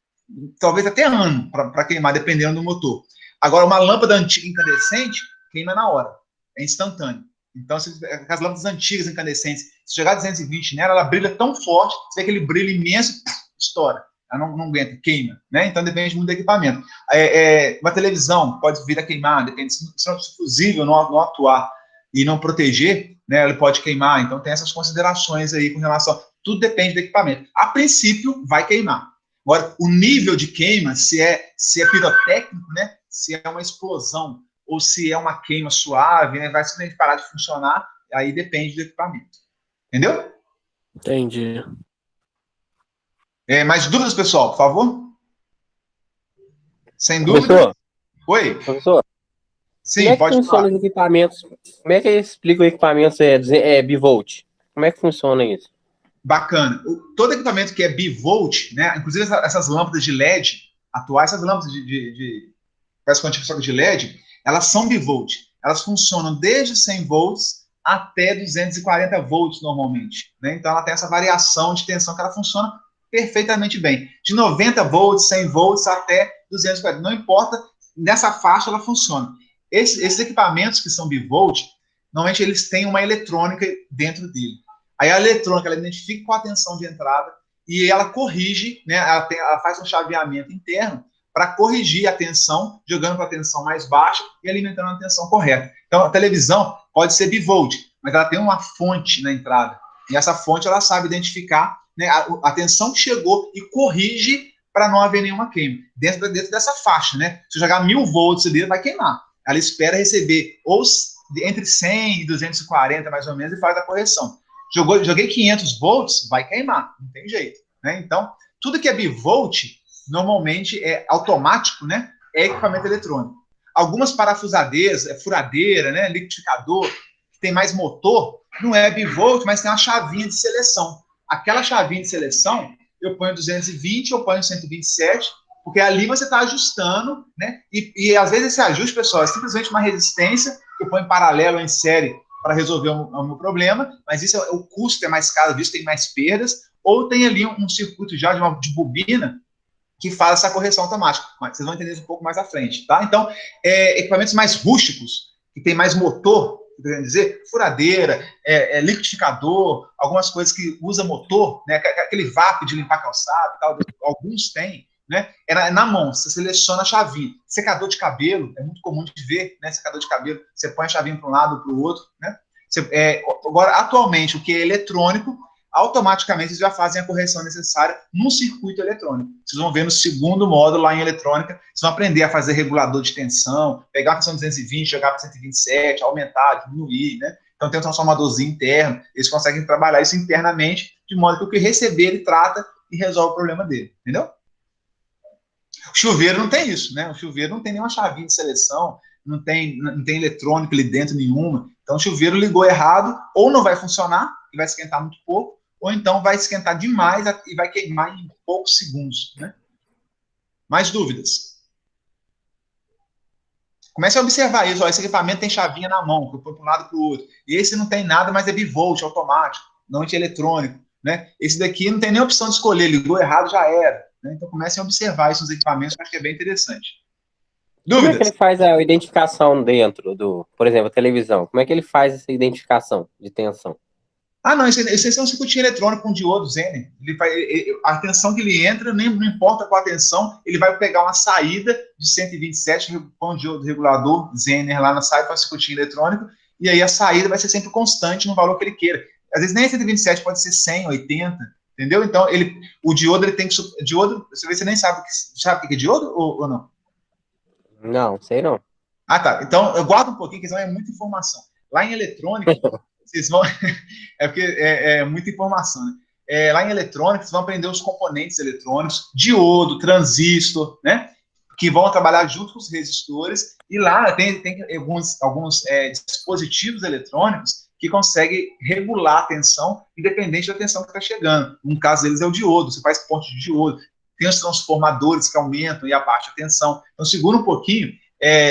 Talvez até ano para queimar, dependendo do motor. Agora, uma lâmpada antiga incandescente queima na hora, é instantâneo. Então, as lâmpadas antigas incandescentes, se chegar a 220 nela, ela brilha tão forte, você vê aquele brilho imenso, estoura. Ela não aguenta, queima, né? Então depende muito do equipamento. Uma televisão pode vir a queimar, depende se o fusível não atuar e não proteger, né, ele pode queimar. Então tem essas considerações aí com relação. Tudo depende do equipamento. A princípio, vai queimar. Agora, o nível de queima, se é pirotécnico, né, se é uma explosão ou se é uma queima suave, né, vai simplesmente parar de funcionar, aí depende do equipamento. Entendeu? Entendi. Mais dúvidas, pessoal, por favor? Sem dúvida. Professor, Oi? professor, Sim, como é que pode funciona falar. os equipamentos? Como é que explica o equipamento bivolt? Como é que funciona isso? Bacana. Todo equipamento que é bivolt, né, inclusive essas lâmpadas de LED atuais, essas lâmpadas parece que só de LED, elas são bivolt. Elas funcionam desde 100 volts até 240 volts normalmente, né? Então ela tem essa variação de tensão que ela funciona perfeitamente bem. De 90 volts, 100 volts até 240. Não importa, nessa faixa ela funciona. Esses equipamentos que são bivolt, normalmente eles têm uma eletrônica dentro dele. Aí a eletrônica, ela identifica qual a tensão de entrada e ela corrige, né? Ela faz um chaveamento interno para corrigir a tensão, jogando para a tensão mais baixa e alimentando a tensão correta. Então, a televisão pode ser bivolt, mas ela tem uma fonte na entrada. E essa fonte, ela sabe identificar, né, a tensão que chegou e corrige para não haver nenhuma queima. Dentro dessa faixa, né? Se eu jogar 1000 volts ali, vai queimar. Ela espera receber ou entre 100 e 240, mais ou menos, e faz a correção. Joguei 500 volts, vai queimar, não tem jeito. Né? Então, tudo que é bivolt, normalmente é automático, né? É equipamento eletrônico. Algumas parafusadeiras, furadeira, né? Liquidificador, que tem mais motor, não é bivolt, mas tem uma chavinha de seleção. Aquela chavinha de seleção, eu ponho 220, eu ponho 127, porque ali você está ajustando, né? E às vezes esse ajuste, pessoal, é simplesmente uma resistência que eu ponho em paralelo ou em série para resolver o meu problema, mas isso o custo é mais caro, isso tem mais perdas, ou tem ali um circuito já de bobina que faz essa correção automática. Mas vocês vão entender isso um pouco mais à frente, tá? Então, equipamentos mais rústicos, que tem mais motor, querendo dizer, furadeira, liquidificador, algumas coisas que usa motor, né? Aquele VAP de limpar calçado, tal, alguns têm, né? Na mão, você seleciona a chavinha. Secador de cabelo, é muito comum de ver, né? Secador de cabelo, você põe a chavinha para um lado ou para o outro, né? Agora, atualmente, o que é eletrônico, automaticamente eles já fazem a correção necessária num circuito eletrônico. Vocês vão ver no segundo módulo lá em eletrônica, vocês vão aprender a fazer regulador de tensão, pegar a tensão 220, jogar para 127, aumentar, diminuir, né? Então tem um transformadorzinho interno, eles conseguem trabalhar isso internamente, de modo que o que receber ele trata e resolve o problema dele, entendeu? O chuveiro não tem isso, né? O chuveiro não tem nenhuma chavinha de seleção, não tem eletrônico ali dentro nenhuma. Então o chuveiro ligou errado, ou não vai funcionar, e vai esquentar muito pouco, ou então vai esquentar demais e vai queimar em poucos segundos, né? Mais dúvidas? Comece a observar isso. Ó, esse equipamento tem chavinha na mão, que eu ponho para um lado para o outro. Esse não tem nada, mas é bivolt, automático, não é eletrônico, né? Esse daqui não tem nem opção de escolher, ligou errado, já era. Né? Então comecem a observar isso nos equipamentos, que eu acho que é bem interessante. Como é que Dúvidas? ele faz a identificação dentro do, por exemplo, a televisão? Como é que ele faz essa identificação de tensão? Ah, não, esse é um circuitinho eletrônico com diodo Zener. A tensão que ele entra, não importa qual a tensão, ele vai pegar uma saída de 127 com um diodo regulador Zener lá na saída, para o circuitinho eletrônico, e aí a saída vai ser sempre constante no valor que ele queira. Às vezes nem é 127, pode ser 100, 80, entendeu? Então, o diodo, ele tem que... Diodo, você nem sabe o que é diodo ou não? Não, sei não. Ah, tá. Então, eu guardo um pouquinho, que senão é muita informação. Lá em eletrônica, vocês vão... é porque é muita informação, né? Lá em eletrônica, vocês vão aprender os componentes eletrônicos, diodo, transistor, né? Que vão trabalhar junto com os resistores. E lá tem alguns dispositivos eletrônicos que conseguem regular a tensão, independente da tensão que está chegando. Um caso deles é o diodo. Você faz ponte de diodo. Tem os transformadores que aumentam e abaixam a tensão. Então, segura um pouquinho.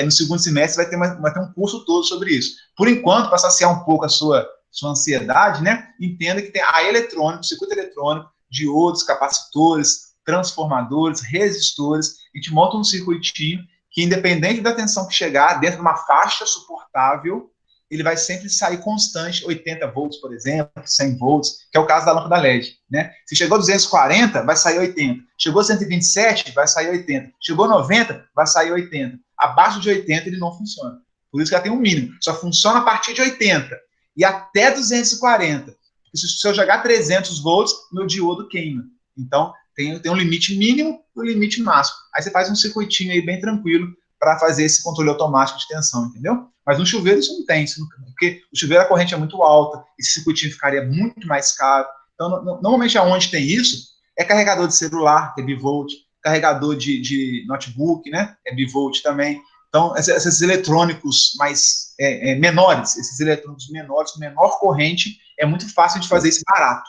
No segundo semestre vai ter um curso todo sobre isso. Por enquanto, para saciar um pouco a sua ansiedade, né? Entenda que tem a eletrônica, o circuito eletrônico, diodos, capacitores, transformadores, resistores. A gente monta um circuitinho que, independente da tensão que chegar, dentro de uma faixa suportável, ele vai sempre sair constante, 80 volts, por exemplo, 100 volts, que é o caso da lâmpada LED, né? Se chegou a 240, vai sair 80. Chegou a 127, vai sair 80. Chegou a 90, vai sair 80. Abaixo de 80, ele não funciona. Por isso que ela tem um mínimo. Só funciona a partir de 80 e até 240. Se eu jogar 300 volts, meu diodo queima. Então, tem um limite mínimo e um limite máximo. Aí você faz um circuitinho aí bem tranquilo para fazer esse controle automático de tensão, entendeu? Mas no chuveiro isso não tem, porque o chuveiro a corrente é muito alta, esse circuitinho ficaria muito mais caro. Então, normalmente aonde tem isso, é carregador de celular, que é bivolt, carregador de notebook, né, é bivolt também. Então, esses eletrônicos mais menores, esses eletrônicos menores, com menor corrente, é muito fácil de fazer isso barato.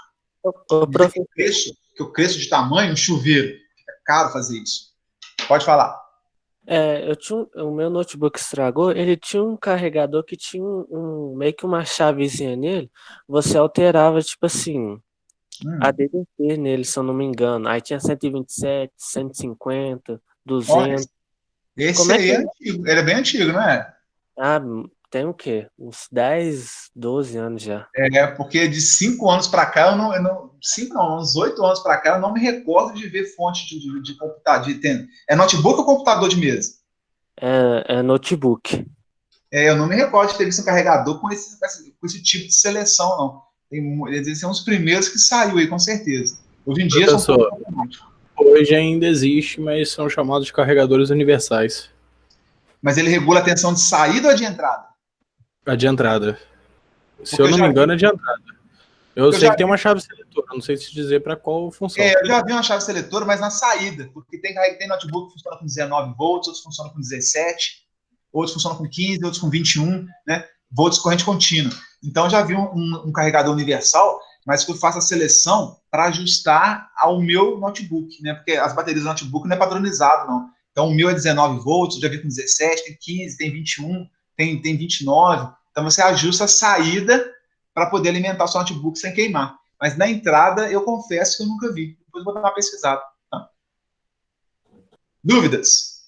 Que o preço de tamanho, um chuveiro, fica caro fazer isso. Pode falar. O meu notebook estragou, ele tinha um carregador que tinha meio que uma chavezinha nele, você alterava, tipo assim, a DDT nele, se eu não me engano. Aí tinha 127, 150, 200. Esse aí é antigo, ele é bem antigo, não é? Ah, tem o quê? Uns 10, 12 anos já. Porque de 5 anos para cá, 5 não, uns 8 anos para cá, eu não me recordo de ver fonte de computador. É notebook ou computador de mesa? É notebook. Eu não me recordo de ter visto um carregador com esse tipo de seleção, não. Eles são os primeiros que saiu aí, com certeza. Hoje em dia são Professor, hoje ainda existe, mas são chamados de carregadores universais. Mas ele regula a tensão de saída ou de entrada? A de entrada. Se Porque eu não eu me já engano, é de entrada. Eu sei já que tem uma chave seletora, não sei se dizer para qual função. eu já vi uma chave seletora, mas na saída, porque tem notebook que funciona com 19 volts, outros funcionam com 17, outros funcionam com 15, outros com 21, né? Volts corrente contínua. Então, eu já vi um carregador universal, mas que eu faço a seleção para ajustar ao meu notebook, né? Porque as baterias do notebook não é padronizado, não. Então, o meu é 19 volts, eu já vi com 17, tem 15, tem 21, tem 29. Então, você ajusta a saída para poder alimentar o seu notebook sem queimar. Mas na entrada, eu confesso que eu nunca vi. Depois eu vou dar uma pesquisada. Tá? Dúvidas?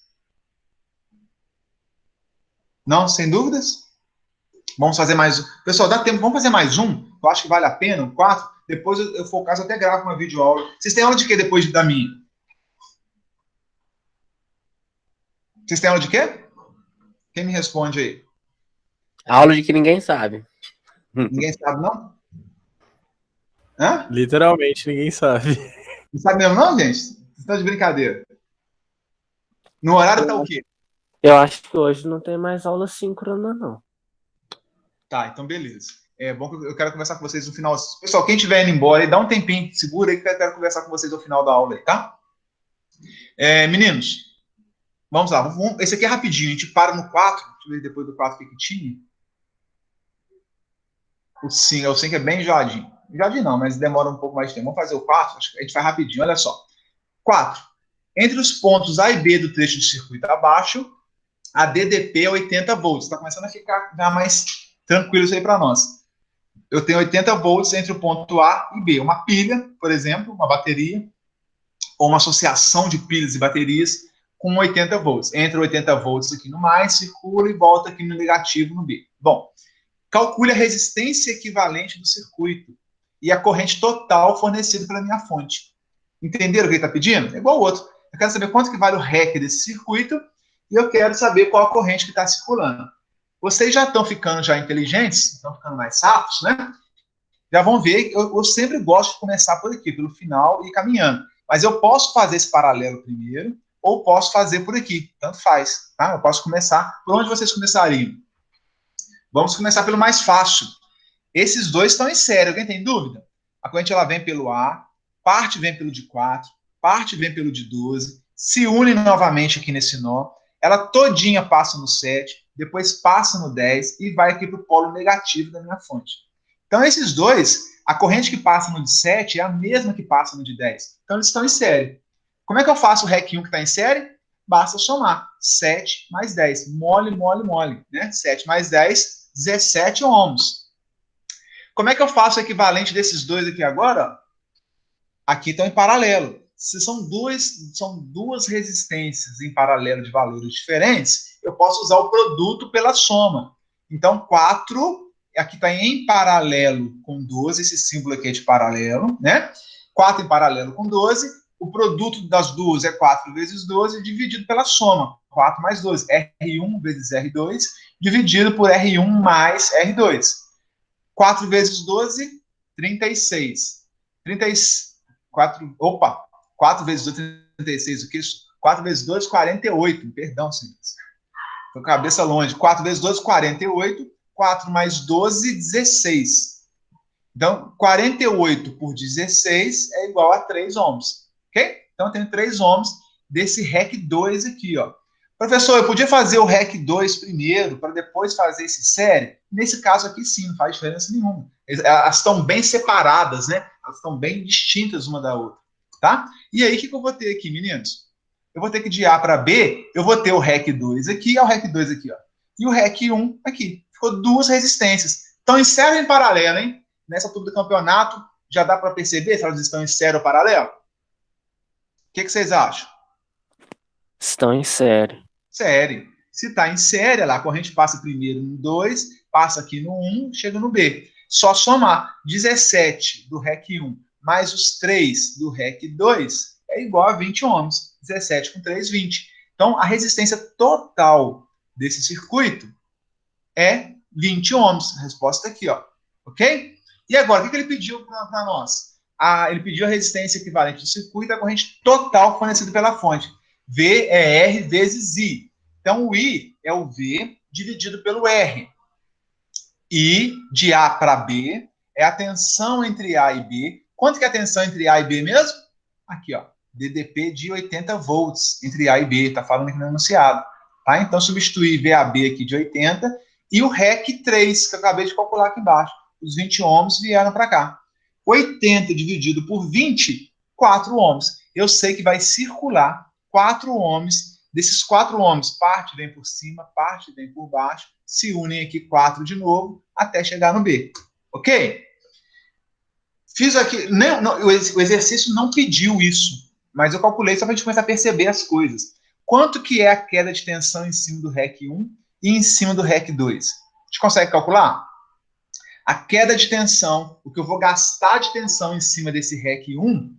Não? Sem dúvidas? Vamos fazer mais um. Pessoal, dá tempo. Vamos fazer mais um? Eu acho que vale a pena, 4. Depois, eu for o caso, eu até gravo uma videoaula. Vocês têm aula de quê depois da minha? Vocês têm aula de quê? Quem me responde aí? Aula de que ninguém sabe. Ninguém sabe, não? Hã? Literalmente, ninguém sabe. Não sabe mesmo, não, gente? Vocês estão de brincadeira. No horário tá o quê? Eu acho que hoje não tem mais aula síncrona, não. Tá, então beleza. É bom que eu quero conversar com vocês no final. Pessoal, quem estiver indo embora, dá um tempinho, segura aí que eu quero conversar com vocês no final da aula aí, tá? Meninos, vamos lá. Esse aqui é rapidinho, a gente para no 4. Deixa eu ver depois do 4 o que tinha. O 5 é bem jardim. Jardim não, mas demora um pouco mais de tempo. Vamos fazer o 4, acho que a gente faz rapidinho, olha só. 4. Entre os pontos A e B do trecho de circuito abaixo, a DDP é 80 volts. Está começando a ficar mais tranquilo isso aí para nós. Eu tenho 80 volts entre o ponto A e B. Uma pilha, por exemplo, uma bateria, ou uma associação de pilhas e baterias com 80 volts. Entra 80 volts aqui no mais, circula e volta aqui no negativo no B. Bom, calcule a resistência equivalente do circuito e a corrente total fornecida pela minha fonte. Entenderam o que ele está pedindo? É igual ao outro. Eu quero saber quanto que vale o REC desse circuito e eu quero saber qual a corrente que está circulando. Vocês já estão ficando inteligentes, estão ficando mais sábios, né? Já vão ver que eu sempre gosto de começar por aqui, pelo final e ir caminhando. Mas eu posso fazer esse paralelo primeiro ou posso fazer por aqui. Tanto faz, tá? Eu posso começar. Por onde vocês começariam? Vamos começar pelo mais fácil. Esses dois estão em série. Alguém tem dúvida? A corrente ela vem pelo A, parte vem pelo de 4, parte vem pelo de 12, se une novamente aqui nesse nó, ela todinha passa no 7, depois passa no 10 e vai aqui para o polo negativo da minha fonte. Então, esses dois, a corrente que passa no de 7 é a mesma que passa no de 10. Então, eles estão em série. Como é que eu faço o REC 1 que está em série? Basta somar 7 mais 10. Mole, mole, mole. Né? 7 mais 10, 17 ohms. Como é que eu faço o equivalente desses dois aqui agora? Aqui estão em paralelo. Se são duas resistências em paralelo de valores diferentes, eu posso usar o produto pela soma. Então, 4, aqui está em paralelo com 12, esse símbolo aqui é de paralelo, né? 4 em paralelo com 12, o produto das duas é 4 vezes 12, dividido pela soma. 4 mais 12, R1 vezes R2, dividido por R1 mais R2. 4 vezes 12, 36. 4 vezes 2, 36, o que isso? 4 vezes 2, 48. Perdão, senhores. Estou cabeça longe. 4 vezes 2, 48. 4 mais 12, 16. Então, 48 por 16 é igual a 3 ohms. Ok? Então, eu tenho 3 ohms desse REC 2 aqui, ó. Professor, eu podia fazer o REC 2 primeiro, para depois fazer esse série? Nesse caso aqui, sim, não faz diferença nenhuma. Elas estão bem separadas, né? Elas estão bem distintas uma da outra, tá? E aí, o que eu vou ter aqui, meninos? Eu vou ter que de A para B, eu vou ter o REC 2 aqui, o REC 2 aqui, ó. E o REC 1 aqui. Ficou duas resistências. Então, em série ou em paralelo, hein? Nessa altura do campeonato, já dá para perceber se elas estão em série ou paralelo? O que vocês acham? Estão em série. Série. Se está em série, lá, a corrente passa primeiro no 2, passa aqui no 1, chega no B. Só somar 17 do REC 1 mais os 3 do REC 2 é igual a 20 ohms. 17 com 3, 20. Então, a resistência total desse circuito é 20 ohms. A resposta aqui, ó. Ok? E agora, o que ele pediu para nós? Ele pediu a resistência equivalente do circuito à corrente total fornecida pela fonte. V é R vezes I. Então, o I é o V dividido pelo R. I, de A para B, é a tensão entre A e B. Quanto que é a tensão entre A e B mesmo? Aqui, ó. DDP de 80 volts entre A e B. Está falando aqui no enunciado. Tá? Então, substituir VAB aqui de 80 e o REC 3, que eu acabei de calcular aqui embaixo. Os 20 ohms vieram para cá. 80 dividido por 20, 4 ohms. Eu sei que vai circular 4 ohms. Desses 4 ohms, parte vem por cima, parte vem por baixo, se unem aqui 4 de novo, até chegar no B. Ok? Fiz aqui, o exercício não pediu isso, mas eu calculei só para a gente começar a perceber as coisas. Quanto que é a queda de tensão em cima do REC 1 e em cima do REC 2? A gente consegue calcular? A queda de tensão, o que eu vou gastar de tensão em cima desse REC 1,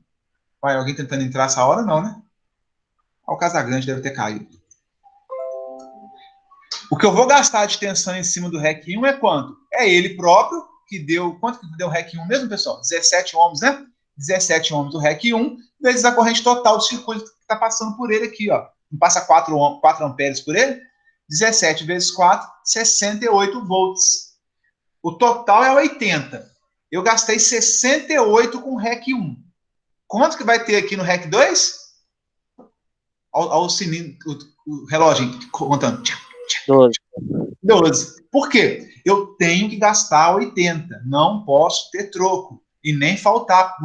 vai alguém tentando entrar essa hora? Não, né? O Casagrande deve ter caído. O que eu vou gastar de tensão em cima do REC 1 é quanto? É ele próprio, que deu... Quanto que deu o REC 1 mesmo, pessoal? 17 ohms, né? 17 ohms do REC 1, vezes a corrente total do circuito que está passando por ele aqui, ó. Não passa 4 amperes por ele? 17 vezes 4, 68 volts. O total é 80. Eu gastei 68 com o REC 1. Quanto que vai ter aqui no REC 2? Ao sininho, o relógio contando. 12. 12. Por quê? Eu tenho que gastar 80. Não posso ter troco. E nem faltar,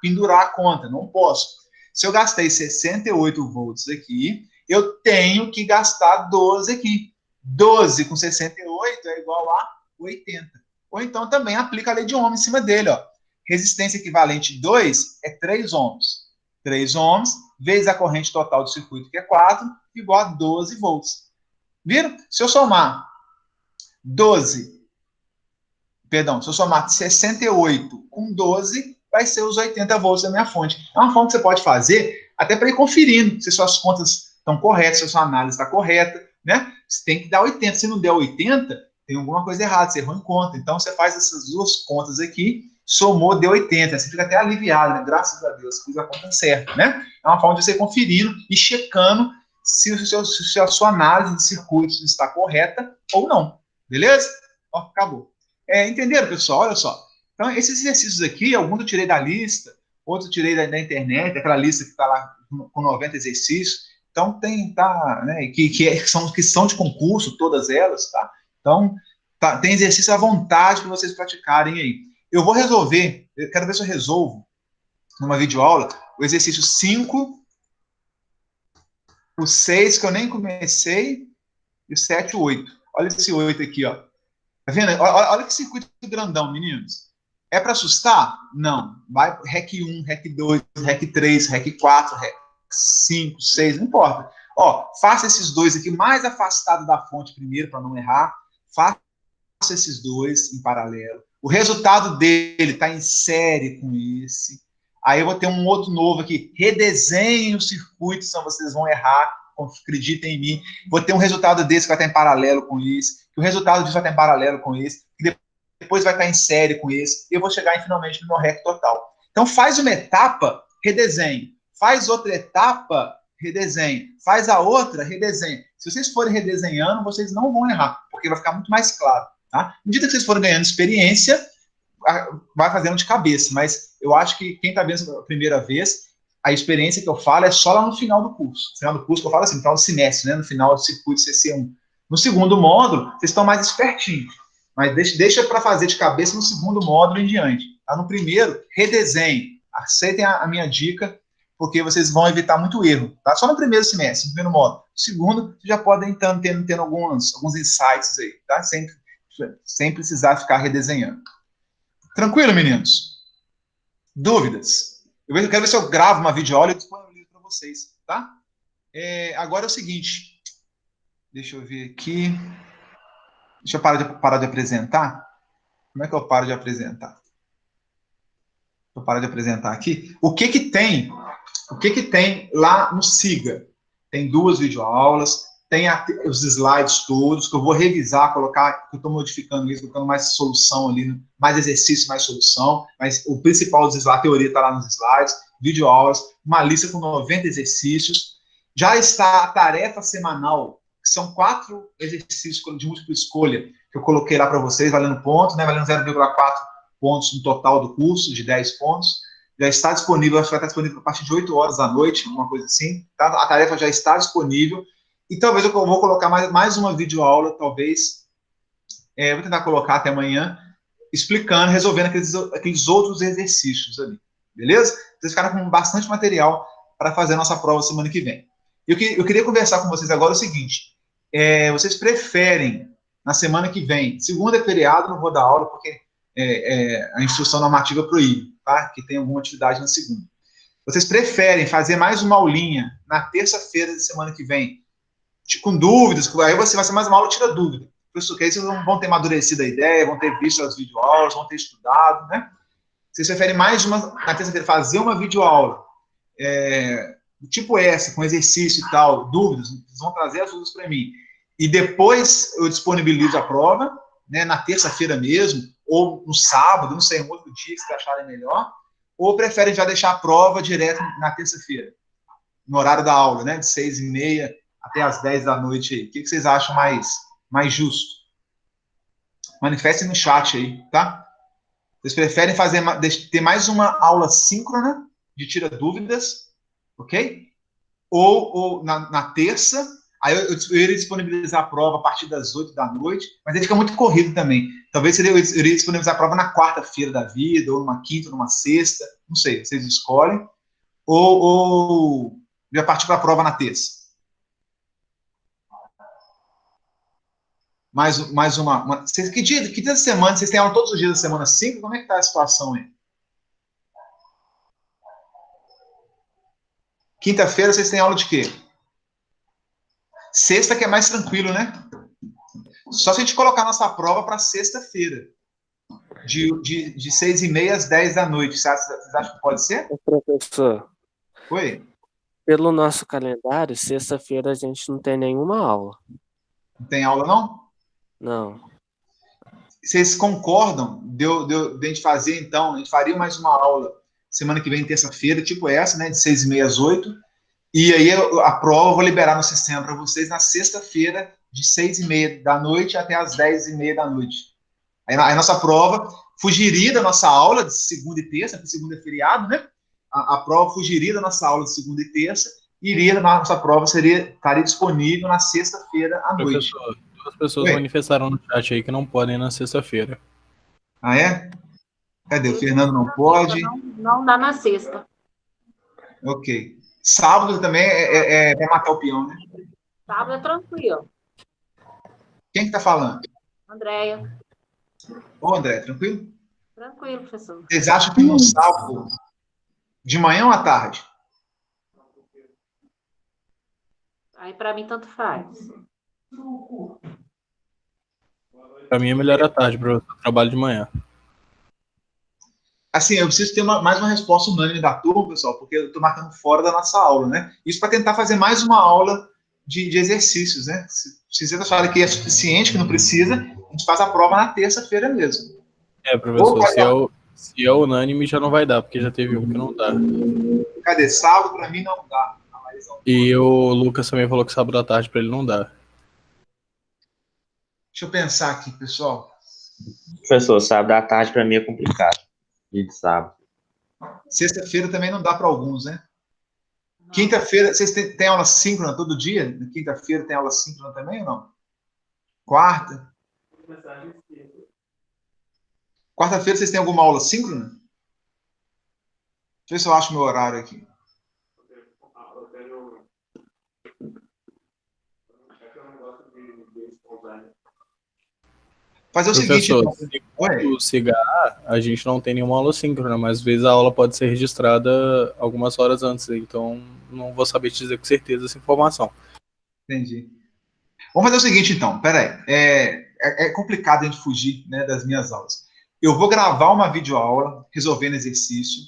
pendurar a conta. Não posso. Se eu gastei 68 volts aqui, eu tenho que gastar 12 aqui. 12 com 68 é igual a 80. Ou então também aplica a lei de Ohm em cima dele. Ó. Resistência equivalente 2 é 3 ohms. 3 ohms vezes a corrente total do circuito, que é 4, igual a 12 volts. Viram? Se eu somar 68 com 12, vai ser os 80 volts da minha fonte. É uma fonte que você pode fazer até para ir conferindo se suas contas estão corretas, se a sua análise está correta, né? Você tem que dar 80. Se não der 80, tem alguma coisa errada, você errou em conta. Então, você faz essas duas contas aqui, somou, deu 80. Você fica até aliviado, né? Graças a Deus, fiz a conta certa, né? É uma forma de você ir conferindo e checando se a sua análise de circuitos está correta ou não. Beleza? Ó, acabou. Entenderam, pessoal? Olha só. Então, esses exercícios aqui, alguns eu tirei da lista, outros eu tirei da internet, aquela lista que está lá com 90 exercícios. Então, né, que são de concurso, todas elas, tá? Então, tem exercício à vontade para vocês praticarem aí. Eu vou resolver, eu quero ver se eu resolvo, numa videoaula, o exercício 5, o 6, que eu nem comecei, e o 7 e o 8. Olha esse 8 aqui, ó. Tá vendo? Olha que circuito grandão, meninos. É para assustar? Não. Vai REC 1, REC 2, REC 3, REC 4, REC 5, 6, não importa. Ó, faça esses dois aqui mais afastado da fonte primeiro, para não errar. Faça esses dois em paralelo. O resultado dele está em série com esse. Aí eu vou ter um outro novo aqui. Redesenhe o circuito, senão vocês vão errar. Acreditem em mim. Vou ter um resultado desse que vai estar em paralelo com esse. O resultado disso vai estar em paralelo com esse. E depois vai estar em série com esse. E eu vou chegar finalmente no meu REC total. Então faz uma etapa, redesenhe. Faz outra etapa, redesenhe. Faz a outra, redesenhe. Se vocês forem redesenhando, vocês não vão errar, porque vai ficar muito mais claro. Tá? À medida que vocês forem ganhando experiência, vai fazendo de cabeça. Mas eu acho que quem está vendo a primeira vez, a experiência que eu falo é só lá no final do curso. No final do curso, que eu falo assim, no final do semestre, né? No final do circuito CC1. No segundo módulo, vocês estão mais espertinhos. Mas deixa para fazer de cabeça no segundo módulo em diante. Tá? No primeiro, redesenhe. Aceitem a minha dica, porque vocês vão evitar muito erro. Tá? Só no primeiro semestre, no primeiro módulo. No segundo, vocês já podem estar tendo alguns insights aí. Tá? Sem precisar ficar redesenhando. Tranquilo, meninos? Dúvidas? Eu quero ver se eu gravo uma videoaula e disponibilizo para vocês. Tá? Agora é o seguinte. Deixa eu ver aqui. Deixa eu parar de apresentar. Como é que eu paro de apresentar? Vou parar de apresentar aqui. O que que tem lá no SIGA? Tem 2 videoaulas, tem os slides todos, que eu vou revisar, colocar, que eu estou modificando isso, colocando mais solução ali, mais exercício, mais solução, mas o principal dos slides, a teoria está lá nos slides, videoaulas, uma lista com 90 exercícios. Já está a tarefa semanal, que são 4 exercícios de múltipla escolha, que eu coloquei lá para vocês, valendo ponto, né, valendo 0,4 pontos no total do curso, de 10 pontos. Já está disponível, acho que vai estar disponível a partir de 8 horas da noite, uma coisa assim. Tá? A tarefa já está disponível. E talvez eu vou colocar mais uma videoaula, talvez. Vou tentar colocar até amanhã, explicando, resolvendo aqueles outros exercícios ali. Beleza? Vocês ficaram com bastante material para fazer a nossa prova semana que vem. Eu queria conversar com vocês agora o seguinte. Vocês preferem, na semana que vem, segunda é feriado, não vou dar aula, porque a instrução normativa proíbe, tá? Que tem alguma atividade na segunda. Vocês preferem fazer mais uma aulinha na terça-feira da semana que vem, com dúvidas, aí vai ser mais uma aula, tira dúvida. Porque aí vocês vão ter amadurecido a ideia, vão ter visto as videoaulas, vão ter estudado, né? Vocês preferem mais uma, na terça-feira, fazer uma videoaula, tipo essa, com exercício e tal, dúvidas, vocês vão trazer as dúvidas para mim. E depois eu disponibilizo a prova, né, na terça-feira mesmo, ou no sábado, não sei, um outro dia que vocês acharem melhor, ou preferem já deixar a prova direto na terça-feira, no horário da aula, né, de 6h30 até as 10 da noite aí. O que vocês acham mais justo? Manifestem no chat aí, tá? Vocês preferem ter mais uma aula síncrona de tira dúvidas, ok? Ou na terça, aí eu iria disponibilizar a prova a partir das 8 da noite, mas aí fica muito corrido também. Talvez eu iria disponibilizar a prova na quarta-feira da vida, ou numa quinta, ou numa sexta, não sei, vocês escolhem. Ou já partir para a prova na terça. Mais uma. Que dia da semana? Vocês têm aula todos os dias da semana 5? Como é que está a situação aí? Quinta-feira vocês têm aula de quê? Sexta que é mais tranquilo, né? Só se a gente colocar nossa prova para sexta-feira. De 6h30 às 10 da noite. Vocês acham que pode ser? Professor. Oi? Pelo nosso calendário, sexta-feira a gente não tem nenhuma aula. Não tem aula, não? Não. Vocês concordam de a gente fazer, então, a gente faria mais uma aula semana que vem, terça-feira, tipo essa, né, de 6h30 às 8, e aí a prova eu vou liberar no sistema para vocês na sexta-feira, de 6h30 da noite até as 10h30 da noite. Aí a nossa prova fugiria da nossa aula de segunda e terça, porque segunda é feriado, né? A prova fugiria da nossa aula de segunda e terça, iria, na nossa prova estaria disponível na sexta-feira à noite. Professor, 2 pessoas manifestaram no chat aí que não podem na sexta-feira. Ah, é? Cadê? O Fernando não pode? Não dá na sexta. Ok. Sábado também é para matar o peão, né? Sábado é tranquilo. Quem que tá falando? Andréia. Ô, André, tranquilo? Tranquilo, professor. Vocês acham que no sábado, de manhã ou à tarde? Aí, para mim, tanto faz. Para mim é melhor à tarde, professor. Eu trabalho de manhã. Assim, eu preciso ter mais uma resposta unânime da turma, pessoal, porque eu estou marcando fora da nossa aula, né? Isso para tentar fazer mais uma aula de exercícios, né? Se vocês acharem que é suficiente, que não precisa, a gente faz a prova na terça-feira mesmo. Professor, se é unânime já não vai dar, porque já teve um que não dá. Cadê? Sábado para mim não dá. E o Lucas também falou que sábado à tarde para ele não dá. Deixa eu pensar aqui, pessoal. Professor, sábado à tarde para mim é complicado. Dia de sábado. Sexta-feira também não dá para alguns, né? Quinta-feira, vocês têm aula síncrona todo dia? Quinta-feira tem aula síncrona também ou não? Quarta? Quarta-feira vocês têm alguma aula síncrona? Deixa eu ver se eu acho meu horário aqui. Fazer o seguinte, o cigarro, a gente não tem nenhuma aula síncrona, mas às vezes a aula pode ser registrada algumas horas antes, então não vou saber te dizer com certeza essa informação. Entendi. Vamos fazer o seguinte, então. Peraí. É complicado a gente fugir, né, das minhas aulas. Eu vou gravar uma videoaula resolvendo exercício.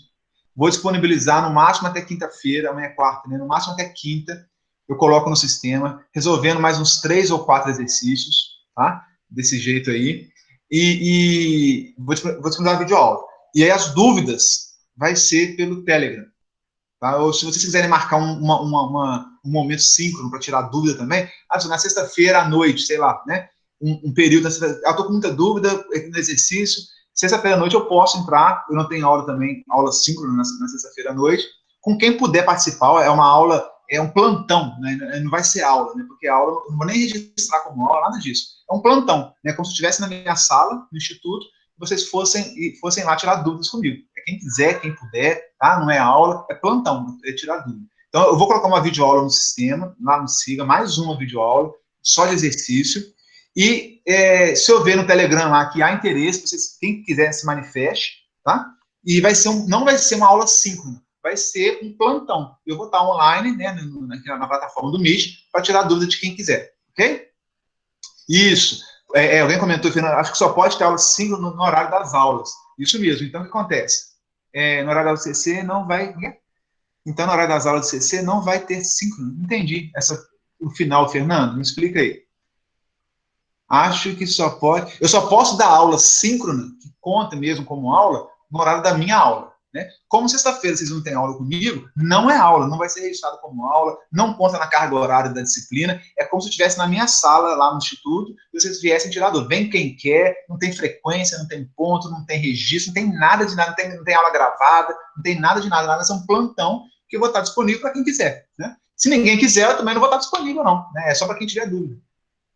Vou disponibilizar no máximo até quinta-feira, amanhã é quarta, né? No máximo até quinta, eu coloco no sistema, resolvendo mais uns 3 ou 4 exercícios, tá? Desse jeito aí. E vou disponibilizar a videoaula. E aí as dúvidas vai ser pelo Telegram. Tá? Ou se vocês quiserem marcar um momento síncrono para tirar dúvida também, na sexta-feira à noite, sei lá, né? Um período, eu estou com muita dúvida no exercício, sexta-feira à noite eu posso entrar, eu não tenho aula também, aula síncrona na sexta-feira à noite, com quem puder participar, é uma aula, é um plantão, né? Não vai ser aula, né? Porque a aula, eu não vou nem registrar como aula, nada disso, é um plantão, né? Como se eu estivesse na minha sala, no instituto, vocês fossem lá tirar dúvidas comigo. É quem quiser, quem puder, tá? Não é aula, é plantão, é tirar dúvida. Então, eu vou colocar uma videoaula no sistema, lá no Siga, mais uma videoaula, só de exercício. E se eu ver no Telegram lá que há interesse, vocês, quem quiser se manifeste, tá? E não vai ser uma aula síncrona, vai ser um plantão. Eu vou estar online, né, na plataforma do Meet, para tirar dúvida de quem quiser, ok? Isso. Alguém comentou, acho que só pode ter aula síncrona no horário das aulas. Isso mesmo. Então, o que acontece? No horário da CC não vai... Então, no horário das aulas do CC não vai ter síncrono. Entendi. O final, Fernando, me explica aí. Acho que eu só posso dar aula síncrona, que conta mesmo como aula, no horário da minha aula. Né? Como sexta-feira vocês não têm aula comigo, não é aula, não vai ser registrado como aula, não conta na carga horária da disciplina, é como se eu estivesse na minha sala, lá no instituto, e vocês viessem tirar dúvida. Vem quem quer, não tem frequência, não tem ponto, não tem registro, não tem nada de nada, não tem aula gravada, não tem nada de nada, é um plantão que eu vou estar disponível para quem quiser. Né? Se ninguém quiser, eu também não vou estar disponível, não. Né? É só para quem tiver dúvida.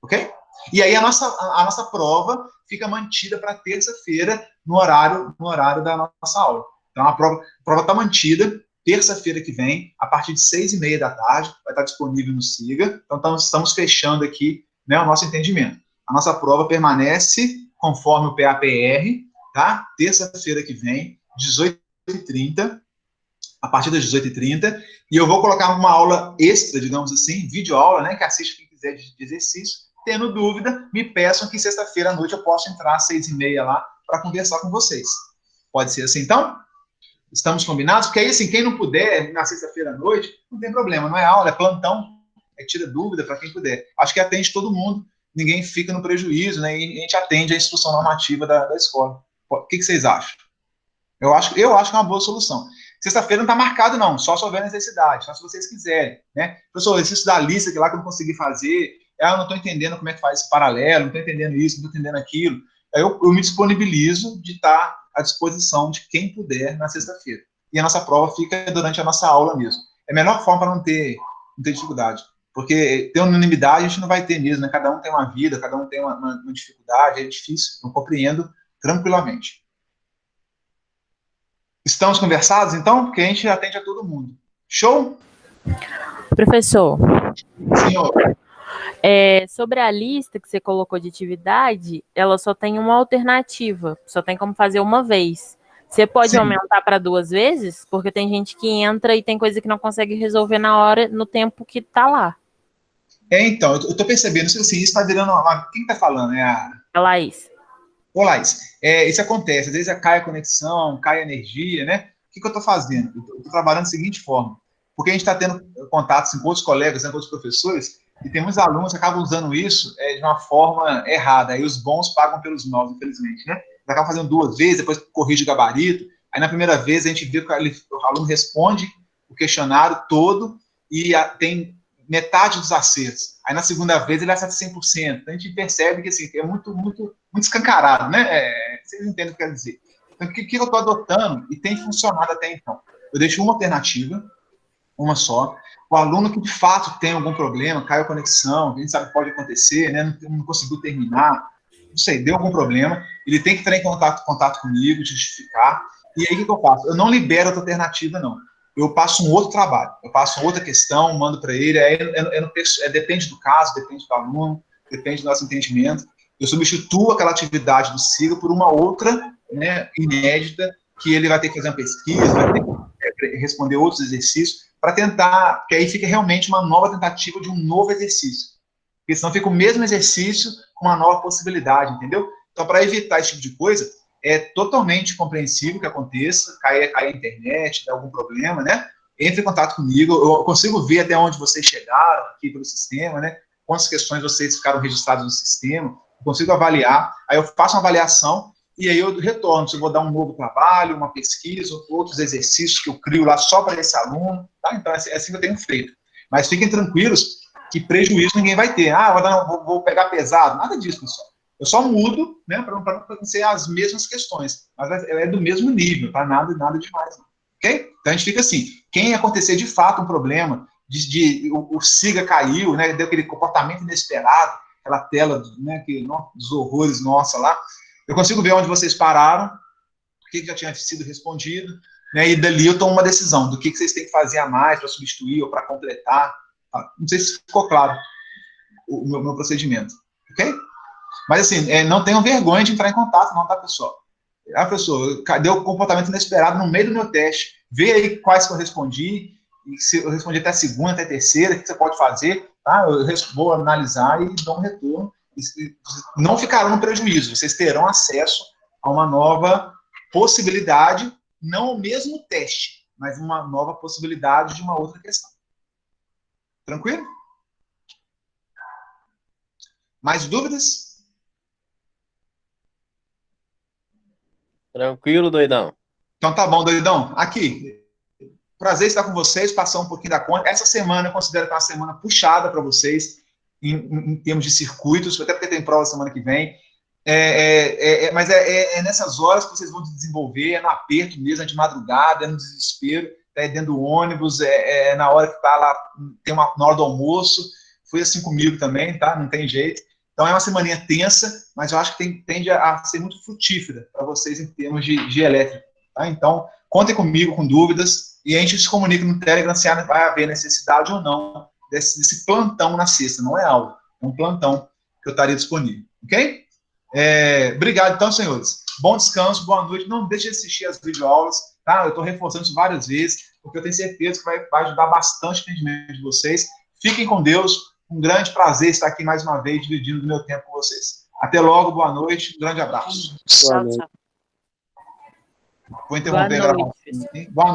Ok? E aí a nossa prova fica mantida para terça-feira, no horário da nossa aula. Então, a prova está mantida, terça-feira que vem, a partir de 6h30 da tarde, vai estar disponível no Siga. Então, estamos fechando aqui, né, o nosso entendimento. A nossa prova permanece conforme o PAPR, tá? Terça-feira que vem, 18h30, a partir das 18h30, e eu vou colocar uma aula extra, digamos assim, videoaula, né, que assiste quem quiser de exercício. Tendo dúvida, me peçam que sexta-feira à noite eu possa entrar às 6h30 lá para conversar com vocês. Pode ser assim, então? Estamos combinados? Porque aí, assim, quem não puder, na sexta-feira à noite, não tem problema, não é aula, é plantão, tira dúvida para quem puder. Acho que atende todo mundo, ninguém fica no prejuízo, né? E a gente atende a instrução normativa da escola. O que vocês acham? Eu acho que é uma boa solução. Sexta-feira não está marcado, não, só se houver necessidade, só se vocês quiserem, né? Professor, exercício da lista que lá que eu não consegui fazer, eu não estou entendendo como é que faz esse paralelo, não estou entendendo isso, não estou entendendo aquilo. Aí eu me disponibilizo de estar à disposição de quem puder na sexta-feira. E a nossa prova fica durante a nossa aula mesmo. É a melhor forma para não ter dificuldade. Porque ter unanimidade a gente não vai ter mesmo, né? Cada um tem uma vida, cada um tem uma dificuldade, é difícil, eu compreendo tranquilamente. Estamos conversados, então? Porque a gente atende a todo mundo. Show? Professor. Senhor. Sobre a lista que você colocou de atividade, ela só tem uma alternativa, só tem como fazer uma vez. Você pode aumentar para 2 vezes? Porque tem gente que entra e tem coisa que não consegue resolver na hora, no tempo que está lá. Então, eu estou percebendo, assim, isso está virando... Quem está falando? É a Laís. Ô, Laís, isso acontece, às vezes cai a conexão, cai a energia, né? O que eu estou fazendo? Eu estou trabalhando da seguinte forma, porque a gente está tendo contatos com outros colegas, né, com outros professores, e tem muitos alunos que acabam usando isso de uma forma errada, aí os bons pagam pelos maus, infelizmente, né? Eles acabam fazendo 2 vezes, depois corrige o gabarito, aí na primeira vez a gente vê que o aluno responde o questionário todo e tem metade dos acertos. Aí na segunda vez ele acerta 100%. Então a gente percebe que assim, é muito escancarado, né? Vocês entendem o que eu quero dizer. Então o que eu estou adotando e tem funcionado até então? Eu deixo uma alternativa, uma só. O aluno que de fato tem algum problema, caiu a conexão, a gente sabe que pode acontecer, né? Não conseguiu terminar, não sei, deu algum problema, ele tem que entrar em contato comigo, justificar. E aí o que eu faço? Eu não libero outra alternativa, não. Eu passo um outro trabalho, eu passo outra questão, mando para ele, depende do caso, depende do aluno, depende do nosso entendimento. Eu substituo aquela atividade do Siga por uma outra, né, inédita, que ele vai ter que fazer uma pesquisa, vai ter que responder outros exercícios, para tentar, que aí fica realmente uma nova tentativa de um novo exercício. porque senão fica o mesmo exercício com uma nova possibilidade, entendeu? Então, para evitar esse tipo de coisa, é totalmente compreensível que aconteça, cair a internet, dar algum problema, né? Entre em contato comigo, eu consigo ver até onde vocês chegaram aqui pelo sistema, né? Quantas questões vocês ficaram registradas no sistema, eu consigo avaliar, aí eu faço uma avaliação e aí eu retorno, se eu vou dar um novo trabalho, uma pesquisa, outros exercícios que eu crio lá só para esse aluno, tá? Então, é assim que eu tenho feito. Mas fiquem tranquilos que prejuízo ninguém vai ter. Vou pegar pesado, nada disso, pessoal. Eu só mudo, né, para não ser as mesmas questões, mas é do mesmo nível, tá? Nada demais, não. Ok? Então a gente fica assim, quem acontecer de fato um problema, o SIGA caiu, né, deu aquele comportamento inesperado, aquela tela, né, dos horrores nossa lá, eu consigo ver onde vocês pararam, o que já tinha sido respondido, né, e dali eu tomo uma decisão do que vocês têm que fazer a mais para substituir ou para completar. Tá? Não sei se ficou claro o meu procedimento, ok? Mas assim, não tenham vergonha de entrar em contato, não, tá, pessoal? Professor, deu um comportamento inesperado no meio do meu teste, vê aí quais que eu respondi, e se eu respondi até a segunda, até a terceira, o que você pode fazer, tá? Eu vou analisar e dou um retorno. Não ficarão no prejuízo, vocês terão acesso a uma nova possibilidade, não o mesmo teste, mas uma nova possibilidade de uma outra questão. Tranquilo? Mais dúvidas? Tranquilo, doidão. Então tá bom, doidão. Aqui, prazer estar com vocês, passar um pouquinho da conta. Essa semana eu considero que é uma semana puxada para vocês, em termos de circuitos, até porque tem prova semana que vem. Mas é nessas horas que vocês vão se desenvolver, é no aperto mesmo, é de madrugada, é no desespero, é dentro do ônibus, na hora que tá lá, na hora do almoço. Foi assim comigo também, tá? Não tem jeito. Então é uma semaninha tensa, mas eu acho que tende a ser muito frutífera para vocês em termos de elétrica. Tá? Então, contem comigo com dúvidas e a gente se comunica no Telegram se vai haver necessidade ou não desse plantão na sexta. Não é aula, é um plantão que eu estaria disponível. Ok? Obrigado, então, senhores. Bom descanso, boa noite. Não deixe de assistir as videoaulas, tá? Eu estou reforçando isso várias vezes, porque eu tenho certeza que vai ajudar bastante o entendimento de vocês. Fiquem com Deus. Um grande prazer estar aqui mais uma vez, dividindo o meu tempo com vocês. Até logo, boa noite, um grande abraço. Boa noite. Tchau. Vou interromper agora. Boa noite. Boa